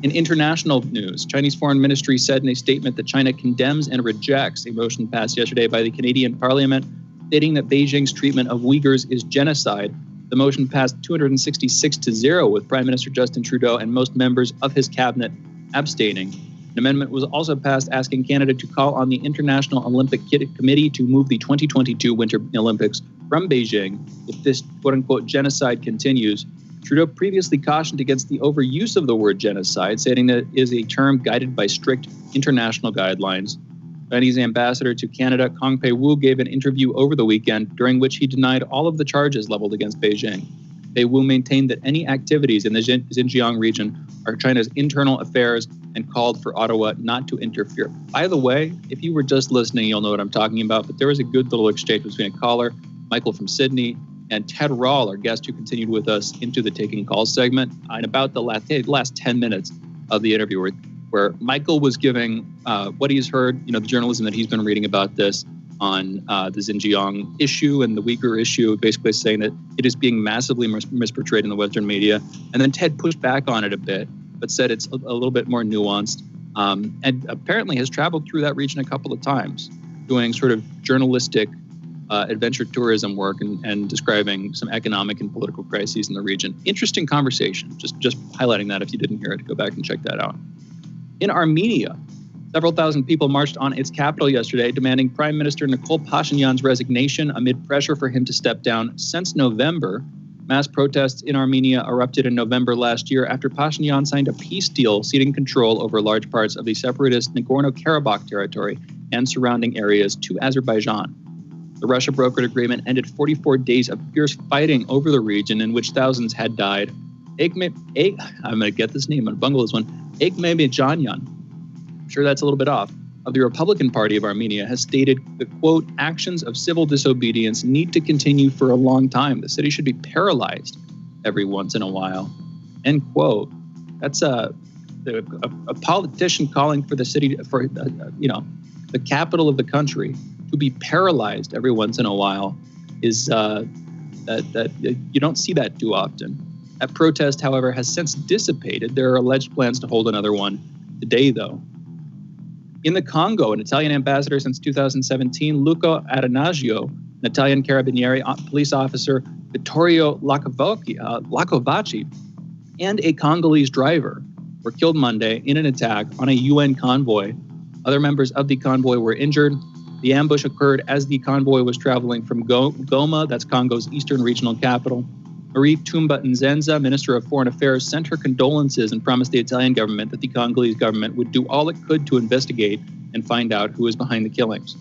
In international news, Chinese Foreign Ministry said in a statement that China condemns and rejects a motion passed yesterday by the Canadian Parliament stating that Beijing's treatment of Uyghurs is genocide. The motion passed 266-0 with Prime Minister Justin Trudeau and most members of his cabinet abstaining. An amendment was also passed asking Canada to call on the International Olympic Committee to move the 2022 Winter Olympics from Beijing if this quote-unquote genocide continues. Trudeau previously cautioned against the overuse of the word genocide, stating that it is a term guided by strict international guidelines. Chinese ambassador to Canada, Kong Pei-Wu, gave an interview over the weekend during which he denied all of the charges leveled against Beijing. Pei-Wu maintained that any activities in the Xinjiang region are China's internal affairs and called for Ottawa not to interfere. By the way, if you were just listening, you'll know what I'm talking about, but there was a good little exchange between a caller, Michael from Sydney, and Ted Rawl, our guest who continued with us into the Taking Calls segment, in about the last 10 minutes of the interview, where Michael was giving what he's heard, the journalism that he's been reading about this on the Xinjiang issue and the Uyghur issue, basically saying that it is being massively misportrayed in the Western media. And then Ted pushed back on it a bit, but said it's a little bit more nuanced, and apparently has traveled through that region a couple of times, doing sort of journalistic adventure tourism work and describing some economic and political crises in the region. Interesting conversation. Just highlighting that if you didn't hear it, go back and check that out. In Armenia, several thousand people marched on its capital yesterday, demanding Prime Minister Nikol Pashinyan's resignation amid pressure for him to step down. Since November, mass protests in Armenia erupted in November last year after Pashinyan signed a peace deal ceding control over large parts of the separatist Nagorno-Karabakh territory and surrounding areas to Azerbaijan. The Russia-brokered agreement ended 44 days of fierce fighting over the region in which thousands had died. I'm going to get this name, I'm going to bungle this one. Ekmemejanyan, I'm sure that's a little bit off, of the Republican Party of Armenia has stated the, quote, actions of civil disobedience need to continue for a long time. The city should be paralyzed every once in a while, end quote. That's a politician calling for the city, for the capital of the country to be paralyzed every once in a while is that you don't see that too often. That protest, however, has since dissipated. There are alleged plans to hold another one today, though. In the Congo, an Italian ambassador since 2017, Luca Adanagio, an Italian Carabinieri police officer, Vittorio Lacovacci, and a Congolese driver were killed Monday in an attack on a UN convoy. Other members of the convoy were injured. The ambush occurred as the convoy was traveling from Goma, that's Congo's eastern regional capital. Marie Tumba Nzenza, Minister of Foreign Affairs, sent her condolences and promised the Italian government that the Congolese government would do all it could to investigate and find out who was behind the killings.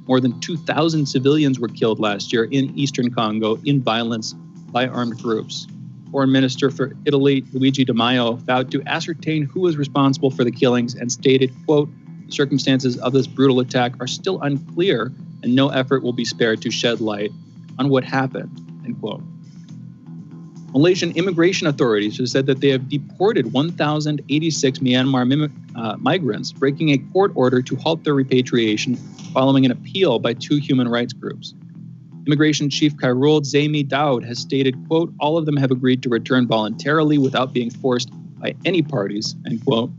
More than 2,000 civilians were killed last year in eastern Congo in violence by armed groups. Foreign Minister for Italy, Luigi Di Maio, vowed to ascertain who was responsible for the killings and stated, quote, the circumstances of this brutal attack are still unclear and no effort will be spared to shed light on what happened, end quote. Malaysian immigration authorities have said that they have deported 1,086 Myanmar migrants, breaking a court order to halt their repatriation following an appeal by two human rights groups. Immigration Chief Khairul Zaimi Daud has stated, quote, all of them have agreed to return voluntarily without being forced by any parties, end quote.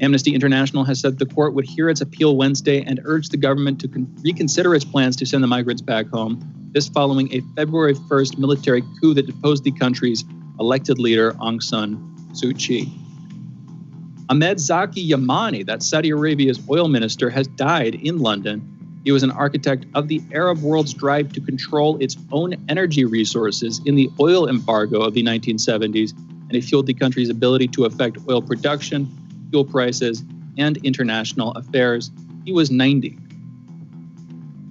Amnesty International has said the court would hear its appeal Wednesday and urged the government to reconsider its plans to send the migrants back home. This following a February 1st military coup that deposed the country's elected leader, Aung San Suu Kyi. Ahmed Zaki Yamani, that's Saudi Arabia's oil minister, has died in London. He was an architect of the Arab world's drive to control its own energy resources in the oil embargo of the 1970s, and he fueled the country's ability to affect oil production, fuel prices, and international affairs. He was 90.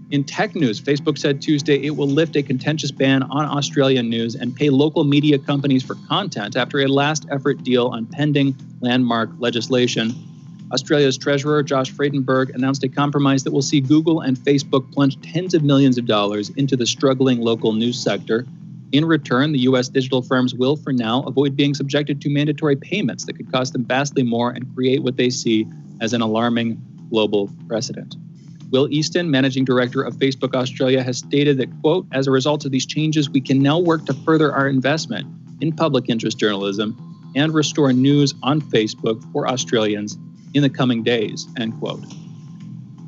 In tech news, Facebook said Tuesday it will lift a contentious ban on Australian news and pay local media companies for content after a last-effort deal on pending landmark legislation. Australia's Treasurer, Josh Frydenberg, announced a compromise that will see Google and Facebook plunge tens of millions of dollars into the struggling local news sector. In return, the U.S. digital firms will, for now, avoid being subjected to mandatory payments that could cost them vastly more and create what they see as an alarming global precedent. Will Easton, managing director of Facebook Australia, has stated that, quote, as a result of these changes, we can now work to further our investment in public interest journalism and restore news on Facebook for Australians in the coming days, end quote.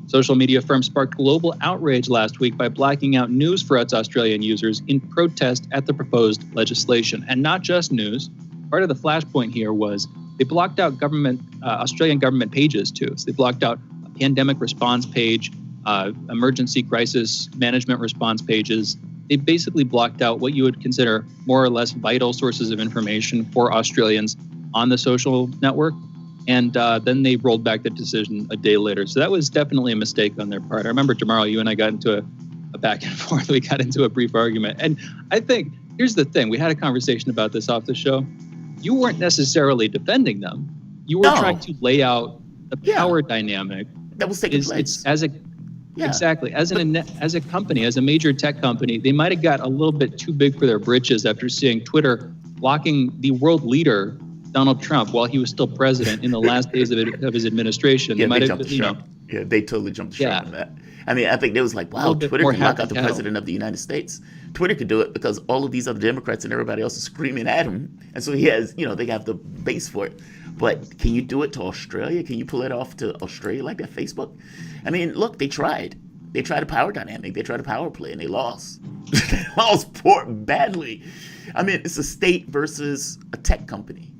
Social media firms sparked global outrage last week by blacking out news for its Australian users in protest at the proposed legislation. And not just news. Part of the flashpoint here was they blocked out Australian government pages too. So they blocked out a pandemic response page, emergency crisis management response pages. They basically blocked out what you would consider more or less vital sources of information for Australians on the social network. And then they rolled back the decision a day later. So that was definitely a mistake on their part. I remember, Jamarl, you and I got into a back and forth. We got into a brief argument. And I think, here's the thing. We had a conversation about this off the show. You weren't necessarily defending them. You were trying to lay out the power dynamic. That was taking place. Exactly. As a company, as a major tech company, they might have got a little bit too big for their britches after seeing Twitter blocking the world leader, Donald Trump, while he was still president in the last days of his administration. Yeah, they totally jumped the shark on that. I mean, I think they was like, wow, Twitter can lock out the president of the United States. Twitter could do it because all of these other Democrats and everybody else is screaming at him. And so he has, they have the base for it. But can you do it to Australia? Can you pull it off to Australia like that, Facebook? I mean, look, they tried. They tried a power dynamic. They tried a power play, and they lost. They lost badly. I mean, it's a state versus a tech company.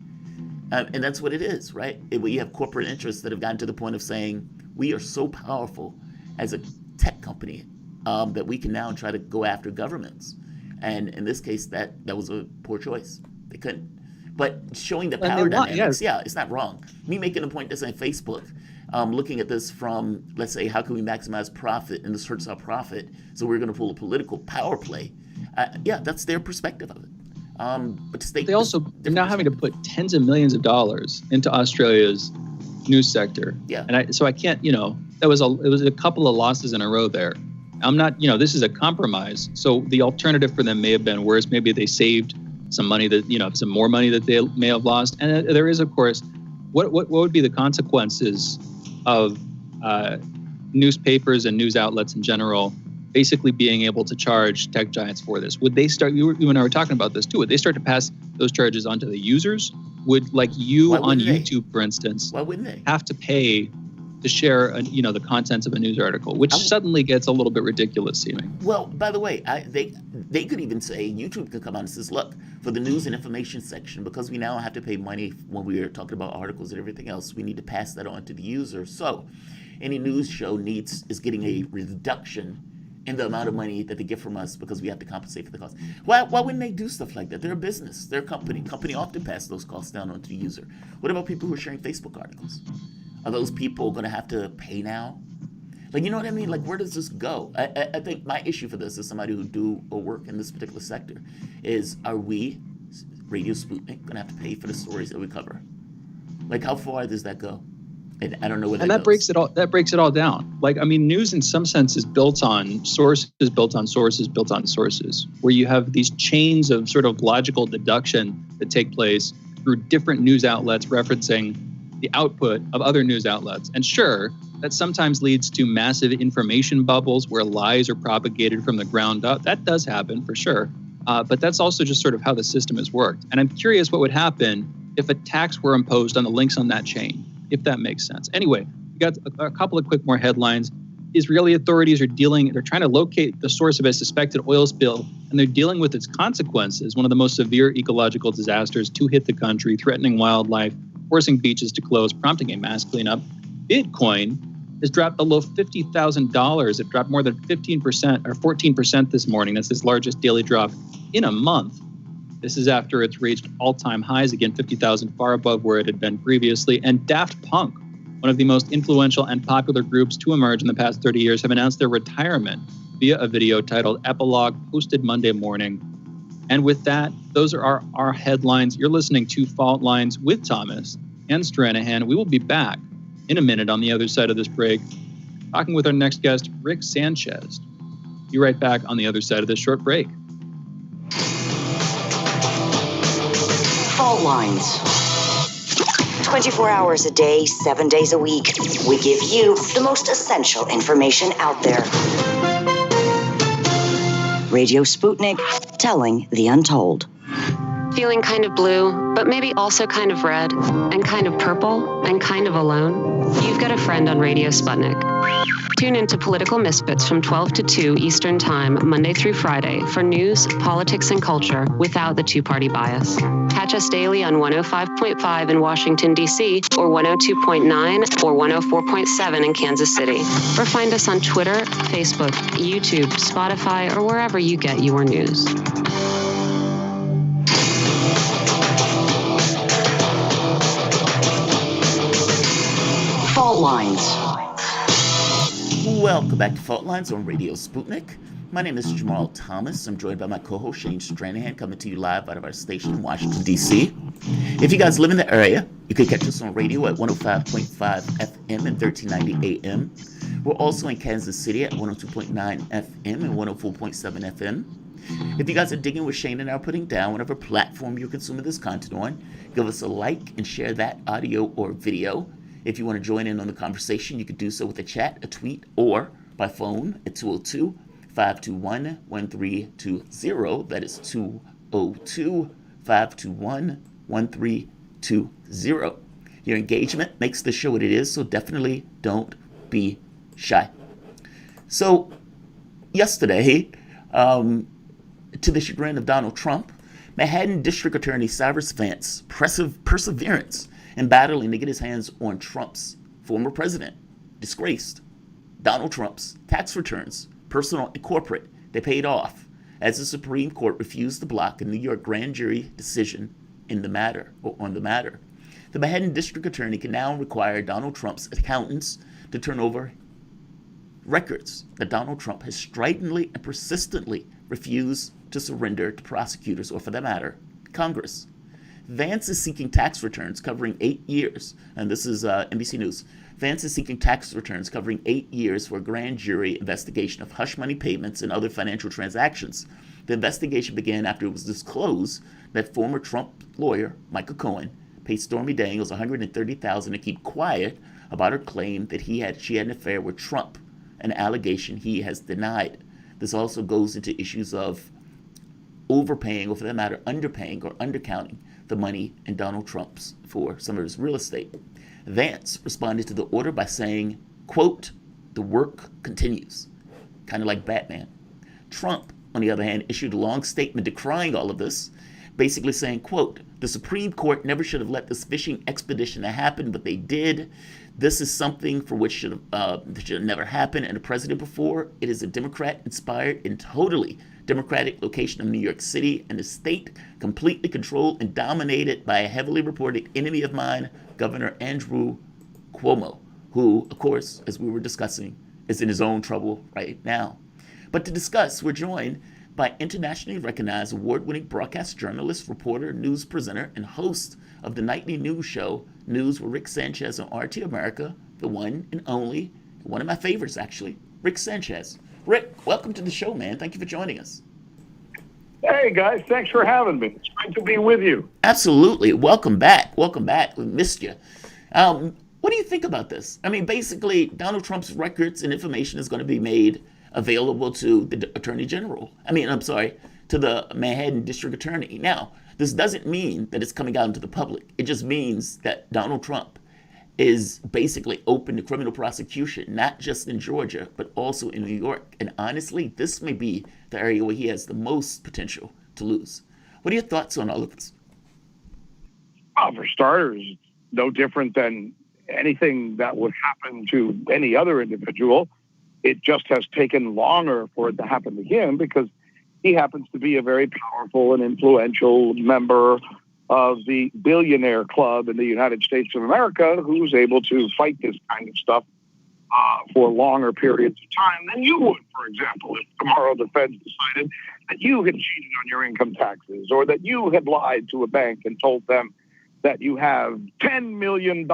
And that's what it is, right? We have corporate interests that have gotten to the point of saying, we are so powerful as a tech company that we can now try to go after governments. And in this case, that was a poor choice. They couldn't. But showing the power dynamics, it's not wrong. Me making a point to say Facebook looking at this from, let's say, how can we maximize profit, and this hurts our profit, so we're going to pull a political power play. Yeah, that's their perspective of it. But they also are now having to put tens of millions of dollars into Australia's news sector. Yeah. And I can't, it was a couple of losses in a row there. I'm not, this is a compromise. So the alternative for them may have been worse. Maybe they saved some money that, some more money that they may have lost. And there is, of course, what would be the consequences of newspapers and news outlets in general basically being able to charge tech giants for this? Would they start, you and I were talking about this too, would they start to pass those charges onto the users? Would, like you on YouTube, for instance, why wouldn't they have to pay to share, the contents of a news article, which suddenly gets a little bit ridiculous seeming? Well, by the way, they could even say, YouTube could come out and says, look, for the news and information section, because we now have to pay money when we are talking about articles and everything else, we need to pass that on to the user. So any news show is getting a reduction in the amount of money that they get from us because we have to compensate for the cost. Why wouldn't they do stuff like that? They're a business. They're a company. Company often pass those costs down onto the user. What about people who are sharing Facebook articles? Are those people going to have to pay now? Like, you know what I mean? Like, where does this go? I think my issue for this, as somebody who do or work in this particular sector, is are we, Radio Sputnik, going to have to pay for the stories that we cover? Like, how far does that go? And I don't know where that goes. That breaks it all down. Like, I mean, news in some sense is built on sources, built on sources, built on sources, where you have these chains of sort of logical deduction that take place through different news outlets referencing the output of other news outlets. And sure, that sometimes leads to massive information bubbles where lies are propagated from the ground up. That does happen for sure. But that's also just sort of how the system has worked. And I'm curious what would happen if a tax were imposed on the links on that chain, if that makes sense. Anyway, we got a couple of quick more headlines. Israeli authorities they're trying to locate the source of a suspected oil spill, and they're dealing with its consequences, one of the most severe ecological disasters to hit the country, threatening wildlife, forcing beaches to close, prompting a mass cleanup. Bitcoin has dropped below $50,000. It dropped more than 15% or 14% this morning. That's its largest daily drop in a month. This is after it's reached all-time highs, again, 50,000, far above where it had been previously. And Daft Punk, one of the most influential and popular groups to emerge in the past 30 years, have announced their retirement via a video titled Epilogue, posted Monday morning. And with that, those are our headlines. You're listening to Fault Lines with Thomas and Stranahan. We will be back in a minute on the other side of this break, talking with our next guest, Rick Sanchez. Be right back on the other side of this short break. Fault Lines. 24 hours a day, 7 days a week. We give you the most essential information out there. Radio Sputnik, telling the untold. Feeling kind of blue, but maybe also kind of red, and kind of purple, and kind of alone? You've got a friend on Radio Sputnik. Tune into Political Misfits from 12 to 2 Eastern Time, Monday through Friday, for news, politics, and culture without the two-party bias. Catch us daily on 105.5 in Washington, D.C., or 102.9 or 104.7 in Kansas City. Or find us on Twitter, Facebook, YouTube, Spotify, or wherever you get your news. Fault Lines. Welcome back to Fault Lines on Radio Sputnik. My name is Jamarl Thomas. I'm joined by my co-host Shane Stranahan, coming to you live out of our station in Washington, D.C. If you guys live in the area, you can catch us on radio at 105.5 FM and 1390 AM. We're also in Kansas City at 102.9 FM and 104.7 FM. If you guys are digging what Shane and I are putting down, whatever platform you're consuming this content on, give us a like and share that audio or video. If you want to join in on the conversation, you could do so with a chat, a tweet, or by phone at 202-521-1320. That is 202-521-1320. Your engagement makes the show what it is, so definitely don't be shy. So, yesterday, to the chagrin of Donald Trump, Manhattan District Attorney Cyrus Vance perseverance in battling to get his hands on Trump's former president, disgraced Donald Trump's tax returns, personal and corporate. They paid off as the Supreme Court refused to block a New York grand jury decision in the matter, or on the matter. The Manhattan District Attorney can now require Donald Trump's accountants to turn over records that Donald Trump has stridently and persistently refused to surrender to prosecutors, or for that matter, Congress. Vance is seeking tax returns covering 8 years, and this is NBC News. Vance is seeking tax returns covering 8 years for a grand jury investigation of hush money payments and other financial transactions. The investigation began after it was disclosed that former Trump lawyer Michael Cohen paid Stormy Daniels $130,000 to keep quiet about her claim that she had an affair with Trump, an allegation he has denied. This also goes into issues of overpaying, or for that matter, underpaying or undercounting the money in Donald Trump's for some of his real estate. Vance responded to the order by saying, quote, "The work continues," kind of like Batman. Trump, on the other hand, issued a long statement decrying all of this, basically saying, quote, "The Supreme Court never should have let this fishing expedition happen, but they did. This is something for which should have never happened, and a president before. It is a Democrat-inspired and totally Democratic location of New York City, and a state completely controlled and dominated by a heavily reported enemy of mine, Governor Andrew Cuomo, who, of course, as we were discussing, is in his own trouble right now." But to discuss, we're joined by internationally recognized award-winning broadcast journalist, reporter, news presenter, and host of the nightly news show, News with Rick Sanchez on RT America, the one and only, one of my favorites actually, Rick Sanchez. Rick, welcome to the show, man. Thank you for joining us. Hey, guys. Thanks for having me. It's great to be with you. Absolutely. Welcome back. Welcome back. We missed you. What do you think about this? I mean, basically, Donald Trump's records and information is going to be made available to the Attorney General. To the Manhattan District Attorney. Now, this doesn't mean that it's coming out into the public. It just means that Donald Trump is basically open to criminal prosecution, not just in Georgia, but also in New York. And honestly, this may be the area where he has the most potential to lose. What are your thoughts on all of this? Well, for starters, no different than anything that would happen to any other individual. It just has taken longer for it to happen to him because he happens to be a very powerful and influential member of the billionaire club in the United States of America who's able to fight this kind of stuff for longer periods of time than you would, for example, if tomorrow the feds decided that you had cheated on your income taxes or that you had lied to a bank and told them that you have $10 billion,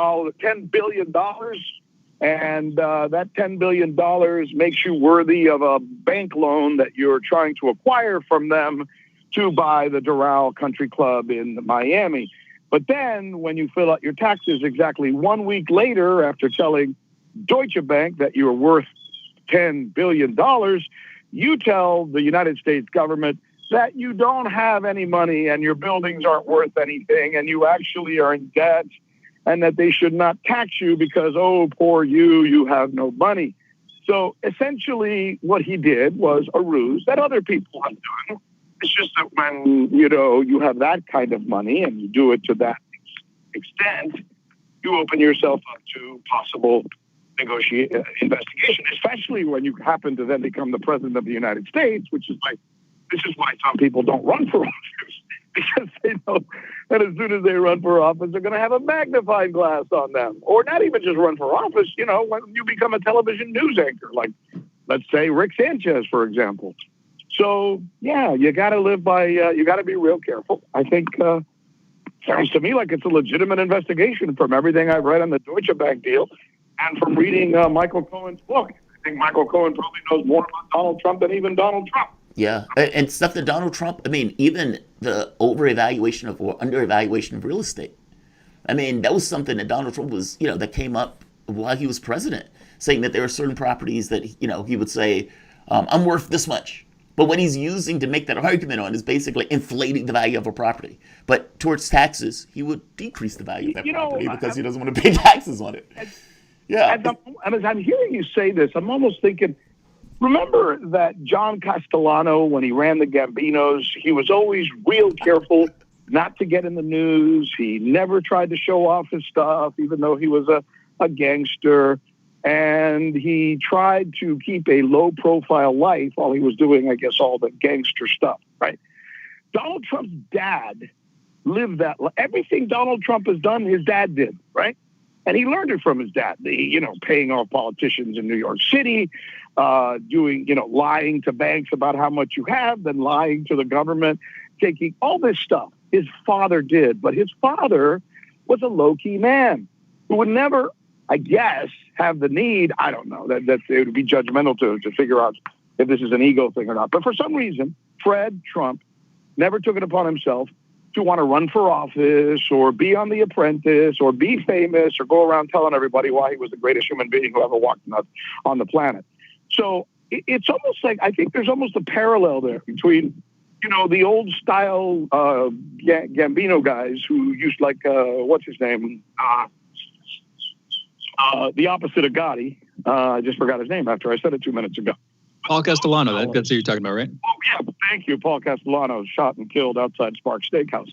and that $10 billion makes you worthy of a bank loan that you're trying to acquire from them to buy the Doral Country Club in Miami. But then when you fill out your taxes exactly 1 week later after telling Deutsche Bank that you're worth $10 billion, you tell the United States government that you don't have any money and your buildings aren't worth anything and you actually are in debt and that they should not tax you because, oh, poor you, you have no money. So essentially what he did was a ruse that other people have done. It's just that when, you have that kind of money and you do it to that extent, you open yourself up to possible investigation, especially when you happen to then become the president of the United States, this is why some people don't run for office, because they know that as soon as they run for office, they're going to have a magnifying glass on them. Or not even just run for office, when you become a television news anchor, like, let's say, Rick Sanchez, for example. So, yeah, you got to live by, you got to be real careful. I think, sounds to me like it's a legitimate investigation from everything I've read on the Deutsche Bank deal and from reading Michael Cohen's book. I think Michael Cohen probably knows more about Donald Trump than even Donald Trump. Yeah, and stuff that Donald Trump, even the over-evaluation of or under-evaluation of real estate. That was something that Donald Trump was, that came up while he was president, saying that there are certain properties that, he would say, I'm worth this much. But what he's using to make that argument on is basically inflating the value of a property. But towards taxes, he would decrease the value of that property because he doesn't want to pay taxes on it. Yeah. As I'm hearing you say this, I'm almost thinking, remember that John Castellano, when he ran the Gambinos, he was always real careful not to get in the news. He never tried to show off his stuff, even though he was a gangster. And he tried to keep a low-profile life while he was doing, I guess, all the gangster stuff, right? Donald Trump's dad live that. Everything Donald Trump has done, his dad did, right? And he learned it from his dad. Paying off politicians in New York City, lying to banks about how much you have, then lying to the government, taking all this stuff. His father did, but his father was a low-key man who would never, I guess, have the need. I don't know. That it would be judgmental to figure out if this is an ego thing or not. But for some reason, Fred Trump never took it upon himself to want to run for office or be on The Apprentice or be famous or go around telling everybody why he was the greatest human being who ever walked on the planet. So it's almost like, I think there's almost a parallel there between, the old style Gambino guys who used what's his name? The opposite of Gotti. I just forgot his name after I said it 2 minutes ago. Paul Castellano, that's who you're talking about, right? Oh, yeah, thank you. Paul Castellano shot and killed outside Sparks Steakhouse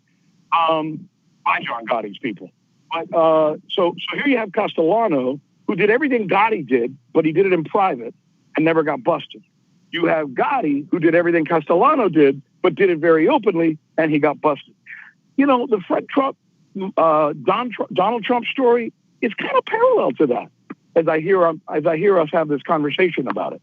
by John Gotti's people. But, so here you have Castellano, who did everything Gotti did, but he did it in private and never got busted. You have Gotti, who did everything Castellano did, but did it very openly, and he got busted. The Fred Trump, Donald Trump story is kind of parallel to that, as I hear us have this conversation about it.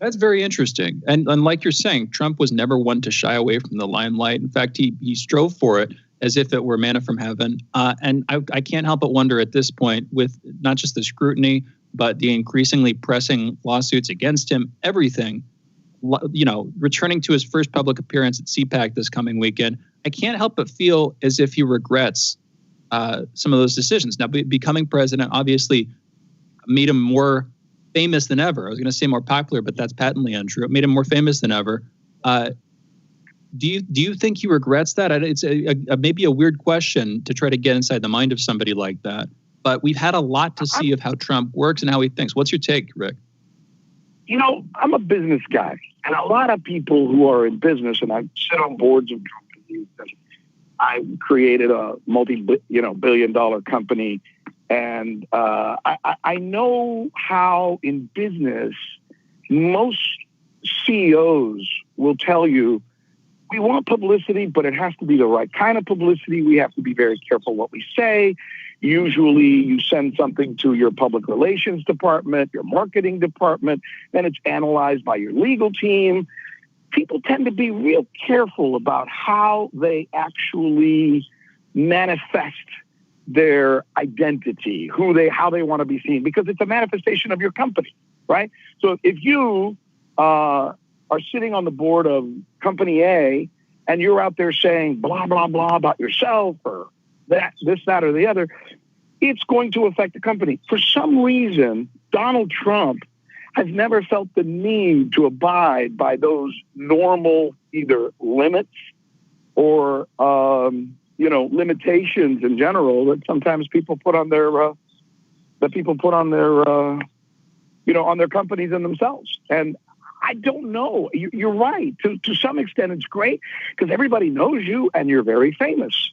That's very interesting. And like you're saying, Trump was never one to shy away from the limelight. In fact, he strove for it as if it were manna from heaven. And I can't help but wonder at this point, with not just the scrutiny, but the increasingly pressing lawsuits against him, everything, returning to his first public appearance at CPAC this coming weekend, I can't help but feel as if he regrets some of those decisions. Now, becoming president obviously made him more famous than ever. I was going to say more popular, but that's patently untrue. It made him more famous than ever. Do you think he regrets that? It's maybe a weird question to try to get inside the mind of somebody like that. But we've had a lot to see of how Trump works and how he thinks. What's your take, Rick? I'm a business guy, and a lot of people who are in business, and I sit on boards of companies, and I created a multi-billion-dollar company. And I know how in business, most CEOs will tell you, we want publicity, but it has to be the right kind of publicity. We have to be very careful what we say. Usually you send something to your public relations department, your marketing department, then it's analyzed by your legal team. People tend to be real careful about how they actually manifest their identity, how they want to be seen, because it's a manifestation of your company, right? So if you are sitting on the board of company A and you're out there saying blah, blah, blah about yourself or that, or the other, it's going to affect the company. For some reason, Donald Trump has never felt the need to abide by those normal either limits or limitations in general that sometimes people put on their on their companies and themselves. And I don't know. You're right. To some extent, it's great because everybody knows you and you're very famous.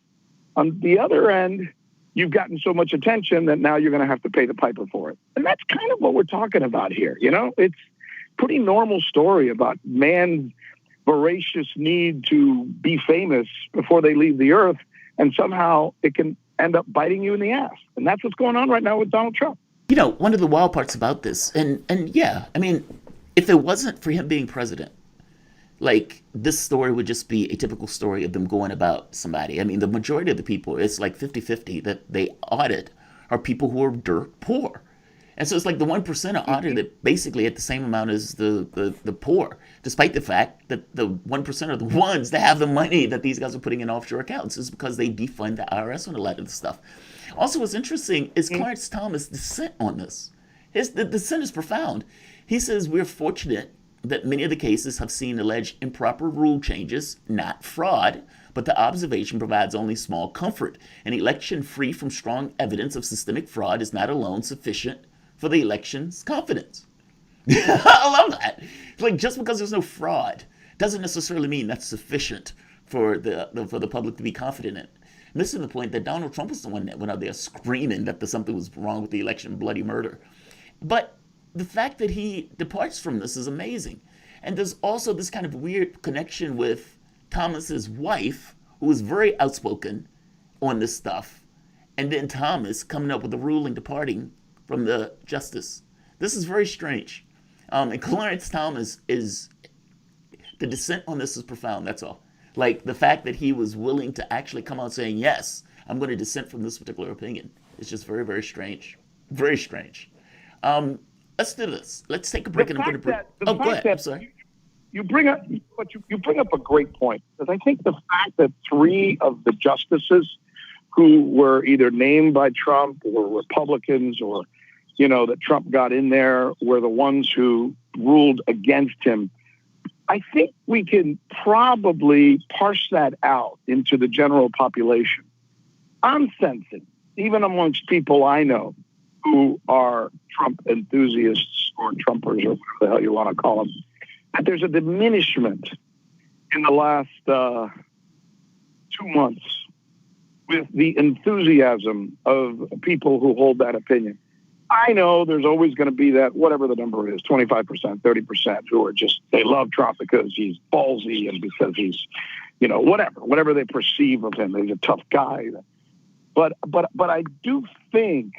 On the other end, you've gotten so much attention that now you're going to have to pay the piper for it. And that's kind of what we're talking about here. It's a pretty normal story about man's voracious need to be famous before they leave the earth. And somehow it can end up biting you in the ass. And that's what's going on right now with Donald Trump. One of the wild parts about this, and yeah, I mean, if it wasn't for him being president, this story would just be a typical story of them going about somebody. I mean, the majority of the people, it's like 50-50 that they audit are people who are dirt poor. And so it's like the 1% are audited basically at the same amount as the poor, despite the fact that the 1% are the ones that have the money that these guys are putting in offshore accounts. Is because they defund the IRS on a lot of the stuff. Also, what's interesting is Clarence Thomas' dissent on this. The dissent is profound. He says, we're fortunate that many of the cases have seen alleged improper rule changes, not fraud, but the observation provides only small comfort. An election free from strong evidence of systemic fraud is not alone sufficient for the election's confidence. I love that. Just because there's no fraud doesn't necessarily mean that's sufficient for the public to be confident in. Missing the point that Donald Trump was the one that went out there screaming that something was wrong with the election, bloody murder. But the fact that he departs from this is amazing. And there's also this kind of weird connection with Thomas's wife, who was very outspoken on this stuff, and then Thomas coming up with a ruling departing from the justice. This is very strange. And Clarence Thomas is, the dissent on this is profound, that's all. Like, the fact that he was willing to actually come out saying, yes, I'm going to dissent from this particular opinion. It's just very, very strange. Very strange. Let's do this. Let's take a break. And I'm going to bring... Oh, go ahead. I'm sorry. You bring up a great point, because I think the fact that 3 of the justices who were either named by Trump or Republicans, or, you know, that Trump got in there, were the ones who ruled against him. I think we can probably parse that out into the general population. I'm sensing, even amongst people I know who are Trump enthusiasts or Trumpers or whatever the hell you want to call them, that there's a diminishment in the last 2 months with the enthusiasm of people who hold that opinion. I know there's always going to be that, whatever the number is, 25%, 30%, who are just, they love Trump because he's ballsy and because he's, you know, whatever they perceive of him. He's a tough guy. But I do think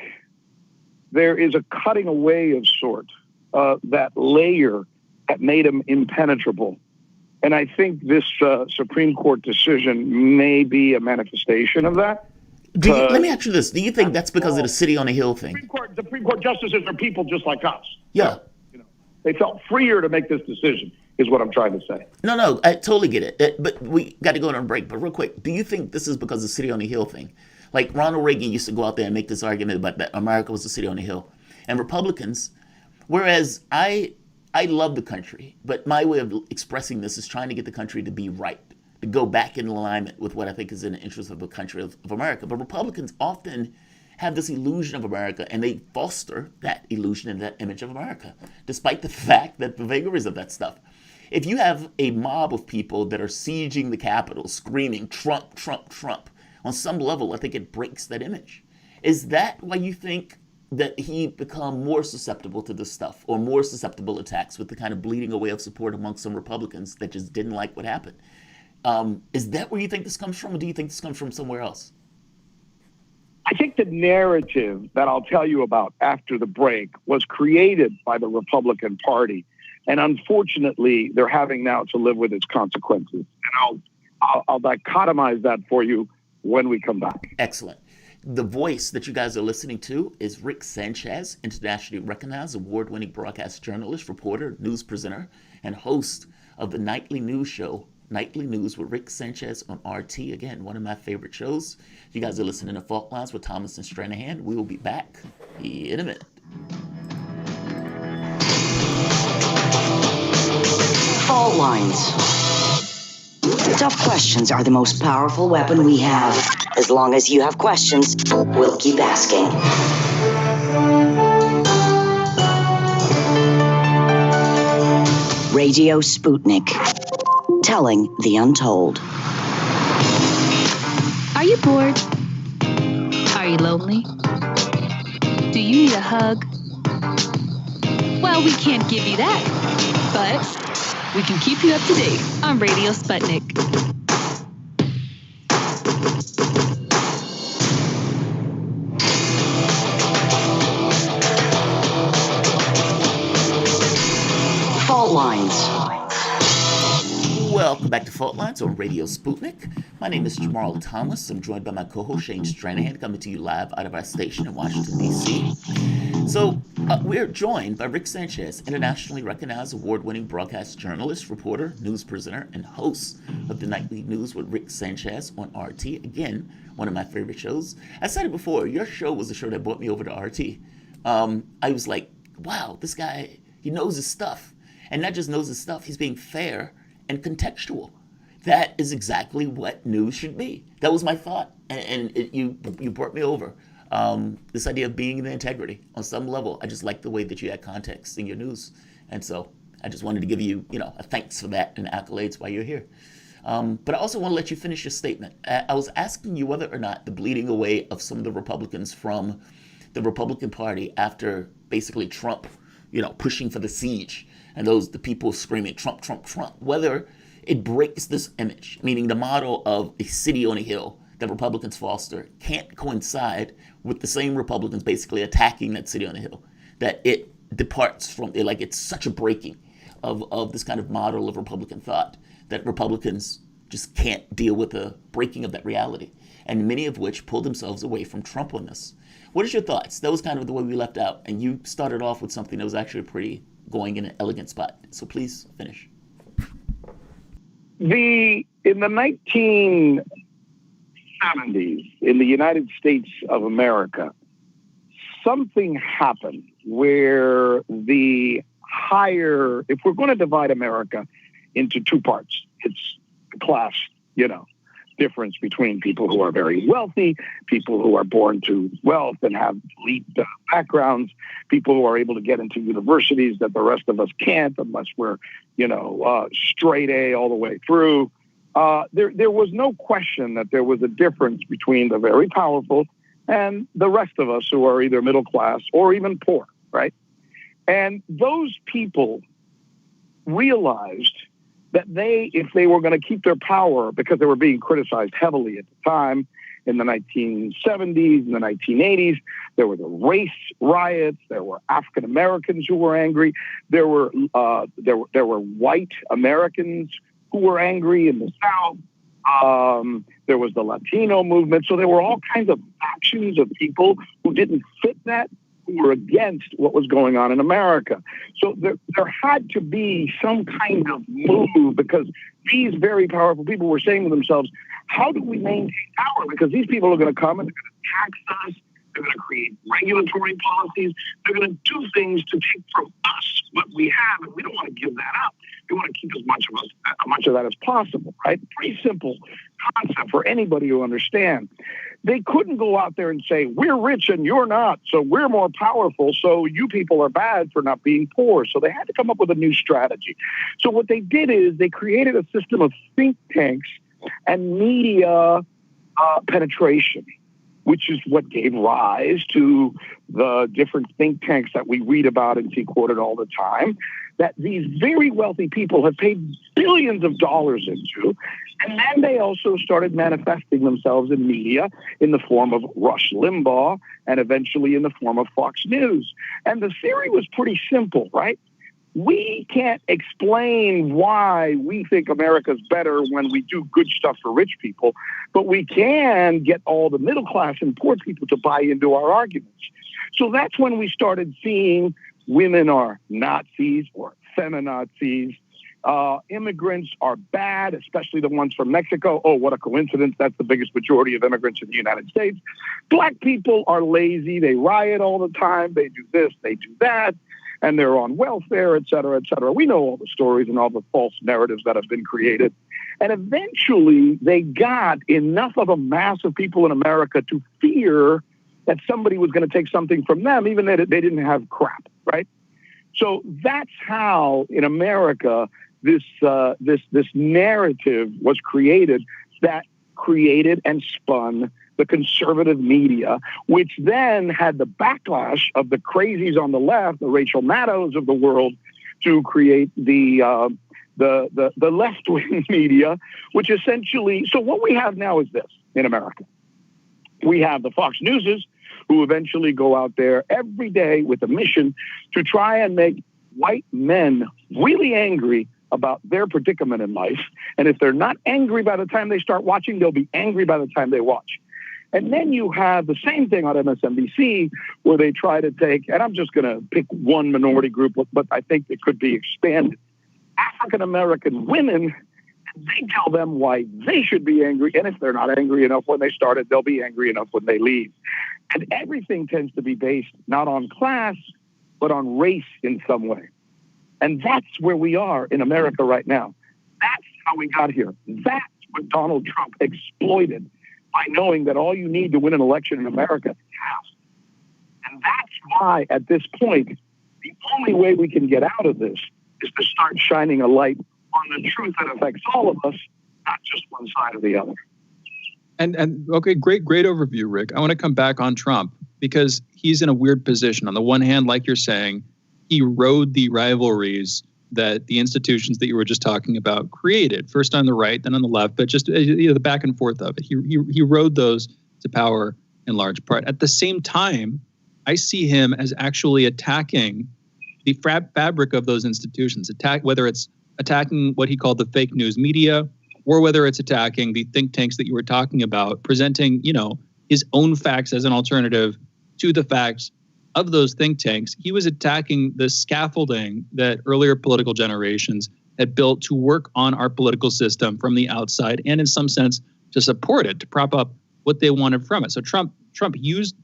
there is a cutting away of sort, that layer that made him impenetrable. And I think this Supreme Court decision may be a manifestation of that. Let me ask you this. Do you think that's because of the city on a hill thing? Supreme Court justices are people just like us. Yeah. You know, they felt freer to make this decision, is what I'm trying to say. No, I totally get it. But we got to go on a break. But real quick, do you think this is because of the city on the hill thing? Like Ronald Reagan used to go out there and make this argument about that America was the city on the hill. And Republicans, whereas I love the country, but my way of expressing this is trying to get the country to be right, to go back in alignment with what I think is in the interest of the country of America. But Republicans often have this illusion of America, and they foster that illusion and that image of America, despite the fact that the vagaries of that stuff. If you have a mob of people that are sieging the Capitol, screaming, Trump, Trump, Trump, on some level, I think it breaks that image. Is that why you think that he become more susceptible to this stuff, or more susceptible attacks with the kind of bleeding away of support amongst some Republicans that just didn't like what happened? Is that where you think this comes from, or do you think this comes from somewhere else? I think the narrative that I'll tell you about after the break was created by the Republican Party, and unfortunately, they're having now to live with its consequences. And I'll dichotomize that for you when we come back. Excellent. The voice that you guys are listening to is Rick Sanchez, internationally recognized award-winning broadcast journalist, reporter, news presenter, and host of the nightly news show, Nightly News with Rick Sanchez on RT. Again, one of my favorite shows. You guys are listening to Fault Lines with Thomas and Stranahan. We will be back in a minute. Fault Lines. Tough questions are the most powerful weapon we have. As long as you have questions, we'll keep asking. Radio Sputnik. Telling the untold. Are you bored? Are you lonely? Do you need a hug? Well, we can't give you that, but we can keep you up to date on Radio Sputnik. Fault Lines. Welcome back to Fault Lines on Radio Sputnik. My name is Jamarl Thomas. I'm joined by my co-host Shane Stranahan, coming to you live out of our station in Washington, D.C. So we're joined by Rick Sanchez, internationally recognized award-winning broadcast journalist, reporter, news presenter, and host of the Nightly News with Rick Sanchez on RT. Again, one of my favorite shows. I said it before, your show was the show that brought me over to RT. I was like, wow, this guy, he knows his stuff. And not just knows his stuff, he's being fair and contextual. That is exactly what news should be. That was my thought, and you brought me over. This idea of being in integrity on some level. I just like the way that you had context in your news, and so I just wanted to give you, a thanks for that and accolades while you're here. But I also want to let you finish your statement. I was asking you whether or not the bleeding away of some of the Republicans from the Republican Party after basically Trump, pushing for the siege, and the people screaming Trump, Trump, Trump, whether it breaks this image, meaning the model of a city on a hill that Republicans foster can't coincide with the same Republicans basically attacking that city on a hill, that it departs from it. Like, it's such a breaking of this kind of model of Republican thought that Republicans just can't deal with the breaking of that reality, and many of which pull themselves away from Trump on this. What is your thoughts? That was kind of the way we left out, and you started off with something that was actually pretty going in an elegant spot. So please finish. In the 1970s, in the United States of America, something happened where if we're going to divide America into two parts, it's the class, difference between people who are very wealthy, people who are born to wealth and have elite backgrounds, people who are able to get into universities that the rest of us can't unless we're, straight A all the way through. There was no question that there was a difference between the very powerful and the rest of us who are either middle class or even poor, right? And those people realized that if they were going to keep their power, because they were being criticized heavily at the time, in the 1970s, in the 1980s, there were the race riots, there were African Americans who were angry, there were white Americans who were angry in the South, there was the Latino movement, so there were all kinds of factions of people who didn't fit that, who were against what was going on in America. So there had to be some kind of move, because these very powerful people were saying to themselves, how do we maintain power? Because these people are going to come and they're going to tax us, they're going to create regulatory policies, they're going to do things to take from us what we have, and we don't want to give that up. We want to keep as much of that as possible, right? Pretty simple concept for anybody to understand. They couldn't go out there and say, we're rich and you're not, so we're more powerful, so you people are bad for not being poor. So they had to come up with a new strategy. So what they did is they created a system of think tanks and media penetration, which is what gave rise to the different think tanks that we read about and see quoted all the time, that these very wealthy people have paid billions of dollars into. And then they also started manifesting themselves in media in the form of Rush Limbaugh and eventually in the form of Fox News. And the theory was pretty simple, right? We can't explain why we think America's better when we do good stuff for rich people, but we can get all the middle class and poor people to buy into our arguments. So that's when we started seeing women are Nazis or feminazis. Immigrants are bad, especially the ones from Mexico. Oh, what a coincidence. That's the biggest majority of immigrants in the United States. Black people are lazy. They riot all the time. They do this, they do that, and they're on welfare, et cetera, et cetera. We know all the stories and all the false narratives that have been created. And eventually they got enough of a mass of people in America to fear that somebody was going to take something from them, even though they didn't have crap, right? So that's how, in America, this narrative was created that created and spun the conservative media, which then had the backlash of the crazies on the left, the Rachel Maddows of the world, to create the left-wing media, which essentially... So what we have now is this in America. We have the Fox Newses, who eventually go out there every day with a mission to try and make white men really angry about their predicament in life. And if they're not angry by the time they start watching, they'll be angry by the time they watch. And then you have the same thing on MSNBC, where they try to take, and I'm just going to pick one minority group, but I think it could be expanded, African-American women. They tell them why they should be angry. And if they're not angry enough when they started, they'll be angry enough when they leave. And everything tends to be based not on class, but on race in some way. And that's where we are in America right now. That's how we got here. That's what Donald Trump exploited by knowing that all you need to win an election in America is half. And that's why, at this point, the only way we can get out of this is to start shining a light on the truth that affects all of us, not just one side or the other. And okay, great overview, Rick. I want to come back on Trump because he's in a weird position. On the one hand, like you're saying, he rode the rivalries that the institutions that you were just talking about created, first on the right, then on the left, but just the back and forth of it. He rode those to power in large part. At the same time, I see him as actually attacking the fabric of those institutions, whether it's attacking what he called the fake news media, or whether it's attacking the think tanks that you were talking about, presenting, his own facts as an alternative to the facts of those think tanks. He was attacking the scaffolding that earlier political generations had built to work on our political system from the outside, and in some sense to support it, to prop up what they wanted from it. So Trump used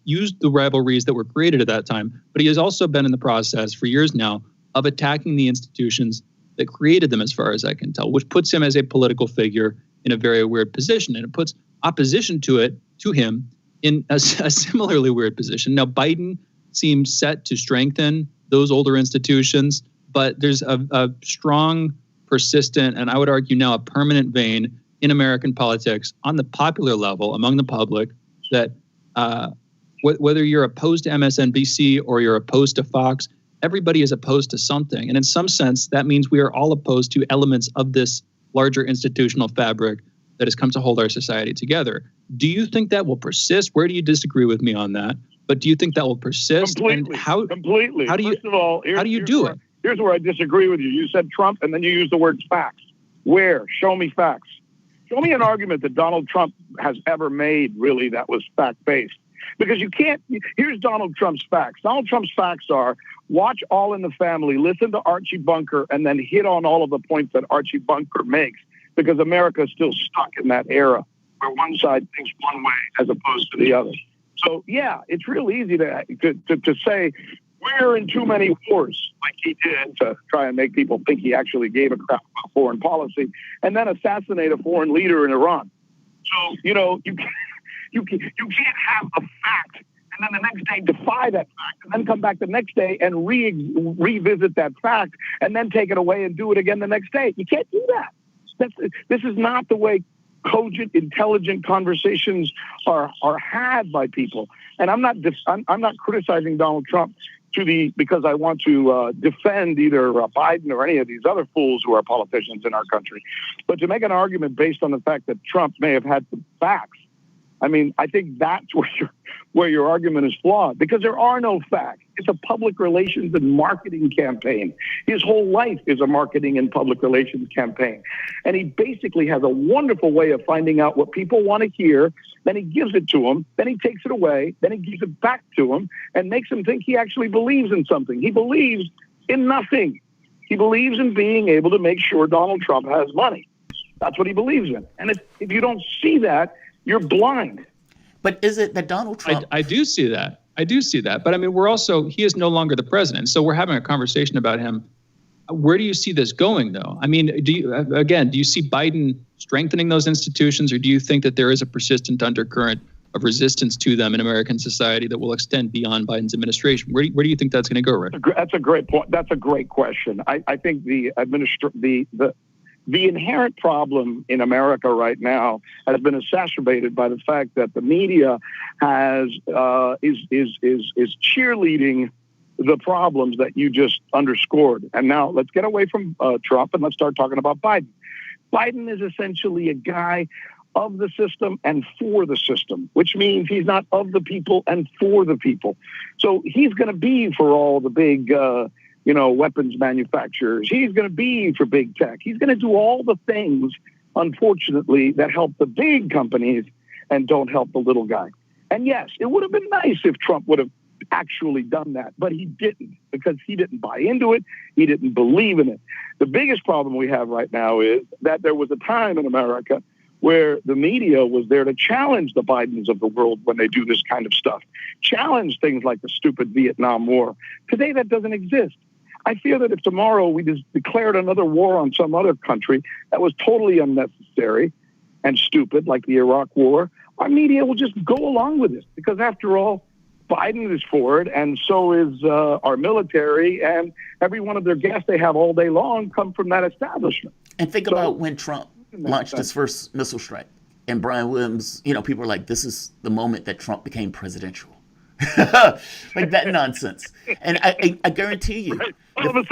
the rivalries that were created at that time, but he has also been in the process for years now of attacking the institutions that created them, as far as I can tell, which puts him as a political figure in a very weird position, and it puts opposition to him in a similarly weird position. Now, Biden seems set to strengthen those older institutions, but there's a strong, persistent, and I would argue now a permanent vein in American politics on the popular level among the public that whether you're opposed to MSNBC or you're opposed to Fox, everybody is opposed to something. And in some sense, that means we are all opposed to elements of this larger institutional fabric that has come to hold our society together. Do you think that will persist? Where do you disagree with me on that? But do you think that will persist? Completely. And completely. How do you, First of all, how do you do it? Here's where I disagree with you. You said Trump, and then you used the word facts. Where? Show me facts. Show me an argument that Donald Trump has ever made, really, that was fact-based. Because you can't. Here's Donald Trump's facts. Donald Trump's facts are: watch All in the Family, listen to Archie Bunker, and then hit on all of the points that Archie Bunker makes. Because America is still stuck in that era where one side thinks one way as opposed to the other. So yeah, it's real easy to say we're in too many wars, like he did, to try and make people think he actually gave a crap about foreign policy, and then assassinate a foreign leader in Iran. So you can't have a fact and then the next day defy that fact, and then come back the next day and revisit that fact, and then take it away and do it again the next day. You can't do that. This is not the way cogent, intelligent conversations are had by people. And I'm not criticizing Donald Trump because I want to defend either Biden or any of these other fools who are politicians in our country, but to make an argument based on the fact that Trump may have had some facts. I mean, I think that's where your argument is flawed, because there are no facts. It's a public relations and marketing campaign. His whole life is a marketing and public relations campaign. And he basically has a wonderful way of finding out what people want to hear. Then he gives it to them. Then he takes it away. Then he gives it back to them and makes them think he actually believes in something. He believes in nothing. He believes in being able to make sure Donald Trump has money. That's what he believes in. And if you don't see that, you're blind. But is it that Donald Trump... I do see that. But I mean, he is no longer the president. So we're having a conversation about him. Where do you see this going, though? I mean, do you see Biden strengthening those institutions, or do you think that there is a persistent undercurrent of resistance to them in American society that will extend beyond Biden's administration? Where do you think that's going to go, Rick? That's a great point. That's a great question. I think the inherent problem in America right now has been exacerbated by the fact that the media is cheerleading the problems that you just underscored. And now let's get away from Trump and let's start talking about Biden. Biden is essentially a guy of the system and for the system, which means he's not of the people and for the people. So he's going to be for all the big weapons manufacturers. He's going to be for big tech. He's going to do all the things, unfortunately, that help the big companies and don't help the little guy. And yes, it would have been nice if Trump would have actually done that, but he didn't, because he didn't buy into it. He didn't believe in it. The biggest problem we have right now is that there was a time in America where the media was there to challenge the Bidens of the world when they do this kind of stuff, challenge things like the stupid Vietnam War. Today, that doesn't exist. I fear that if tomorrow we just declared another war on some other country that was totally unnecessary and stupid, like the Iraq War, our media will just go along with it, because after all, Biden is for it, and so is our military, and every one of their guests they have all day long come from that establishment. And think about when Trump launched his first missile strike, and Brian Williams, people were like, this is the moment that Trump became presidential. Like that nonsense. And I guarantee you. Right. All of a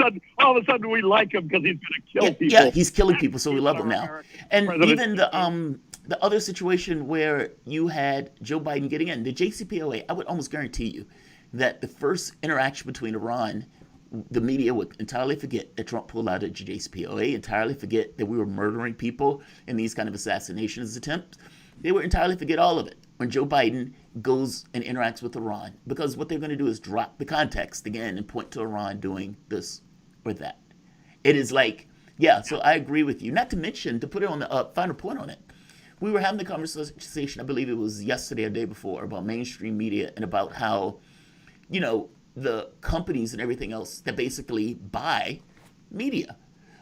sudden we like him because he's going to kill people. Yeah, he's killing people, so we love him now. And even the other situation where you had Joe Biden getting in, the JCPOA, I would almost guarantee you that the first interaction between Iran, the media would entirely forget that Trump pulled out of the JCPOA, entirely forget that we were murdering people in these kind of assassinations attempts. They would entirely forget all of it when Joe Biden goes and interacts with Iran, because what they're going to do is drop the context again and point to Iran doing this or that. It is like, yeah, so I agree with you. Not to mention, to put it on the final point on it, we were having the conversation, I believe it was yesterday or the day before, about mainstream media and about how, you know, the companies and everything else that basically buy media.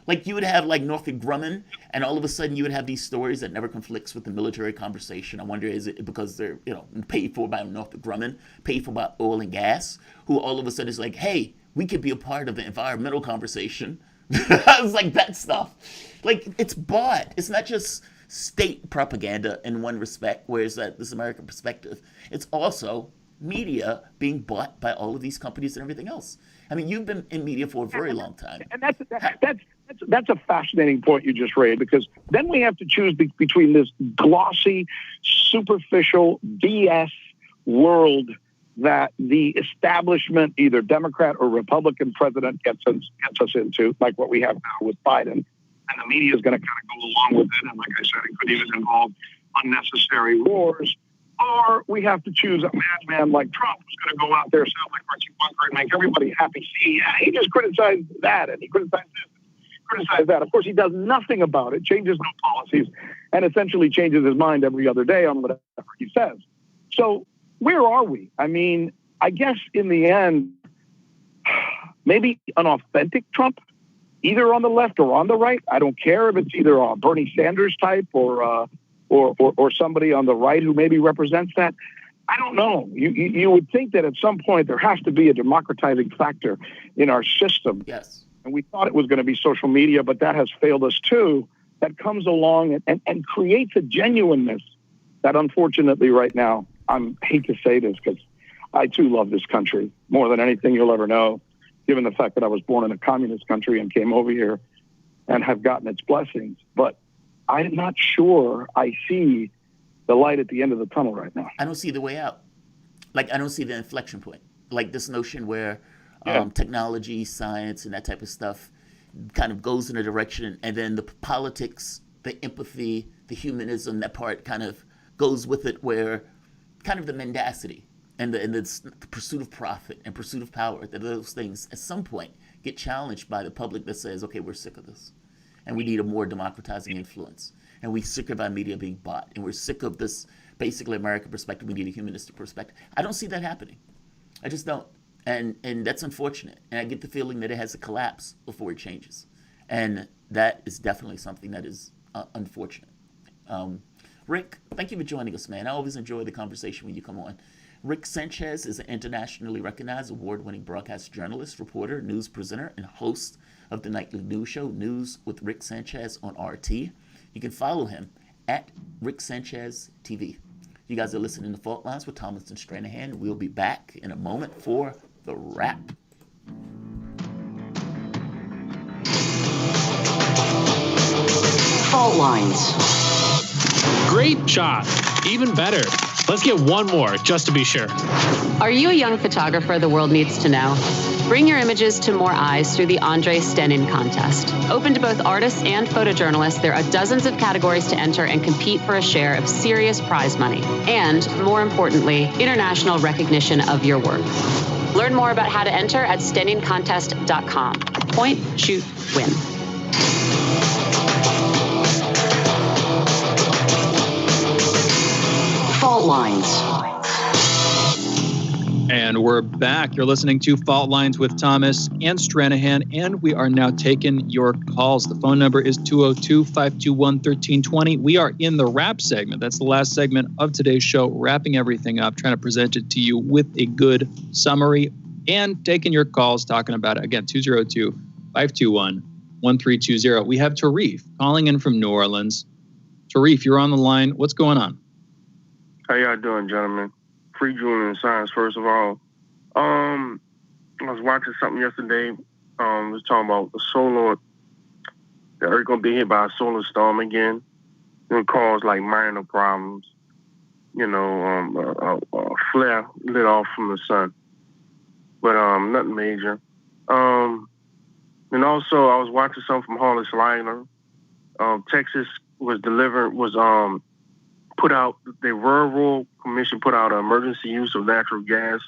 Like you would have like Northrop Grumman, and all of a sudden you would have these stories that never conflicts with the military conversation. I wonder, is it because they're, you know, paid for by Northrop Grumman, paid for by oil and gas, who all of a sudden is like, hey, we could be a part of the environmental conversation. It's like that stuff. Like it's bought. It's not just state propaganda in one respect, whereas that this American perspective. It's also media being bought by all of these companies and everything else. I mean, you've been in media for a very long time. And that's a fascinating point you just raised, because then we have to choose between this glossy, superficial BS world that the establishment, either Democrat or Republican president, gets us into, like what we have now with Biden. And the media is going to kind of go along with it. And like I said, it could even involve unnecessary wars. Or we have to choose a madman like Trump, who's going to go out there, sound like Archie Bunker, and make everybody happy. See, yeah, he just criticized that, and he criticized this, criticized that. Of course, he does nothing about it, changes no policies, and essentially changes his mind every other day on whatever he says. So where are we? I mean, I guess in the end, maybe an authentic Trump, either on the left or on the right. I don't care if it's either a Bernie Sanders type or somebody on the right who maybe represents that. I don't know. You would think that at some point there has to be a democratizing factor in our system. Yes. And we thought it was going to be social media, but that has failed us too. That comes along and creates a genuineness that unfortunately right now, I hate to say this because I too love this country more than anything you'll ever know, given the fact that I was born in a communist country and came over here and have gotten its blessings. But I'm not sure I see the light at the end of the tunnel right now. I don't see the way out. Like, I don't see the inflection point. Like this notion where technology, science, and that type of stuff kind of goes in a direction, and then the politics, the empathy, the humanism, that part kind of goes with it, where kind of the mendacity and the pursuit of profit and pursuit of power, that those things at some point get challenged by the public that says, okay, we're sick of this. And we need a more democratizing influence. And we're sick of our media being bought. And we're sick of this basically American perspective. We need a humanistic perspective. I don't see that happening. I just don't. And that's unfortunate. And I get the feeling that it has to collapse before it changes. And that is definitely something that is unfortunate. Rick, thank you for joining us, man. I always enjoy the conversation when you come on. Rick Sanchez is an internationally recognized award-winning broadcast journalist, reporter, news presenter, and host of the nightly news show News with Rick Sanchez on RT. You can follow him at Rick Sanchez TV. You guys are listening to Fault Lines with Thomas and Stranahan. We'll be back in a moment for the wrap. Fault Lines. Great shot. Even better. Let's get one more, just to be sure. Are you a young photographer the world needs to know? Bring your images to more eyes through the Andre Stenin contest. Open to both artists and photojournalists, there are dozens of categories to enter and compete for a share of serious prize money. And, more importantly, international recognition of your work. Learn more about how to enter at stenincontest.com. Point, shoot, win. Fault Lines. And we're back. You're listening to Fault Lines with Thomas and Stranahan, and we are now taking your calls. The phone number is 202-521-1320. We are in the wrap segment. That's the last segment of today's show, wrapping everything up, trying to present it to you with a good summary and taking your calls, talking about it. Again, 202-521-1320. We have Tarif calling in from New Orleans. Tarif, you're on the line. What's going on? How y'all doing, gentlemen? free Julian Science, first of all. I was watching something yesterday. It was talking about the Earth going to be hit by a solar storm again. It's going to cause like minor problems. You know, a flare lit off from the sun. But nothing major. And also, I was watching something from Hollis Liner. Texas put out, the Rural Commission put out an emergency use of natural gas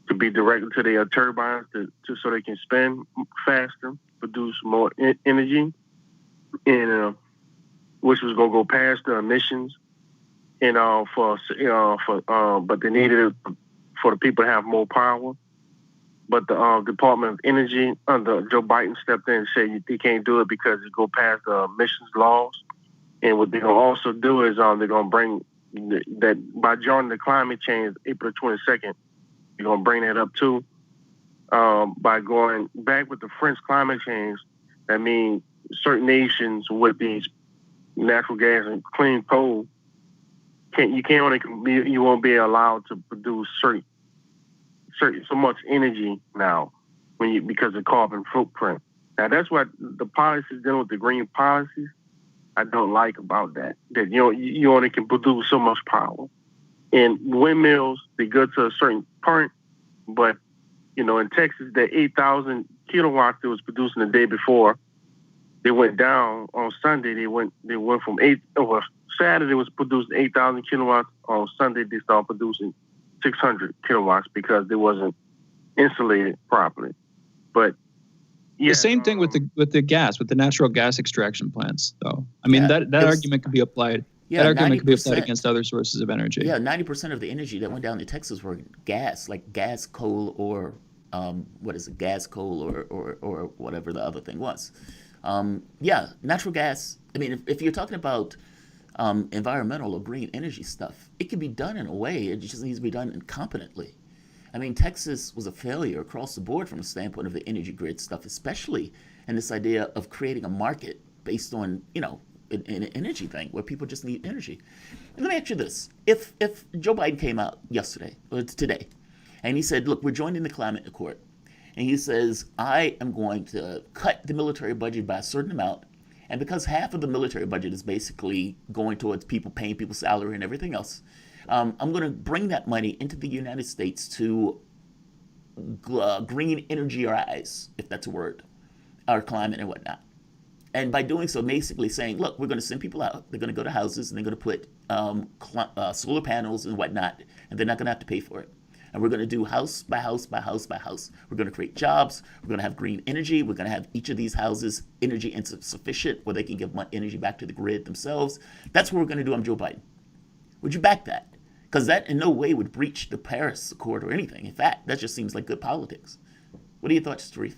to be directed to their turbines so they can spin faster, produce more energy, and which was going to go past the emissions. And but they needed it for the people to have more power. But the Department of Energy under Joe Biden stepped in and said he can't do it because it go past the emissions laws. And what they're going to also do is they're going to bring that by joining the climate change April 22nd, they're going to bring that up too. By going back with the French climate change, that means certain nations with these natural gas and clean coal, you won't be allowed to produce so much energy now because of carbon footprint. Now that's what the policies dealing with the green policies I don't like about that. That you only can produce so much power. And windmills, they go to a certain point, but in Texas, the 8,000 kilowatts that was producing the day before, they went down on Sunday. They went from Saturday was producing 8,000 kilowatts. On Sunday, they started producing 600 kilowatts because they wasn't insulated properly. But yeah, the same thing with the gas, with the natural gas extraction plants, though. I mean, that argument could be applied. Yeah, that argument could be applied against other sources of energy. Yeah, 90% of the energy that went down to Texas were gas, like gas, coal, or gas, coal, or whatever the other thing was. Natural gas. I mean, if you're talking about environmental or green energy stuff, it can be done in a way. It just needs to be done incompetently. I mean, Texas was a failure across the board from the standpoint of the energy grid stuff, especially in this idea of creating a market based on, an energy thing where people just need energy. And let me ask you this. If Joe Biden came out today, and he said, look, we're joining the climate accord, and he says, I am going to cut the military budget by a certain amount, and because half of the military budget is basically going towards people paying people's salary and everything else, I'm going to bring that money into the United States to green energize, if that's a word, our climate and whatnot. And by doing so, basically saying, look, we're going to send people out. They're going to go to houses and they're going to put solar panels and whatnot, and they're not going to have to pay for it. And we're going to do house by house by house by house. We're going to create jobs. We're going to have green energy. We're going to have each of these houses energy sufficient where they can give energy back to the grid themselves. That's what we're going to do. I'm Joe Biden. Would you back that? Because that in no way would breach the Paris Accord or anything. In fact, that just seems like good politics. What are your thoughts, Tarif?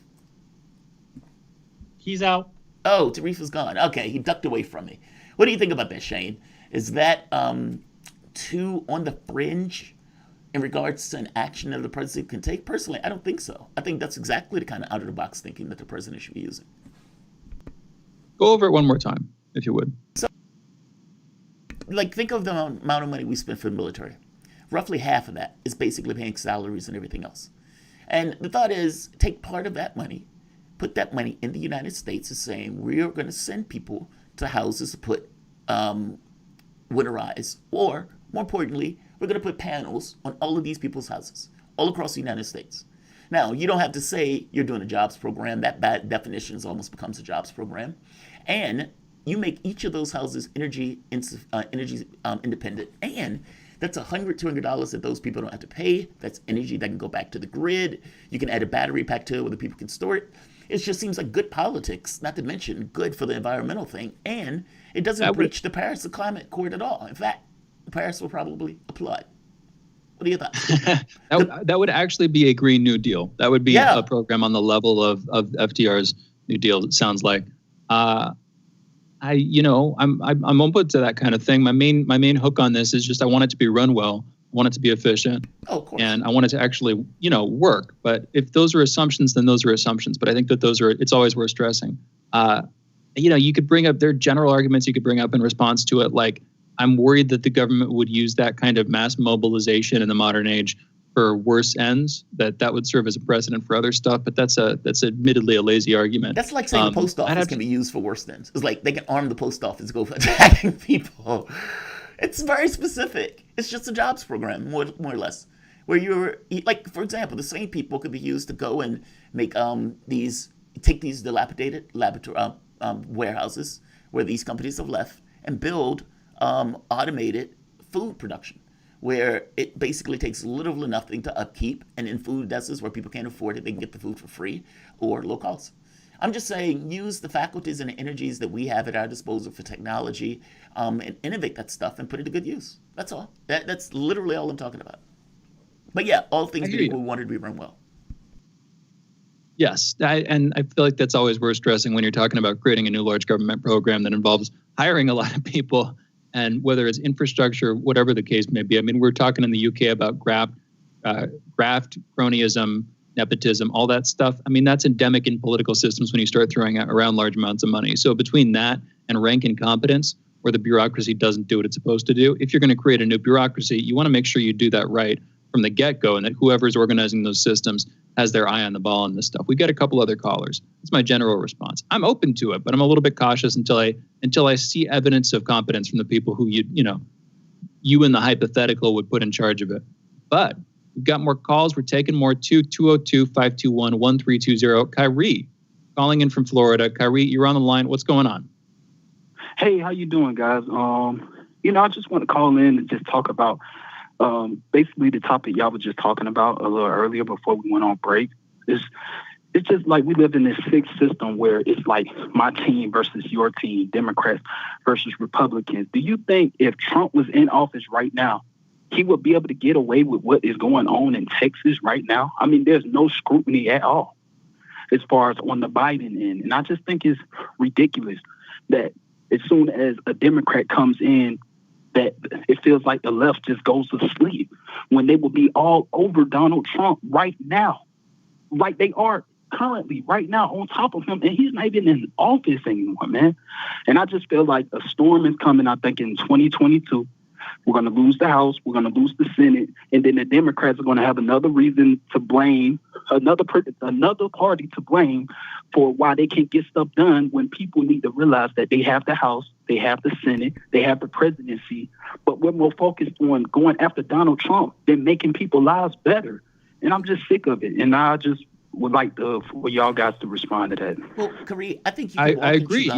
He's out. Oh, Tarif is gone. Okay, he ducked away from me. What do you think about that, Shane? Is that too on the fringe in regards to an action that the president can take? Personally, I don't think so. I think that's exactly the kind of out-of-the-box thinking that the president should be using. Go over it one more time, if you would. So, think of the amount of money we spend for the military. Roughly half of that is basically paying salaries and everything else. And the thought is, take part of that money, put that money in the United States, is saying we're going to send people to houses to put winterize, or more importantly, we're going to put panels on all of these people's houses all across the United States. Now, you don't have to say you're doing a jobs program. That bad definition almost becomes a jobs program. And you make each of those houses energy independent. And that's $100, $200 that those people don't have to pay. That's energy that can go back to the grid. You can add a battery pack to it where the people can store it. It just seems like good politics, not to mention good for the environmental thing. And it doesn't breach the Paris Climate Accord at all. In fact, Paris will probably applaud. What do you think? that would actually be a Green New Deal. That would be a program on the level of FDR's New Deal, it sounds like. I'm open to that kind of thing. My main hook on this is just I want it to be run well. I want it to be efficient. Oh, of course. And I want it to actually, work. But if those are assumptions, then those are assumptions. But I think that it's always worth stressing. You could bring up their general arguments you could bring up in response to it, like, I'm worried that the government would use that kind of mass mobilization in the modern age for worse ends, that would serve as a precedent for other stuff. But that's admittedly a lazy argument. That's like saying the post office can be used for worse ends. It's like they can arm the post office to go for attacking people. It's very specific. It's just a jobs program, more or less. Where you're, like, for example, the same people could be used to go and make take these dilapidated laboratory warehouses where these companies have left and build automated food production, where it basically takes little or nothing to upkeep, and in food deserts where people can't afford it, they can get the food for free or low cost. I'm just saying, use the faculties and the energies that we have at our disposal for technology, and innovate that stuff and put it to good use. That's all. That's literally all I'm talking about. But yeah, all things being equal, we wanted to be run well. Yes, and I feel like that's always worth stressing when you're talking about creating a new large government program that involves hiring a lot of people, and whether it's infrastructure, whatever the case may be. I mean, we're talking in the UK about graft, cronyism, nepotism, all that stuff. I mean, that's endemic in political systems when you start throwing around large amounts of money. So between that and rank incompetence, where the bureaucracy doesn't do what it's supposed to do, if you're going to create a new bureaucracy, you want to make sure you do that right from the get-go, and that whoever's organizing those systems has their eye on the ball on this stuff. We got a couple other callers. That's my general response. I'm open to it, but I'm a little bit cautious until I see evidence of competence from the people who you in the hypothetical would put in charge of it. But we've got more calls. We're taking more too. 202-521-1320. Kyrie, calling in from Florida. Kyrie, you're on the line. What's going on? Hey, how you doing, guys? I just want to call in and just talk about basically the topic y'all were just talking about a little earlier before we went on break. It's just like we live in this sick system where it's like my team versus your team, Democrats versus Republicans. Do you think if Trump was in office right now, he would be able to get away with what is going on in Texas right now? I mean, there's no scrutiny at all as far as on the Biden end. And I just think it's ridiculous that as soon as a Democrat comes in, that it feels like the left just goes to sleep when they will be all over Donald Trump right now, like they are currently right now on top of him, and he's not even in office anymore, man. And I just feel like a storm is coming, I think, in 2022. We're going to lose the House, we're going to lose the Senate, and then the Democrats are going to have another reason to blame, another party to blame for why they can't get stuff done, when people need to realize that they have the House, they have the Senate, they have the presidency, but we're more focused on going after Donald Trump than making people's lives better. And I'm just sick of it, and I just would like for y'all guys to respond to that. Well, Kareem, I think you can I agree.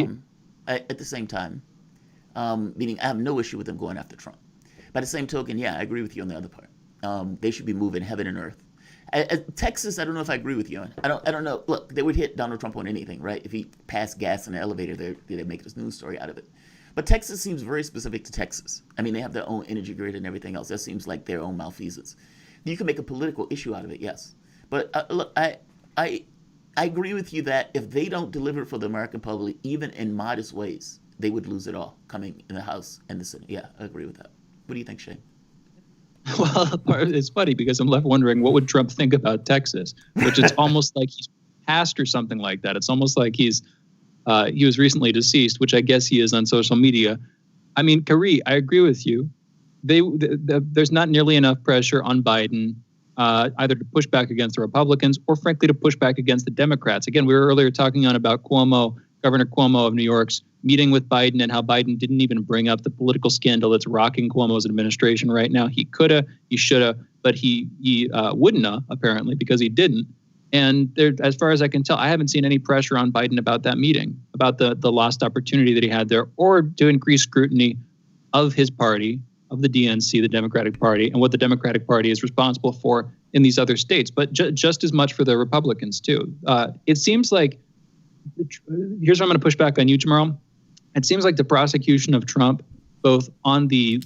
At the same time, meaning I have no issue with them going after Trump. By the same token, yeah, I agree with you on the other part. They should be moving heaven and earth. Texas, I don't know if I agree with you on. I don't know. Look, they would hit Donald Trump on anything, right? If he passed gas in the elevator, they'd make this news story out of it. But Texas seems very specific to Texas. I mean, they have their own energy grid and everything else. That seems like their own malfeasance. You can make a political issue out of it, yes. But look, I agree with you that if they don't deliver for the American public, even in modest ways, they would lose it all coming in the House and the Senate. Yeah, I agree with that. What do you think, Shane? Well, it's funny because I'm left wondering what would Trump think about Texas, which it's almost like he's passed or something like that. It's almost like he was recently deceased, which I guess he is on social media. I mean, Kari, I agree with you. There's not nearly enough pressure on Biden either to push back against the Republicans or, frankly, to push back against the Democrats. Again, we were earlier talking about Governor Cuomo of New York's meeting with Biden and how Biden didn't even bring up the political scandal that's rocking Cuomo's administration right now. He coulda, he shoulda, but he wouldn't have, apparently, because he didn't. And there, as far as I can tell, I haven't seen any pressure on Biden about that meeting, about the lost opportunity that he had there, or to increase scrutiny of his party, of the DNC, the Democratic Party, and what the Democratic Party is responsible for in these other states, but just as much for the Republicans, too. It seems like, here's what I'm going to push back on you, Jamarl. It seems like the prosecution of Trump, both on the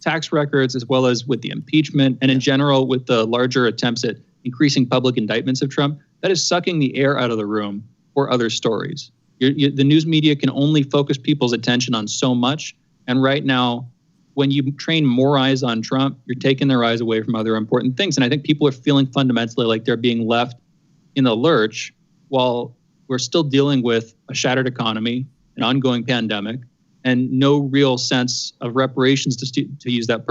tax records as well as with the impeachment and in general with the larger attempts at increasing public indictments of Trump, that is sucking the air out of the room for other stories. The news media can only focus people's attention on so much. And right now, when you train more eyes on Trump, you're taking their eyes away from other important things. And I think people are feeling fundamentally like they're being left in the lurch while we're still dealing with a shattered economy, an ongoing pandemic, and no real sense of reparations, to use that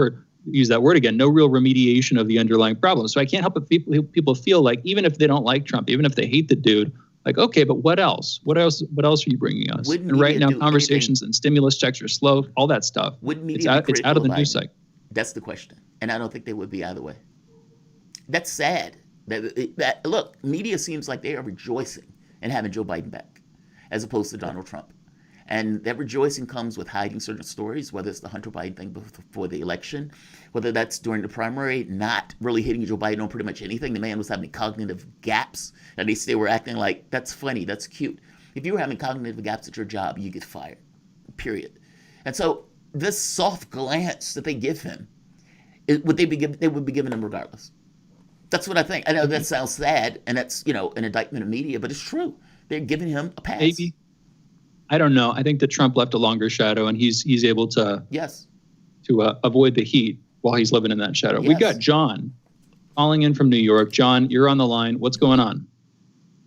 word again, no real remediation of the underlying problem. So I can't help but people feel like, even if they don't like Trump, even if they hate the dude, like, okay, but what else? What else are you bringing us? And right now, conversations and stimulus checks are slow, all that stuff. It's out of the news cycle. That's the question. And I don't think they would be either way. That's sad. Look, media seems like they are rejoicing in having Joe Biden back, as opposed to Donald Trump. And that rejoicing comes with hiding certain stories, whether it's the Hunter Biden thing before the election, whether that's during the primary, not really hitting Joe Biden on pretty much anything. The man was having cognitive gaps, and they were acting like, that's funny, that's cute. If you were having cognitive gaps at your job, you get fired, period. And so this soft glance that they give him, they would be giving him regardless. That's what I think. I know that sounds sad, and that's, an indictment of media, but it's true. They're giving him a pass. Maybe. I don't know. I think that Trump left a longer shadow, and he's able to avoid the heat while he's living in that shadow. Yes. We got John calling in from New York. John, you're on the line. What's going on?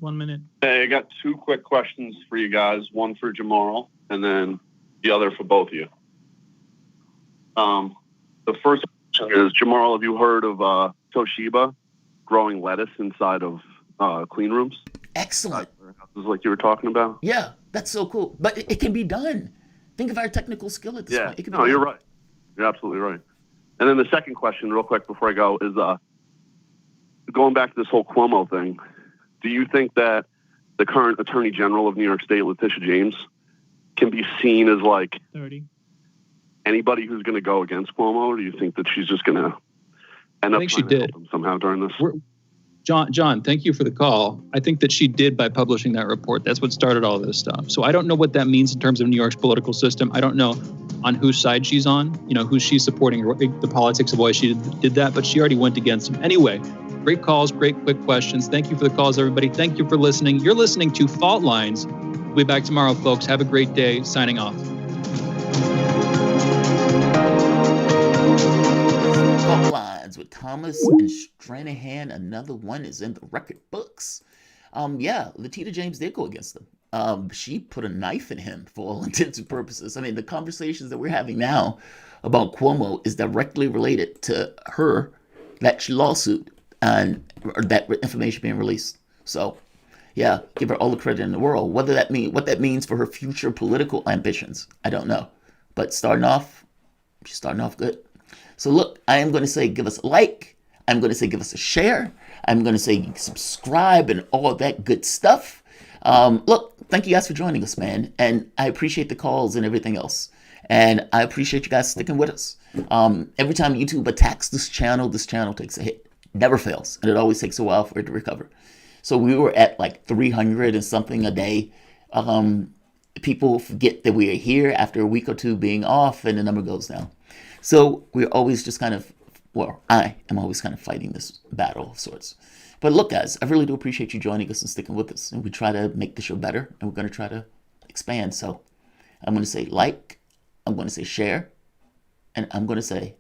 1 minute. Hey, I got two quick questions for you guys. One for Jamarl, and then the other for both of you. The first question is, Jamarl, have you heard of Toshiba growing lettuce inside of clean rooms? Excellent. Like you were talking about? Yeah, that's so cool. But it can be done. Think of our technical skill at this point. It can be done. You're right. You're absolutely right. And then the second question, real quick before I go, is going back to this whole Cuomo thing. Do you think that the current Attorney General of New York State, Letitia James, can be seen as like 30. Anybody who's going to go against Cuomo? Or do you think that she's just going to end up trying to help him somehow during this? John, thank you for the call. I think that she did by publishing that report. That's what started all this stuff. So I don't know what that means in terms of New York's political system. I don't know on whose side she's on, who she's supporting, the politics of why she did that, but she already went against him. Anyway, great calls, great quick questions. Thank you for the calls, everybody. Thank you for listening. You're listening to Fault Lines. We'll be back tomorrow, folks. Have a great day. Signing off. Fault Lines with Thomas and Stranahan. Another one is in the record books. Letitia James did go against them. She put a knife in him for all intents and purposes. I mean, the conversations that we're having now about Cuomo is directly related to that lawsuit and that information being released. So, yeah, give her all the credit in the world. What that means for her future political ambitions, I don't know. But she's starting off good. So look, I am going to say give us a like. I'm going to say give us a share. I'm going to say subscribe and all that good stuff. Look, thank you guys for joining us, man. And I appreciate the calls and everything else. And I appreciate you guys sticking with us. Every time YouTube attacks this channel takes a hit. Never fails. And it always takes a while for it to recover. So we were at like 300 and something a day. People forget that we are here after a week or two being off, and the number goes down. So we're always just I am always kind of fighting this battle of sorts. But look, guys, I really do appreciate you joining us and sticking with us. And we try to make the show better, and we're going to try to expand. So I'm going to say like, I'm going to say share, and I'm going to say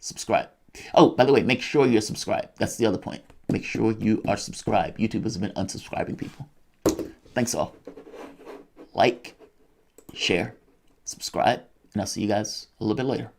subscribe. Oh, by the way, make sure you're subscribed. That's the other point. Make sure you are subscribed. YouTube has been unsubscribing people. Thanks all. Like, share, subscribe, and I'll see you guys a little bit later.